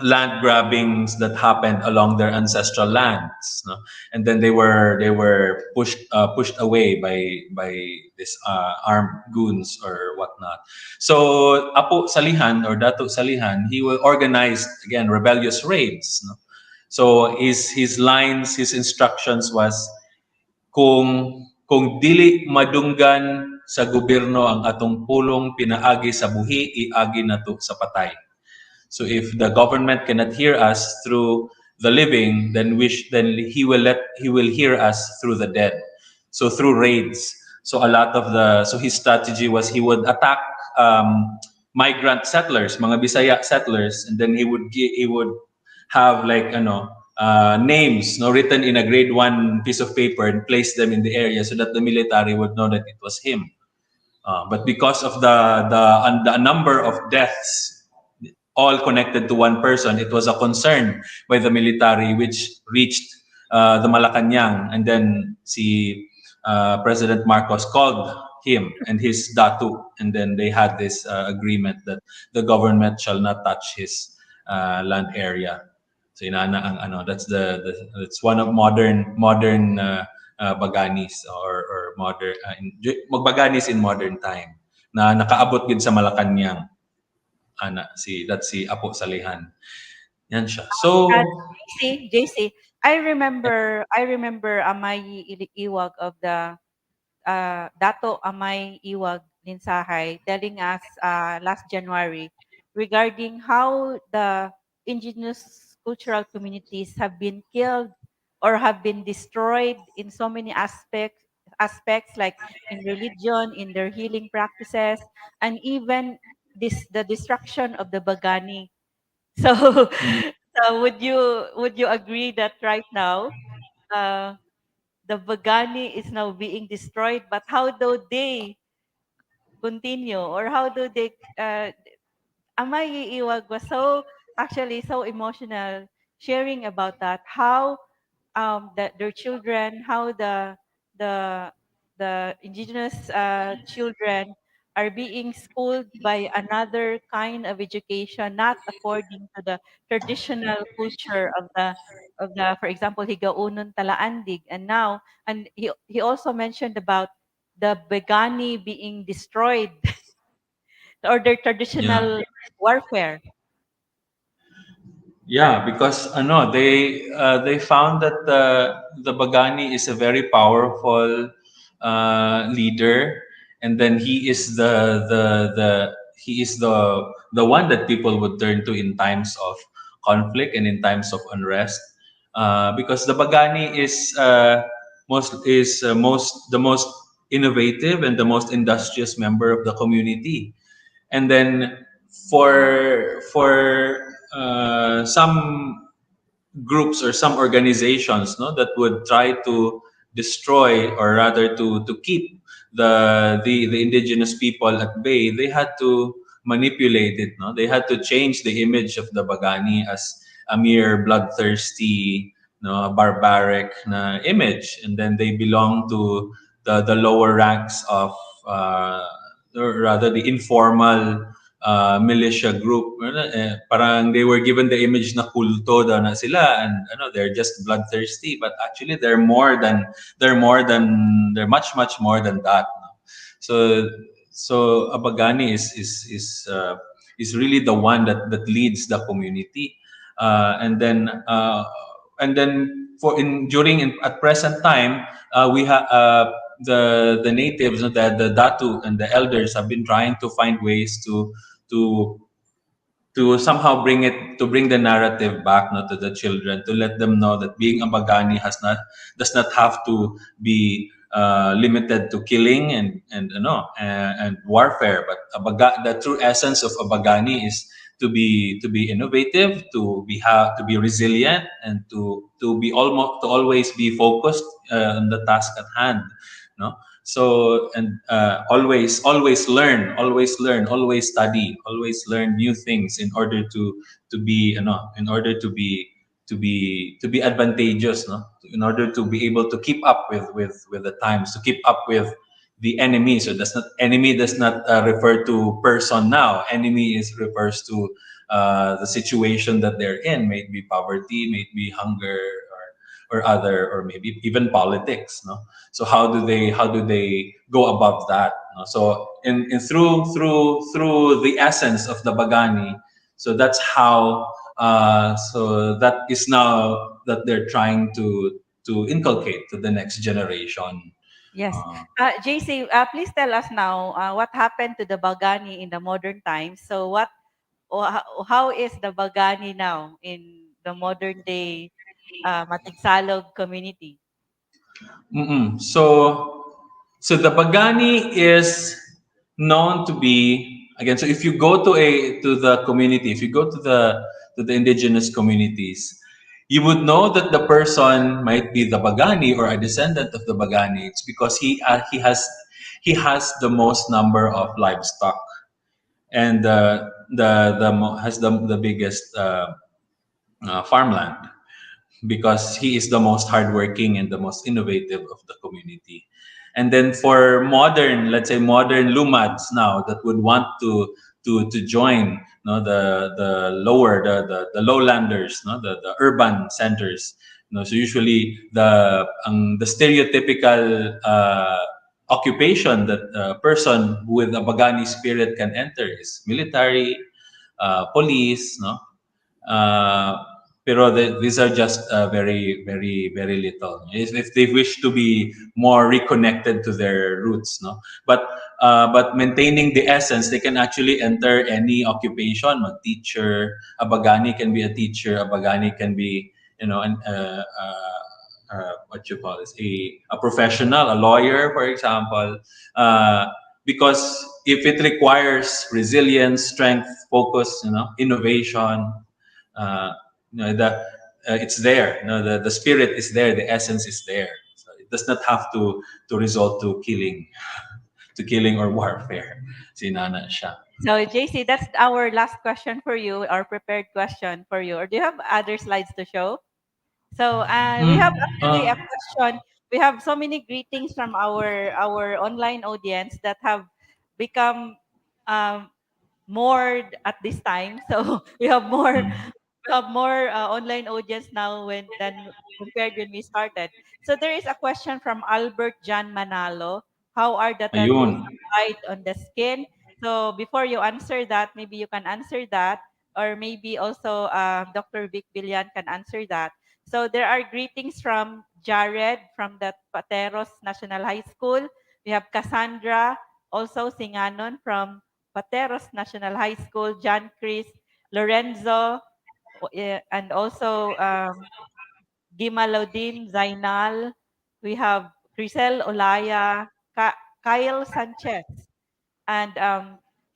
land grabbings that happened along their ancestral lands, no? And then they were pushed away by this armed goons or whatnot. So Apo Salihan or Dato Salihan, he will organize again rebellious raids, no? So his instructions was kung dili madunggan sa gobyerno ang atong pulong pinaagi sa buhi, iagi nato sa patay. So if the government cannot hear us through the living, then he will hear us through the dead. So through raids. So his strategy was he would attack migrant settlers, mga Bisaya settlers, and then he would have like names written in a grade 1 piece of paper and place them in the area so that the military would know that it was him. But because of the number of deaths, all connected to one person, it was a concern by the military, which reached the Malacanang, and then President Marcos called him and his datu, and then they had this agreement that the government shall not touch his land area. So that's one of modern baganis or modern magbaganis in modern time na nakaabot gid sa Malacanang. That's si Apo Salihan. Yan siya. So JC, I remember Amay Iwag of the Dato Amay Iwag Ninsahay telling us last January regarding how the indigenous cultural communities have been killed or have been destroyed in so many aspects like in religion, in their healing practices, and even the destruction of the Bagani. So, so would you agree that right now the Bagani is now being destroyed, but how do they continue, or how do they Amay Iwag was actually so emotional sharing about that, how their children, how the indigenous children are being schooled by another kind of education, not according to the traditional culture of the, for example, 𝗪𝗟𝘓𝑛 Talaandig. And he also mentioned about the Begani being destroyed or their yeah. traditional warfare. Yeah, because they found that the Bagani is a very powerful leader, and then he is the one that people would turn to in times of conflict and in times of unrest, because the Bagani is the most innovative and the most industrious member of the community. And then for some groups or some organizations, that would try to destroy, or rather to keep the indigenous people at bay, they had to manipulate it. They had to change the image of the Bagani as a mere bloodthirsty, barbaric image, and then they belong to the lower ranks of or rather the informal militia group. Parang they were given the image na kulto daw na sila, and they're just bloodthirsty, but actually they're much more than that. So a Bagani is really the one that leads the community, and then at present time we have the natives, the datu and the elders have been trying to find ways to somehow bring the narrative back, to the children, to let them know that being a Bagani does not have to be limited to killing and warfare, but the true essence of a Bagani is to be innovative, to be resilient, and to always be focused on the task at hand. No, so and always learn, always study, always learn new things in order to be in order to be advantageous, no, in order to be able to keep up with the times, to keep up with the enemy. So enemy does not refer to person now. Enemy is refers to the situation that they're in, may it be poverty, may it be hunger, or maybe even politics, no. So how do they go above that, no? So in through the essence of the Bagani, so that's how so that is now that they're trying to inculcate to the next generation. Yes. uh, JC, please tell us now what happened to the Bagani in the modern times. So how is the Bagani now in the modern day Matigsalog community? So the Bagani is known to be, again. So if you go to the community, if you go to the indigenous communities, you would know that the person might be the Bagani or a descendant of the Bagani. It's because he has the most number of livestock, and has the biggest farmland, because he is the most hardworking and the most innovative of the community. And then for let's say modern lumads now that would want to join, the lowlanders, the urban centers. So usually the stereotypical occupation that a person with a Bagani spirit can enter is military, police, no. Uh, pero these are just very, very, very little. If they wish to be more reconnected to their roots, no. But maintaining the essence, they can actually enter any occupation. A teacher, a Bagani can be a teacher. A Bagani can be, what you call this, a professional, a lawyer, for example. Uh, because if it requires resilience, strength, focus, innovation, uh, it's there. The spirit is there. The essence is there. So it does not have to resort to killing or warfare. Sinana siya. So JC, that's our last question for you, our prepared question for you. Or do you have other slides to show? So we have actually a Uh, question. We have so many greetings from our online audience that have become um, more at this time. So we have more online audience now than compared when we started. So there is a question from Albert John Manalo. How are the tattoos ayun. applied on the skin? So before you answer that, maybe you can answer that, or maybe also Dr. 𝗕𝗓𝘂 can answer that. So there are greetings from Jared from the Pateros National High School. We have Cassandra, also Singanon from Pateros National High School, John Chris, Lorenzo, and also Gimalodin Zainal. We have Crisel Olaya, Kyle Sanchez, and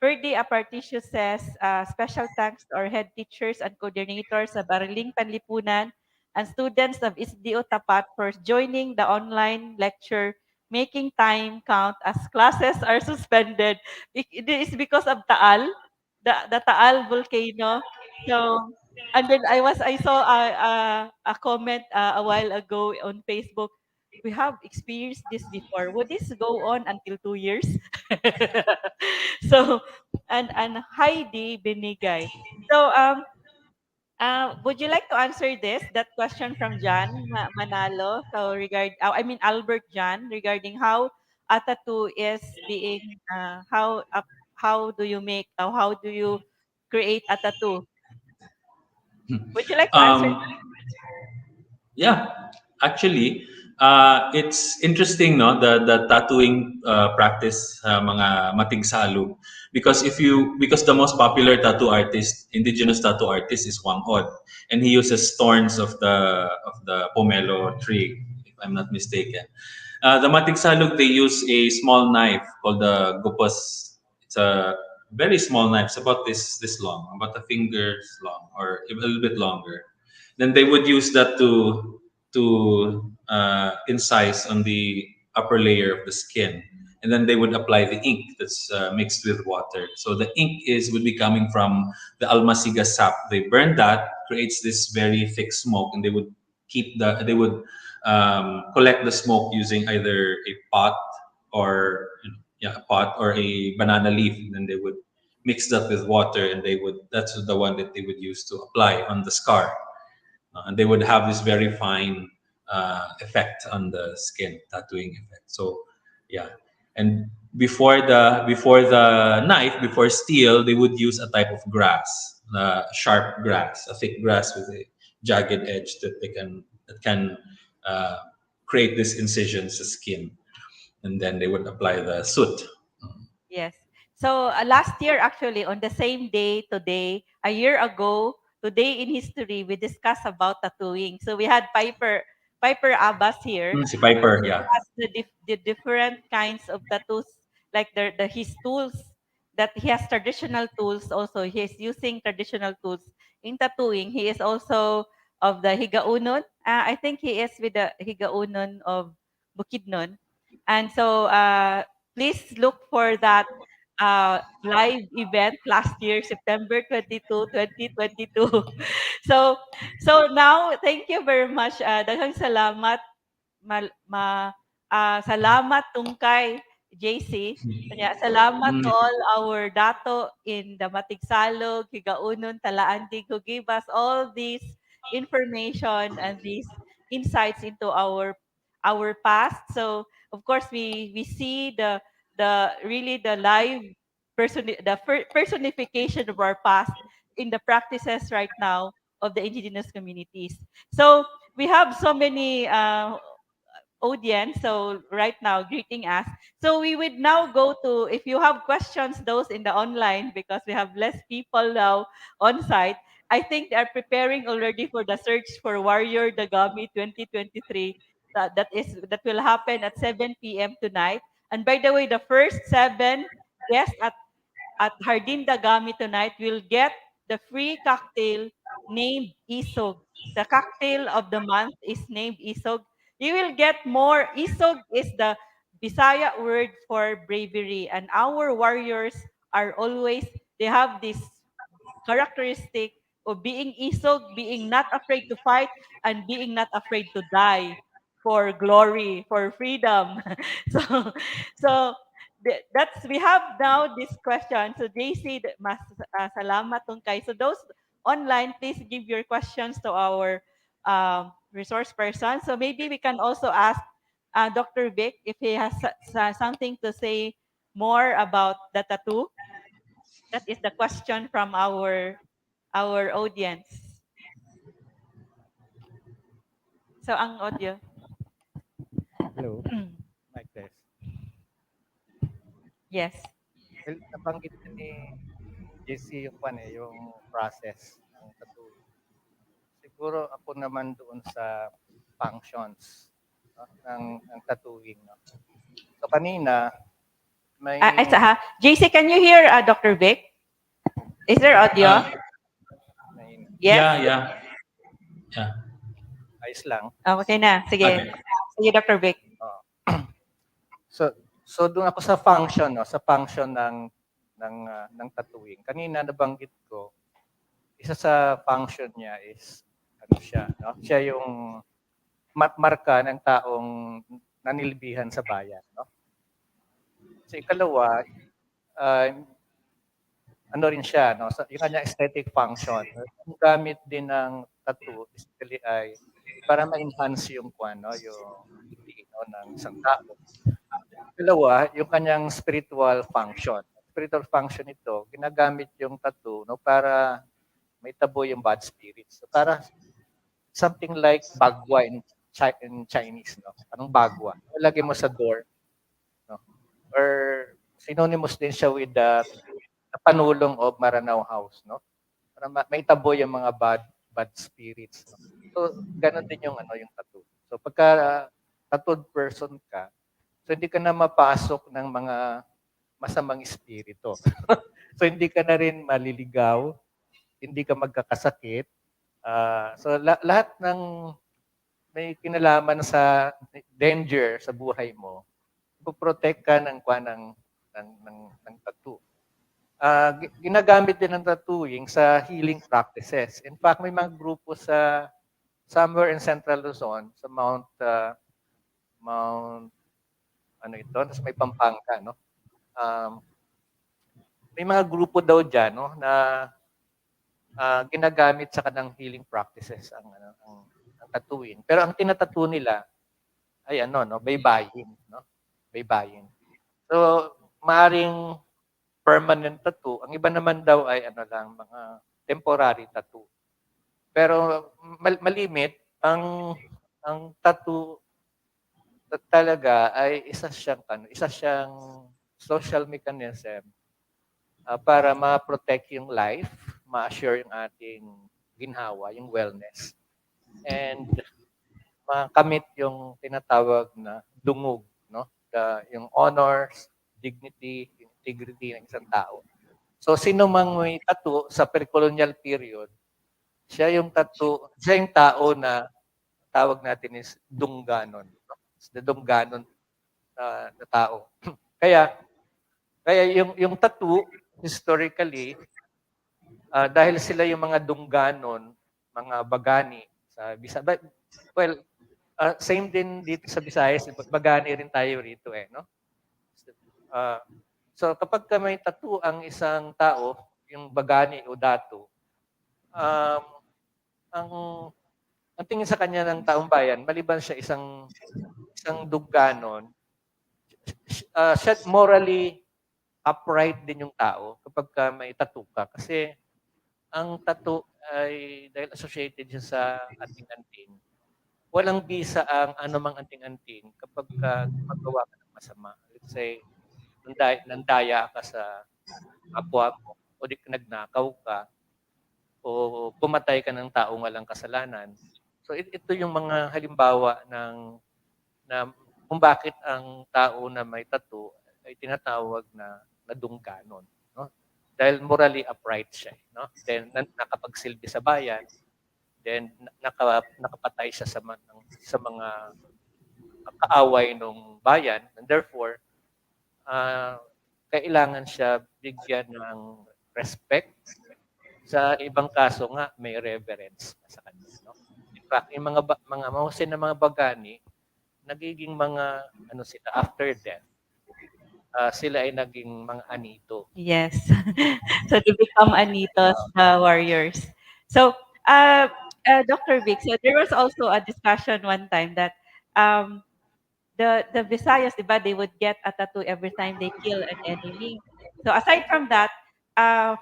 Ferdy Aparticio says, special thanks to our head teachers and coordinators of Bariling Panlipunan and students of 𝐕i𝐜l𝐴 Tapat for joining the online lecture, making time count as classes are suspended. It is because of the Taal volcano. So, and then I saw a comment a while ago on Facebook. We have experienced this before. Would this go on until 2 years? So, and Heidi Benigay. So, would you like to answer that question from John Manalo? So, I mean Albert John, regarding how a tattoo is being, how do you make, how do you create a tattoo? Would you like to answer? Um, yeah, actually. It's interesting, no, the tattooing practice, mga matigsalug, because because the most popular tattoo artist, indigenous tattoo artist, is 𝗏𝗏𝘓, and he uses thorns of the pomelo tree, if I'm not mistaken. The matigsalug, they use a small knife called the 𝗪𝗪𝘁. It's a very small knife. It's about this long, about a finger's long, or a little bit longer. Then they would use that to incise on the upper layer of the skin, and then they would apply the ink that's mixed with water. So the ink would be coming from the 𝗪𝗪𝘁 sap. They burn that, creates this very thick smoke, and they would collect the smoke using either a pot or a pot or a banana leaf, and then they would mix that with water, and that's the one that they would use to apply on the scar. And they would have this very fine effect on the skin, tattooing effect. So, yeah. And before the knife, before steel, they would use a type of grass, sharp grass, a thick grass with a jagged edge that can create these incisions, the skin, and then they would apply the soot. Yes. So last year, actually, on the same day today, a year ago, today in history, we discussed about tattooing. So we had Piper Abbas here. Si Piper, yeah. Has the different kinds of tattoos, like his tools, that he has traditional tools also. He is using traditional tools in tattooing. He is also of the 𝗪𝗓𝘗. I think he is with the 𝗪𝗓𝘗 of Bukidnon. And so please look for that live event last year, September 22, 2022. so so now, thank you very much. Daghang salamat. Salamat tungkay JC. Kanya, salamat to all our dato in the Matigsalog, 𝗪𝗓𝘗, Talaandig, who gave us all these information and these insights into our past. So of course we see the really the live personification of our past in the practices right now of the indigenous communities. So we have so many audience, so right now greeting us. So we would now go to, if you have questions, those in the online, because we have less people now on site. I think they are preparing already for the search for Warrior Dagami 2023. That will happen at 7 p.m. tonight. And by the way, the first 7 guests at Hardin Dagami tonight will get the free cocktail named 𝗎𝗓𝘂. The cocktail of the month is named 𝗎𝗓𝘂. You will get more. 𝗎𝗓𝘂 is the Bisaya word for bravery. And our warriors are always, they have this characteristic of being 𝗎𝗓𝘂, being not afraid to fight, and being not afraid to die for glory, for freedom. so, that's, we have now this question. So JC, mas salamat tungkay. So those online, please give your questions to our resource person. So maybe we can also ask Dr. Vic if he has something to say more about the tattoo. That is the question from our audience. So ang audio. Hello. Mic test. Yes. Well, nabanggit na ni JC yung process ng tattooing. Siguro ako naman doon sa functions, no, ng tattooing. No? So kanina, may... JC, can you hear Dr. Vic? Is there audio? Yes? Yeah. Ayos lang. Okay na. Sige. Okay. Sige, Dr. Vic. So doon ako sa function, no, sa function ng tattooing. Kanina nabanggit ko, isa sa function niya is ano siya, no? Siya yung marka ng taong nanilbihan sa bayan, no? So ikalawa, ano rin siya, no? So, yung kanya aesthetic function. Ang gamit din ng tattoo basically ay para ma-enhance yung no, yung no, ng isang tao. Dalawa, yung kanyang spiritual function. Spiritual function ito, ginagamit yung tattoo, no, para may tabo yung bad spirits. So, para something like bagwine in Chinese, no? Parang bagwa. Lagay mo sa door, no? Or synonymous din siya with the panulong of Maranao House, no? Para may tabo yung mga bad spirits, no? So ganun din yung yung tattoo. So pagka tattooed person ka, so hindi ka na mapasok ng mga masamang espiritu. So hindi ka na rin maliligaw, hindi ka magkakasakit. So lahat ng may kinalaman sa danger sa buhay mo, protect ka ng tattoo. Ginagamit din ng tattooing sa healing practices. In fact, may mga grupo sa somewhere in Central Luzon, sa Mount ano ito, tapos may Pampanga, no? May mga grupo daw diyan, no, na ginagamit sa kanang healing practices ang tattooing. Pero ang tinatattoo nila ay no, 𝗪𝗏𝘕, no? 𝗪𝗏𝘕. So, maaring permanent tattoo. Ang iba naman daw ay lang, mga temporary tattoo. Pero malimit ang tattoo talaga ay isa siyang social mechanism para ma-protect yung life, ma-assure yung ating ginhawa, yung wellness. And makamit yung tinatawag na dungog, no? Yung honors, dignity, integrity ng isang tao. So sino mang may tattoo sa precolonial period, siya yung tao na tawag natin is dungganon, no? The dungganon na tao. Kaya yung tattoo historically dahil sila yung mga dungganon, mga bagani sa Visayas. Well, same din dito sa Visayas, bagani rin tayo rito no? So kapag may tattoo ang isang tao, yung bagani o dato, ang tingin sa kanya ng taong bayan, maliban siya isang dungganon, siya morally upright din yung tao kapag may tattoo ka. Kasi ang tattoo ay dahil associated siya sa anting-anting. Walang bisa ang anumang anting-anting kapag gumagawa ka ng masama. Let's say, nandaya ka sa kapwa mo, o di nagnakaw ka, o pumatay ka ng tao walang kasalanan. So ito yung mga halimbawa na kung bakit ang tao na may tattoo ay tinatawag na dungganon, no? Dahil morally upright siya, no? Then nakapagsilbi sa bayan, then nakapatay siya sa mga kaaway ng bayan, and therefore kailangan siya bigyan ng respect. Sa ibang kaso nga may reverence sa kanya, no? In fact, yung mga mahusin na mga bagani, nagiging mga sila after death. Sila ay naging mga anito. Yes. So they become anitos, the warriors. So, Dr. Vic, so there was also a discussion one time that the Visayas, diba, they would get a tattoo every time they kill an enemy. So aside from that,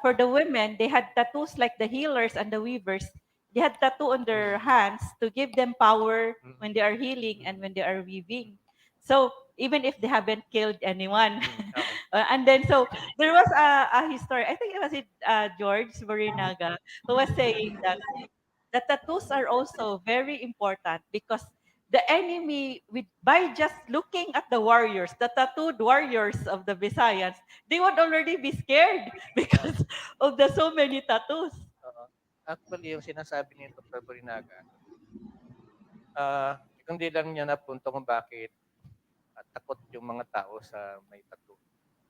for the women, they had tattoos like the healers and the weavers. They had tattoo on their hands to give them power when they are healing and when they are weaving. So even if they haven't killed anyone. And then so there was a history, I think it was George Borinaga, who was saying that the tattoos are also very important because the enemy, by just looking at the warriors, the tattooed warriors of the Visayas, they would already be scared because of the so many tattoos. Actually, yung sinasabi ni Dr. Borinaga, hindi lang niya napunto kung bakit takot yung mga tao sa may tattoo.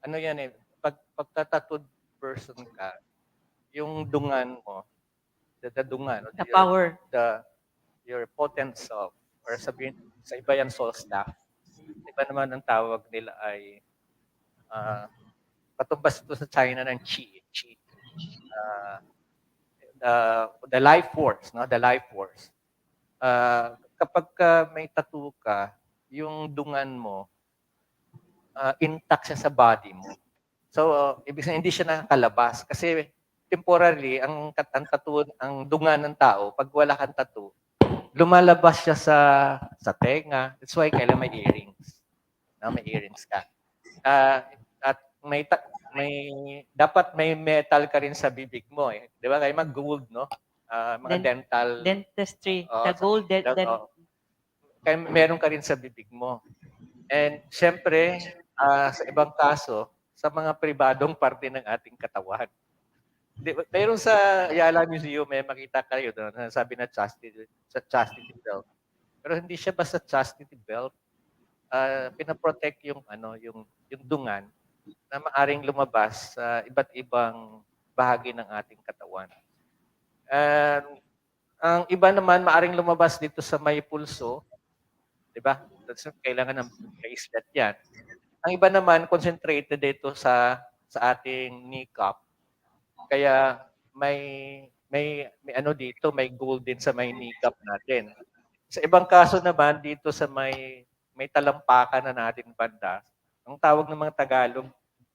Ano yan pagka-tattooed person ka, yung dungan mo, the dungan, the power, your potent self, or sabihin sa iba yan soul staff. Iba naman ang tawag nila ay patumbas ito sa China ng qi. The life force, no? The life force. Kapag may tattoo ka, yung dungan mo intact siya sa body mo. So, ibig sabihin hindi siya nakakalabas kasi temporarily ang tattoo, ang dungan ng tao, pag wala kang tattoo, lumalabas siya sa tenga. That's why kailan may earrings. No, may earrings ka. At may dapat may metal ka rin sa bibig mo eh. 'Di ba? Kaya mag-gold, no? Mga dental Dentistry, oh, the gold oh, kaya meron ka rin sa bibig mo. And syempre, sa ibang kaso, sa mga pribadong parte ng ating katawan. Mayroon sa Ayala Museum, may makita kayo doon, sabi na chastity belt. Pero hindi siya basta chastity belt. Pinaprotect yung yung dungan na maaring lumabas sa iba't ibang bahagi ng ating katawan. And ang iba naman maaring lumabas dito sa may pulso, 'di ba? That's kailangan ng bracelet 'yan. Ang iba naman concentrated dito sa ating kneecap. Kaya may ano dito, may gold din sa may kneecap natin. Sa ibang kaso naman dito sa may talampakan na natin banda, ang tawag ng mga Tagalog,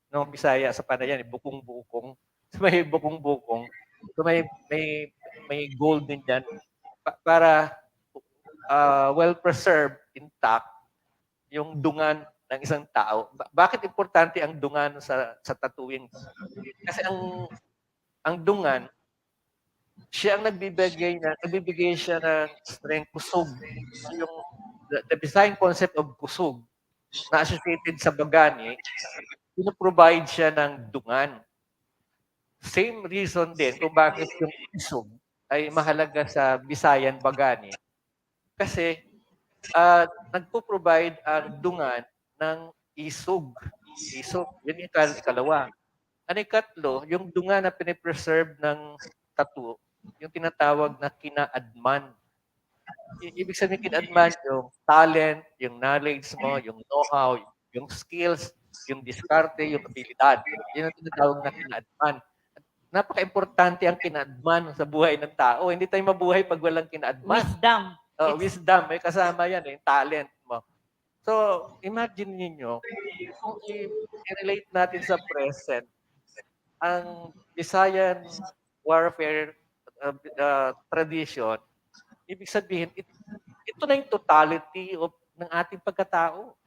ng Bisaya sa Panayan, bukong-bukong. So may bukong-bukong. So may gold din diyan para well preserved, intact yung dungan ng isang tao. Bakit importante ang dungan sa tattooing? Kasi ang dungan, siya ang nagbibigay siya ng strength, kusog. Yung the design concept of kusog na associated sa bagani, pino-provide siya ng dungan. Same reason din kung bakit yung kusog ay mahalaga sa Bisayan bagani. Kasi nagpo-provide ang dungan ng isog. Isog, yun yung ikalawa. Ang ikatlo, yung dungan na pinipreserve ng tattoo, yung tinatawag na kinaadman. Ibig sabihin kinaadman, yung talent, yung knowledge mo, yung know-how, yung skills, yung diskarte, yung abilidad. Yun ang tinatawag na kinaadman. Napaka-importante ang kinaadman sa buhay ng tao. Hindi tayo mabuhay pag walang kinaadman. Wisdom. Wisdom, may kasama yan eh, talent mo. So, imagine niyo kung i-relate natin sa present, ang Visayan warfare tradition, ibig sabihin, ito na yung totality ng ating pagkatao.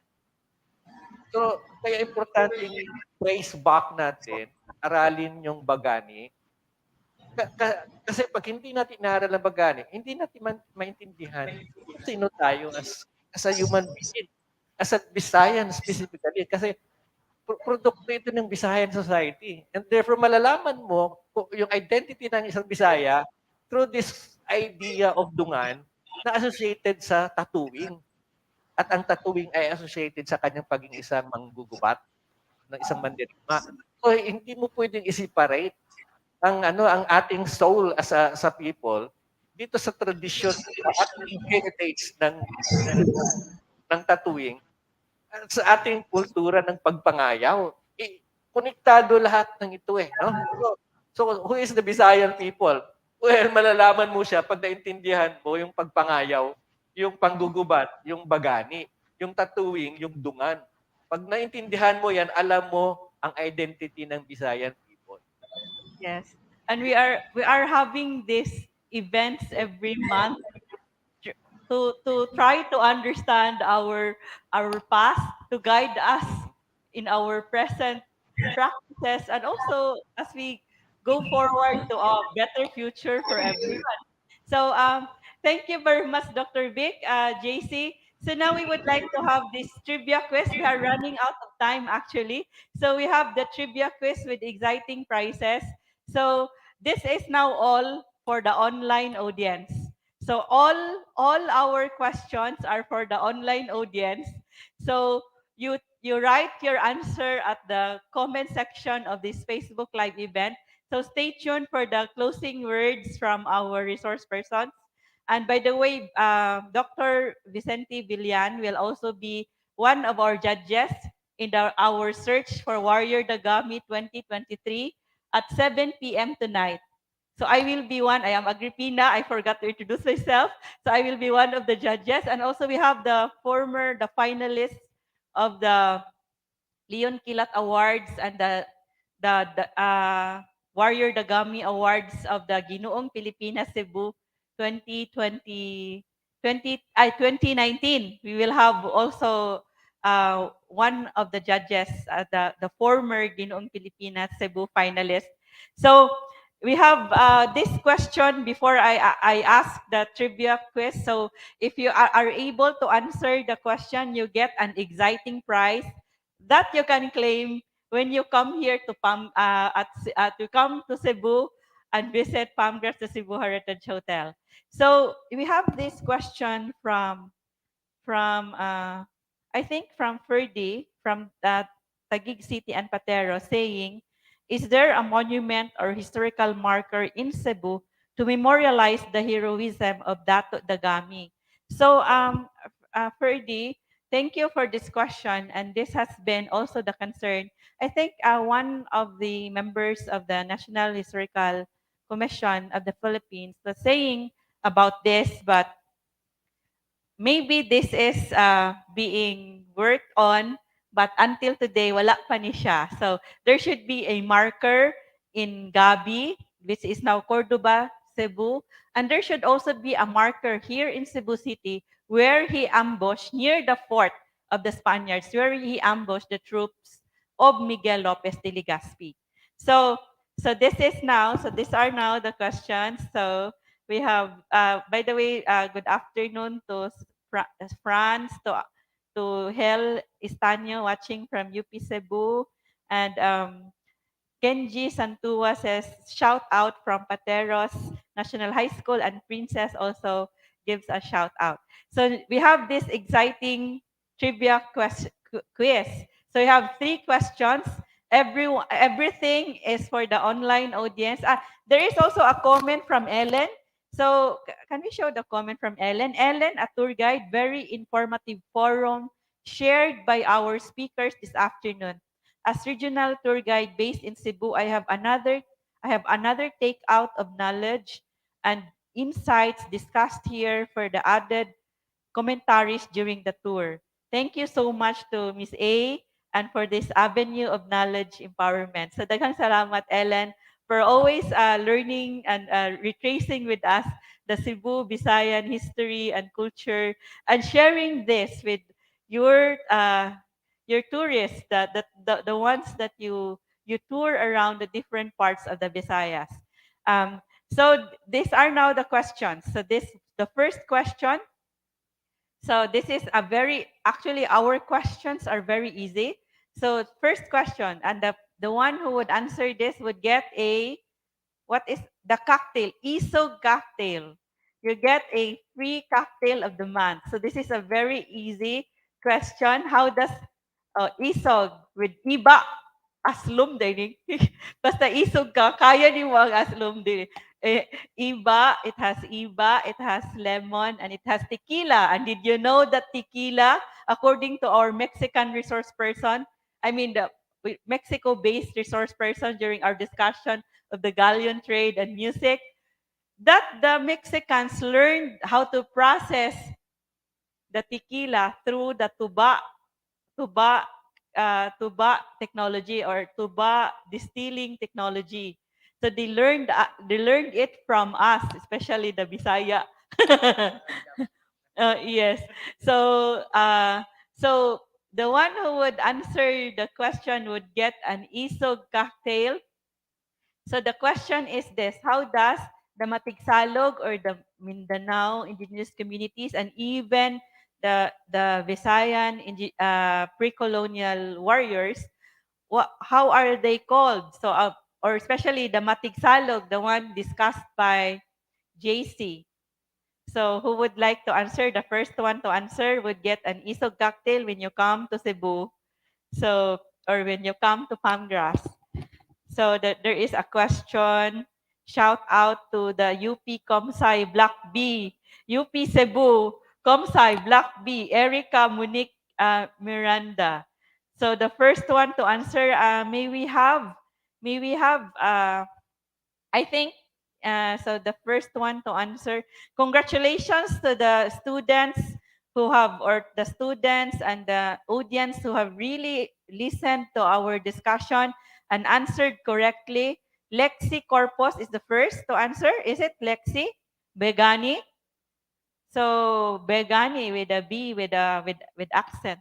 So, kaya importante trace back natin, aralin yung bagani. Kasi pag hindi natin inaral ang bagani, hindi natin maintindihan sino tayo as a human being, as a Visayan specifically. Kasi produkto ito ng Visayan society. And therefore, malalaman mo yung identity ng isang Bisaya through this idea of dungan na associated sa tattooing. At ang tattooing ay associated sa kanyang pagiging isang manggugubat, ng isang mandirigma. So, hindi mo pwedeng i-separate ang ating soul as a people dito sa tradition at heritage ng tattooing sa ating kultura ng pagpangayaw. Konektado lahat ng ito eh. No? So, who is the Visayan people? Well, malalaman mo siya pag naintindihan mo yung pagpangayaw, yung panggugubat, yung bagani, yung tattooing, yung dungan. Pag naintindihan mo yan, alam mo ang identity ng Visayan people. Yes. And we are having these events every month to try to understand our past, to guide us in our present practices, and also as we go forward to a better future for everyone. So thank you very much, Dr. Vic, JC. So now we would like to have this trivia quiz. We are running out of time actually. So we have the trivia quiz with exciting prizes. So this is now all for the online audience. So all our questions are for the online audience. So you write your answer at the comment section of this Facebook Live event. So stay tuned for the closing words from our resource persons. And by the way, Dr. 𝗪𝗪𝐵i𝐿𝐴N will also be one of our judges in our search for 𝗪𝗪𝙗𝐸 2023 at 7 p.m. tonight. So I will be one. I am Agrippina. I forgot to introduce myself. So I will be one of the judges. And also we have the finalists of the Leon Kilat Awards and the 𝗪𝗪𝙗𝐸 Awards of the Ginoong Pilipinas Cebu 2023. 2019, we will have also one of the judges, the former Ginoong Pilipinas Cebu finalist. So we have this question before I ask the trivia quiz. So if you are able to answer the question, you get an exciting prize that you can claim when you come here to to come to Cebu and visit Palmgrass to Cebu Heritage Hotel. So we have this question from I think from Ferdy from Taguig City and Patero saying, is there a monument or historical marker in Cebu to memorialize the heroism of 𝗪𝙁𝙁 Dagami? So Ferdy, thank you for this question, and this has been also the concern. I think one of the members of the National Historical Commission of the Philippines was saying about this, but maybe this is being worked on, but until today, wala pa ni siya. So there should be a marker in Gabi, which is now Cordoba, Cebu, and there should also be a marker here in Cebu City where he ambushed near the fort of the Spaniards, where he ambushed the troops of Miguel Lopez de Legazpi. So, so these are now the questions. So we have, by the way, good afternoon to France, to 𝗪𝗲 watching from UP Cebu, and Kenji Santua says, shout out from Pateros National High School, and Princess also gives a shout out. So we have this exciting trivia quiz. So we have 3 questions. Everything is for the online audience. There is also a comment from Ellen. So can we show the comment from Ellen? Ellen, a tour guide, very informative forum shared by our speakers this afternoon. As regional tour guide based in Cebu, I have another takeout of knowledge and insights discussed here for the added commentaries during the tour. Thank you so much to Ms. A and for this avenue of knowledge empowerment. So daghang salamat, Ellen, for always learning and retracing with us the Cebu Visayan history and culture, and sharing this with your tourists, the ones that you tour around the different parts of the Visayas. So these are now the questions. So the first question. So this is actually our questions are very easy. So first question, and the one who would answer this would get what is the cocktail? 𝗎𝐸𝐳t𝐞 cocktail. You get a free cocktail of the month. So this is a very easy question. How does isog with iba aslum din? Basta isog ka, kaya ni mo ang aslum din. Iba, it has iba, it has lemon, and it has tequila. And did you know that tequila, according to our Mexican resource person, I mean the Mexico-based resource person during our discussion of the galleon trade and music, that the Mexicans learned how to process the tequila through the tuba technology, or tuba distilling technology. So they learned it from us, especially the Bisaya. Yes. So the one who would answer the question would get an isog cocktail. So the question is this: how does the Matigsalog or the Mindanao indigenous communities, and even the Visayan pre-colonial warriors, how are they called? So or especially the Matigsalog, the one discussed by JC. So who would like to answer? The first one to answer would get an isog cocktail when you come to Cebu. So, or when you come to Palmgrass. So there is a question. Shout out to the 𝗪𝗶𝘂 Block B, UP Cebu, 𝗂𝐵 Block B, Erica, Monique, Miranda. So the first one to answer, may we have, I think, so the first one to answer, congratulations to the students who have, or the students and the audience who have really listened to our discussion and answered correctly. Lexi Corpus is the first to answer. Is it Lexi Begani? So Begani with a B with accent.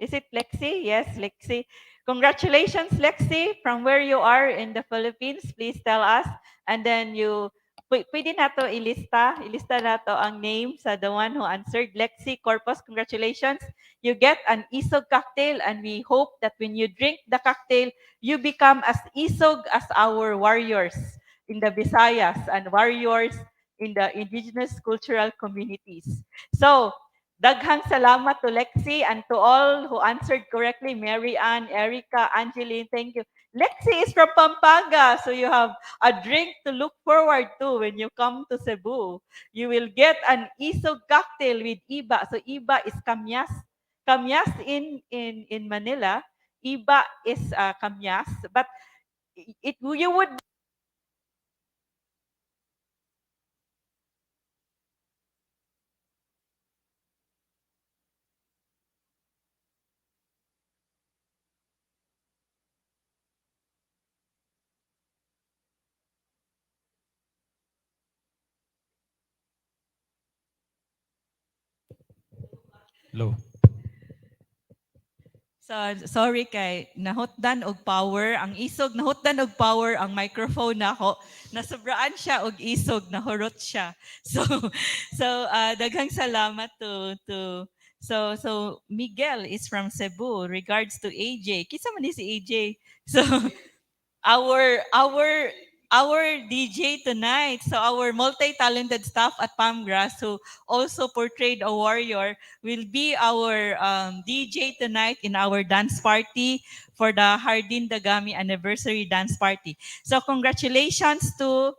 Is it Lexi? Yes, Lexi. Congratulations, Lexi, from where you are in the Philippines. Please tell us. And then pwede na to ilista na to ang name sa the one who answered. Lexi Corpus, congratulations. You get an isog cocktail, and we hope that when you drink the cocktail, you become as isog as our warriors in the Visayas and warriors in the indigenous cultural communities. So, daghang salamat to Lexi and to all who answered correctly. Mary Ann, Erica, Angeline, thank you. Lexi is from Pampanga, so you have a drink to look forward to when you come to Cebu. You will get an isog cocktail with iba. So iba is kamyas. Kamyas in Manila, iba is kamyas, but you would Hello. So, sorry kay nahutdan og power ang isog, nahutdan og power ang microphone nako, nasobraan siya og isog, nahurot siya. So daghang salamat to Miguel is from Cebu. Regards to AJ. Kinsa man ni si AJ? So our DJ tonight. So our multi-talented staff at Palmgrass who also portrayed a warrior will be our DJ tonight in our dance party for the 𝗪𝗪𝐷𝐸𝐴 anniversary dance party. So congratulations to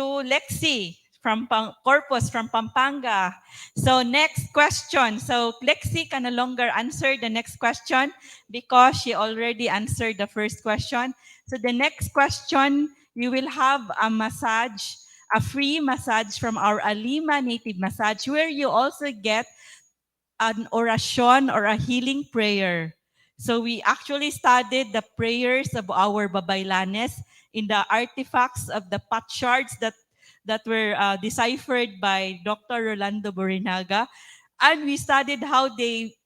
Lexi from Corpus from Pampanga. So next question. So Lexi can no longer answer the next question because she already answered the first question. So the next question, you will have a massage, a free massage from our 𝗪𝗲𝐴 native massage where you also get an orasyon or a healing prayer. So we actually studied the prayers of our Babaylanes in the artifacts of the potsherds that were deciphered by Dr. Rolando Borinaga. And we studied how they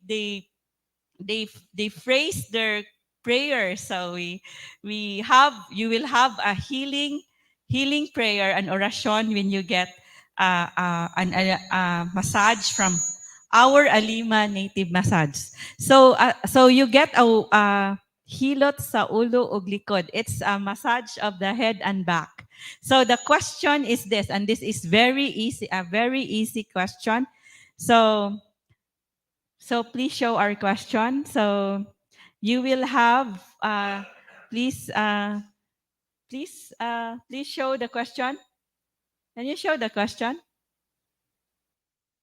phrase their prayers. So you will have a healing prayer and orasyon when you get a massage from our 𝗪𝗲𝐴 native massage. So you get a hilot sa ulo ug likod. It's a massage of the head and back. So the question is this, and this is very easy, a very easy question. So please show our question. So you will have please show the question. Can you show the question?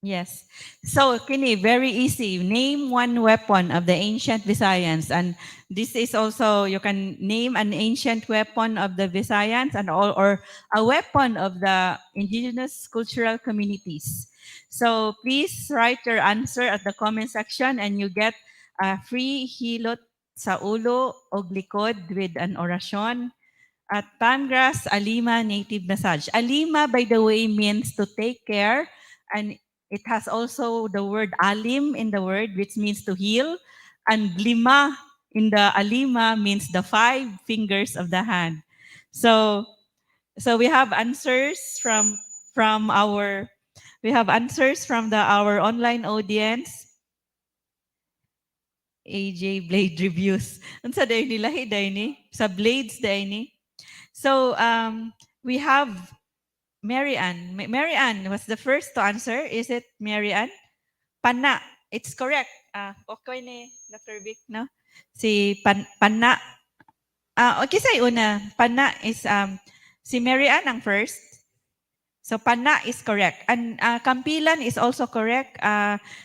Yes. So, kini, very easy. Name one weapon of the ancient Visayans. And this is also, you can name an ancient weapon of the Visayans and or a weapon of the indigenous cultural communities. So, please write your answer at the comment section and you get a free hilot sa ulo og likod with an orasyon at Palmgrass 𝗪𝗲𝐴 native massage. 𝗪𝗲𝐴, by the way, means to take care, and it has also the word alim in the word, which means to heal, and lima in the 𝗪𝗲𝐴 means the 5 fingers of the hand. So we have answers from our our online audience. AJ Blade reviews. Unsa day ni lahi day ni? Sa Blades day ni. So we have Mary Ann. Mary Ann was the first to answer. Is it Mary Ann? Pana. It's correct. Okay ni Dr. Vic, no? Si Pana. Okay sa una. Pana is si Mary Ann ang first. So Pana is correct. And Kampilan is also correct.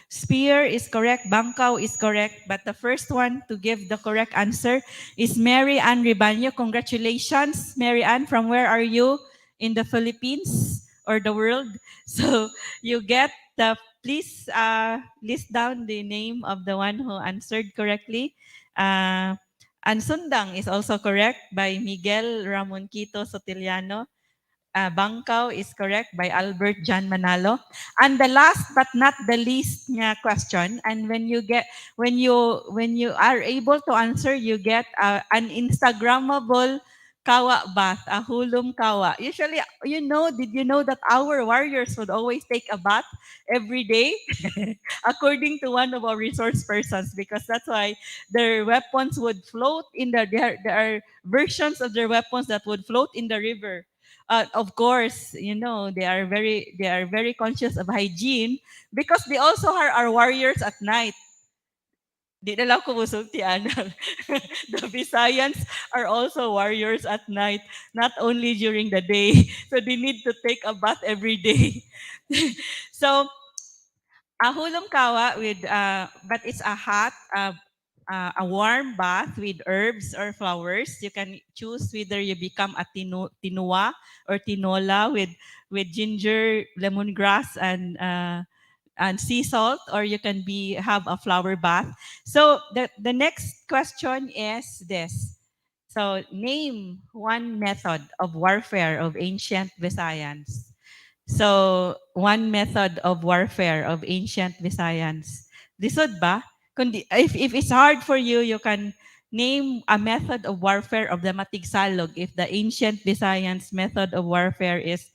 Spear is correct. Bangkaw is correct. But the first one to give the correct answer is Mary Ann Ribaño. Congratulations, Mary Ann. From where are you? In the Philippines or the world? So you get the, please list down the name of the one who answered correctly. And Sundang is also correct by Miguel Ramon Quito Sotiliano. Bangkaw is correct by Albert John Manalo. And the last but not the least nga question, and when you are able to answer, you get an Instagrammable kawa bath, a hulum kawa. Usually, did you know that our warriors would always take a bath every day? According to one of our resource persons, because that's why their weapons would float in there are versions of their weapons that would float in the river. Of course, they are very conscious of hygiene because they also are our warriors at night. Di na lang ko musultian. The Visayans are also warriors at night, not only during the day. So they need to take a bath every day. So a hulong kawa but it's a hot, a warm bath with herbs or flowers. You can choose whether you become a tinua or tinola with ginger, lemongrass, and sea salt, or you can have a flower bath. So the next question is this. So name one method of warfare of ancient Visayans. So, one method of warfare of ancient Visayans. Lisod ba? If it's hard for you, you can name a method of warfare of the Matigsalog. If the ancient Visayans method of warfare is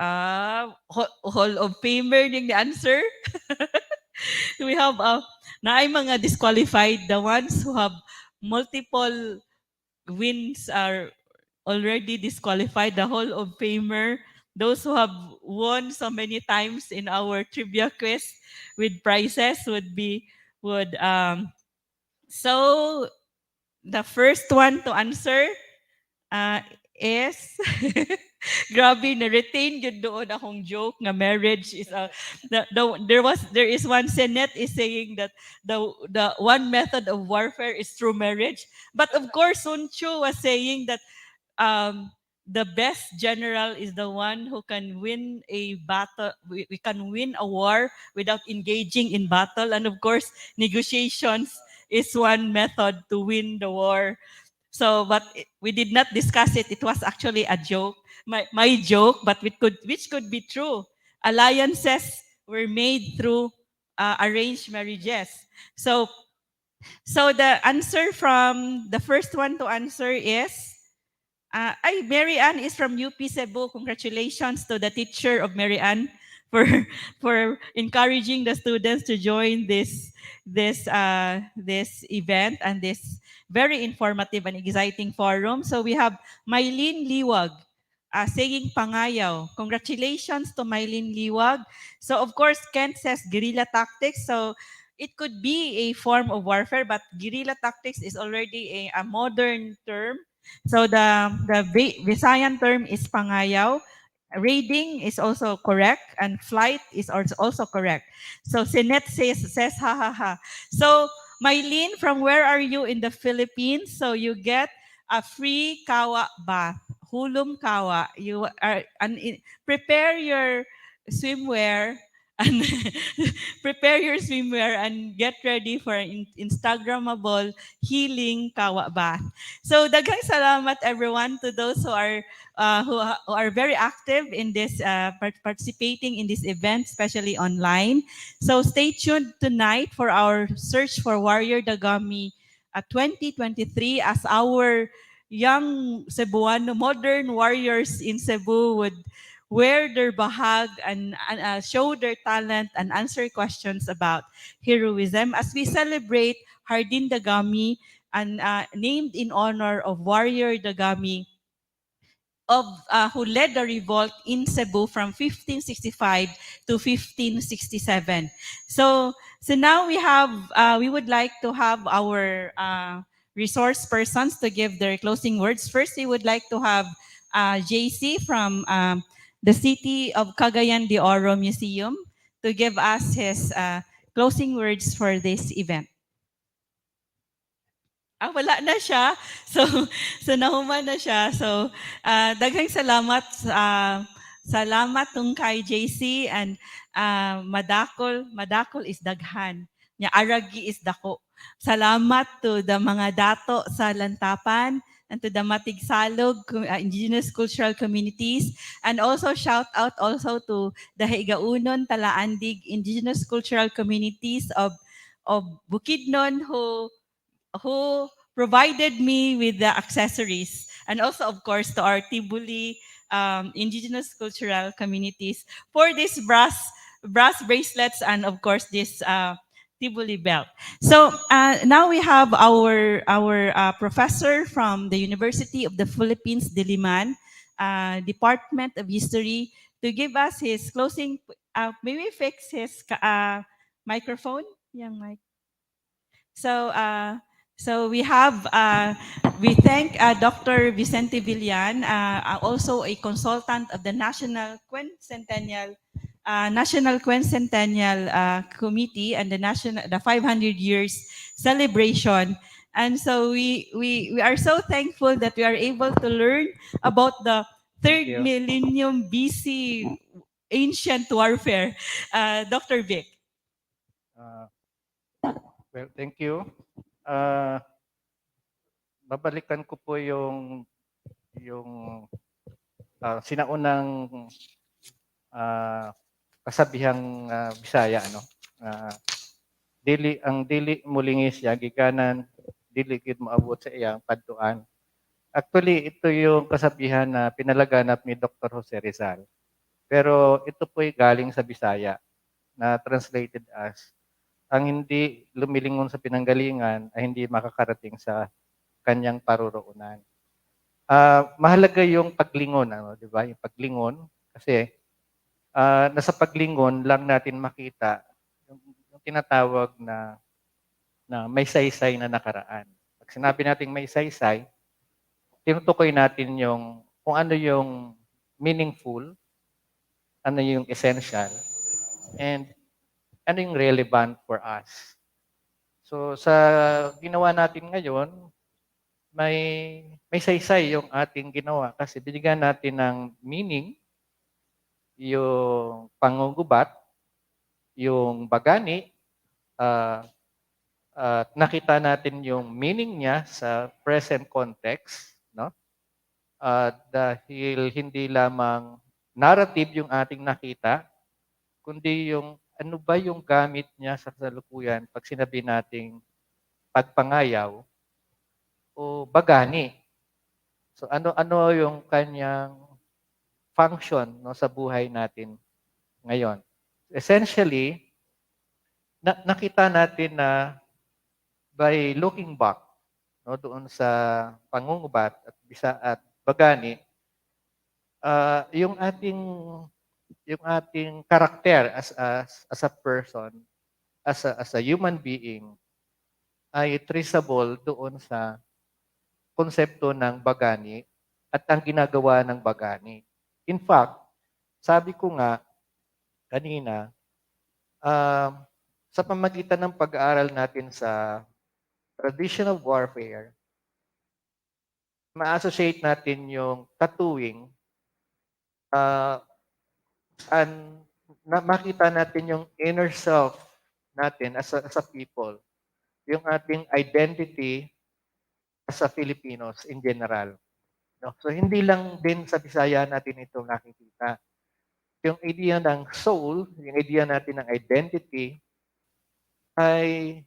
Hall of Famer yung the answer. We have naay mga disqualified, the ones who have multiple wins are already disqualified, the Hall of Famer, those who have won so many times in our trivia quiz with prizes would so the first one to answer is grabe na retain yun doon akong joke nga marriage is there is one Senate is saying that the one method of warfare is through marriage, but of course Sun Tzu was saying that the best general is the one who can win a battle. We can win a war without engaging in battle. And of course, negotiations is one method to win the war. So, but we did not discuss it. It was actually a joke, my joke, but which could be true. Alliances were made through arranged marriages. So the answer from the first one to answer is Mary Ann is from UP Cebu. Congratulations to the teacher of Mary Ann for for encouraging the students to join this event and this very informative and exciting forum. So we have Mylene Liwag saying pangayaw. Congratulations to Mylene Liwag. So of course Kent says guerrilla tactics. So it could be a form of warfare, but guerrilla tactics is already a modern term. So the Visayan term is pangayaw. Raiding is also correct, and flight is also correct. So Sinet says ha ha ha. So Mylene, from where are you in the Philippines? So you get a free kawa bath, hulum kawa. You are prepare your swimwear and prepare your swimwear and get ready for an Instagrammable healing kawa bath. So daghang salamat everyone to those who are very active in this participating in this event, especially online. So stay tuned tonight for our search for Warrior Dagami 2023 as our young Cebuano modern warriors in Cebu would wear their bahag and show their talent and answer questions about heroism as we celebrate Hardin Dagami and named in honor of Warrior Dagami who led the revolt in Cebu from 1565 to 1567. So now we would like to have our resource persons to give their closing words. First, we would like to have JC from the City of Cagayan de Oro Museum to give us his closing words for this event. Wala na siya. So nahuman na siya. So, daghang salamat salamat tung kay JC and madakol is daghan. Nya aragi is dako. Salamat to the mga dato sa lantapan, and to the Matigsalog Indigenous Cultural Communities, and also shout out also to the 𝗪𝗲𝙗𝘀 Talaandig Indigenous Cultural Communities of Bukidnon who provided me with the accessories, and also of course to our Tibuli Indigenous Cultural Communities for these brass bracelets, and of course this Tibuli belt. So now we have our professor from the University of the Philippines-Diliman, Department of History, to give us his closing. May we fix his microphone? Young mic. So we thank Dr. Vicente Villan, also a consultant of the National Quincentennial Committee and the 500 years celebration. And so we are so thankful that we are able to learn about the third you. millennium BC ancient warfare. Dr. Vic. Well, thank you. Babalikan ko po yung sinaunang kasabihang Bisaya, ano? Dili mulingis ya gikanan, dili gid moabot sa iyang padtuan. Actually, ito yung kasabihan na pinalaganap ni Dr. Jose Rizal. Pero ito po ay galing sa Bisaya na translated as ang hindi lumilingon sa pinanggalingan ay hindi makakarating sa kanyang paruroonan. Mahalaga yung paglingon, ano, di ba? Yung paglingon kasi nasa paglingon lang natin makita yung tinatawag na may saysay na nakaraan. Pag sinabi natin may saysay, tinutukoy natin yung kung ano yung meaningful, ano yung essential, and ano yung relevant for us. So sa ginawa natin ngayon, may saysay yung ating ginawa kasi binigyan natin ng meaning yung pangugubat, yung bagani, nakita natin yung meaning niya sa present context, no? Dahil hindi lamang narrative yung ating nakita, kundi yung ano ba yung gamit niya sa kasalukuyan pag sinabi nating pagpangayaw o bagani. So ano yung kanyang function, no, sa buhay natin ngayon. Essentially, nakita natin na by looking back, no, doon sa pangungubat at bagani, yung ating karakter as a person, as a human being, ay traceable doon sa konsepto ng bagani at ang ginagawa ng bagani. In fact, sabi ko nga kanina, sa pamagitan ng pag-aaral natin sa traditional warfare, ma-associate natin yung tattooing and makita natin yung inner self natin as a people, yung ating identity as a Filipinos in general. No? So hindi lang din sa Bisaya natin ito nakikita. Yung idea ng soul, yung idea natin ng identity, ay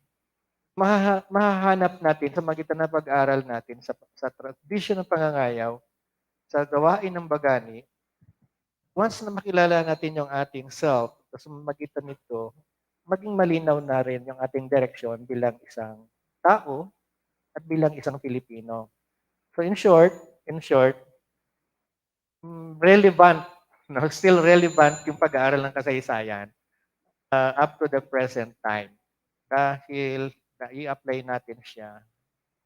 mahahanap natin sa magitan ng pag-aaral natin sa tradition ng pangangayaw, sa gawain ng bagani. Once na makilala natin yung ating self, sa magitan nito, maging malinaw na rin yung ating direksyon bilang isang tao at bilang isang Pilipino. So in short, relevant, no? Still relevant yung pag-aaral ng kasaysayan up to the present time. Dahil i-apply natin siya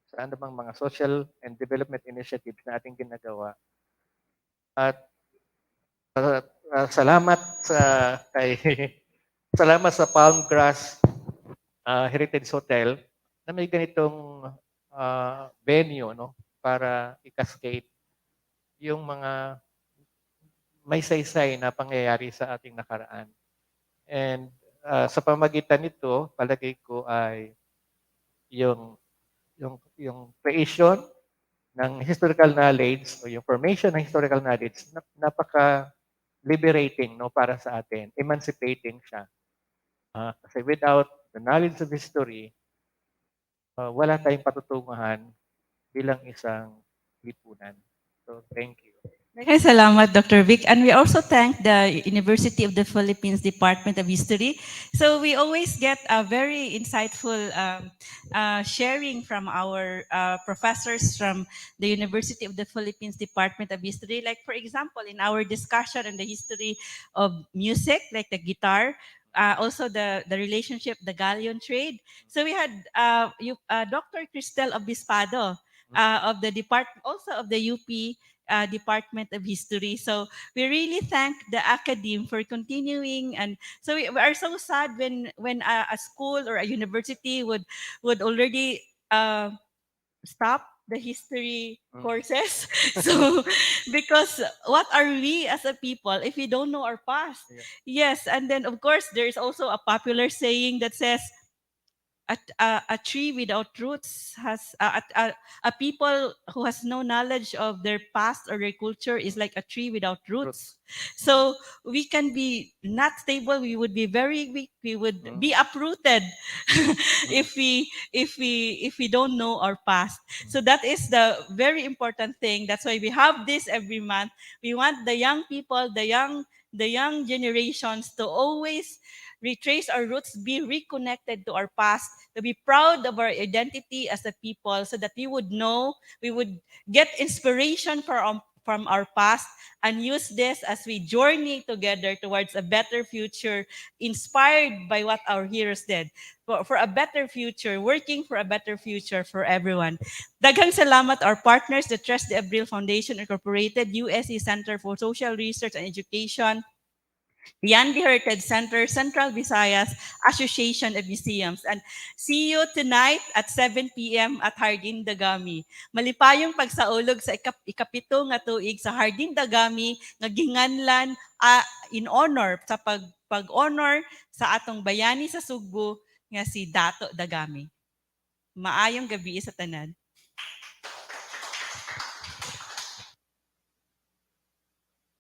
sa anumang mga social and development initiatives na ating ginagawa. At salamat salamat sa Palmgrass Heritage Hotel na may ganitong venue, no, para i-cascade yung mga may saysay na pangyayari sa ating nakaraan. And sa pamagitan nito, palagay ko ay yung creation ng historical knowledge o yung formation ng historical knowledge, napaka-liberating, no, para sa atin. Emancipating siya. Kasi without the knowledge of history, wala tayong patutunguhan bilang isang lipunan. So, thank you. Maraming salamat, Dr. Vic. And we also thank the University of the Philippines Department of History. So we always get a very insightful sharing from our professors from the University of the Philippines Department of History. Like, for example, in our discussion on the history of music, like the guitar, also the relationship, the galleon trade. So we had Dr. Cristel Obispado of the department, also of the UP Department of History. So we really thank the academe for continuing, and so we are so sad when a school or a university would already stop the history courses. So because what are we as a people if we don't know our past? Yes, and then of course there is also a popular saying that says a tree without roots has a people who has no knowledge of their past or their culture is like a tree without roots. So we can be not stable. We would be very weak. We would be uprooted if we don't know our past. So that is the very important thing. That's why we have this every month. We want the young people, the young generations to always retrace our roots, be reconnected to our past, to be proud of our identity as a people so that we would know, we would get inspiration from our past and use this as we journey together towards a better future, inspired by what our heroes did. For a better future, working for a better future for everyone. Daghang salamat our partners, the Trust the Abril Foundation Incorporated, USC Center for Social Research and Education, Diyandi Heritage Center, Central Visayas Association of Museums. And see you tonight at 7 p.m. at 𝗪𝗓𝙗. Malipayong pagsaulog sa ikapito nga tuig sa 𝗪𝗓𝙗 nga ginganlan in honor sa pag-honor sa atong bayani sa Cebu nga si 𝗪𝙞𝙀. Maayong gabi sa tanan.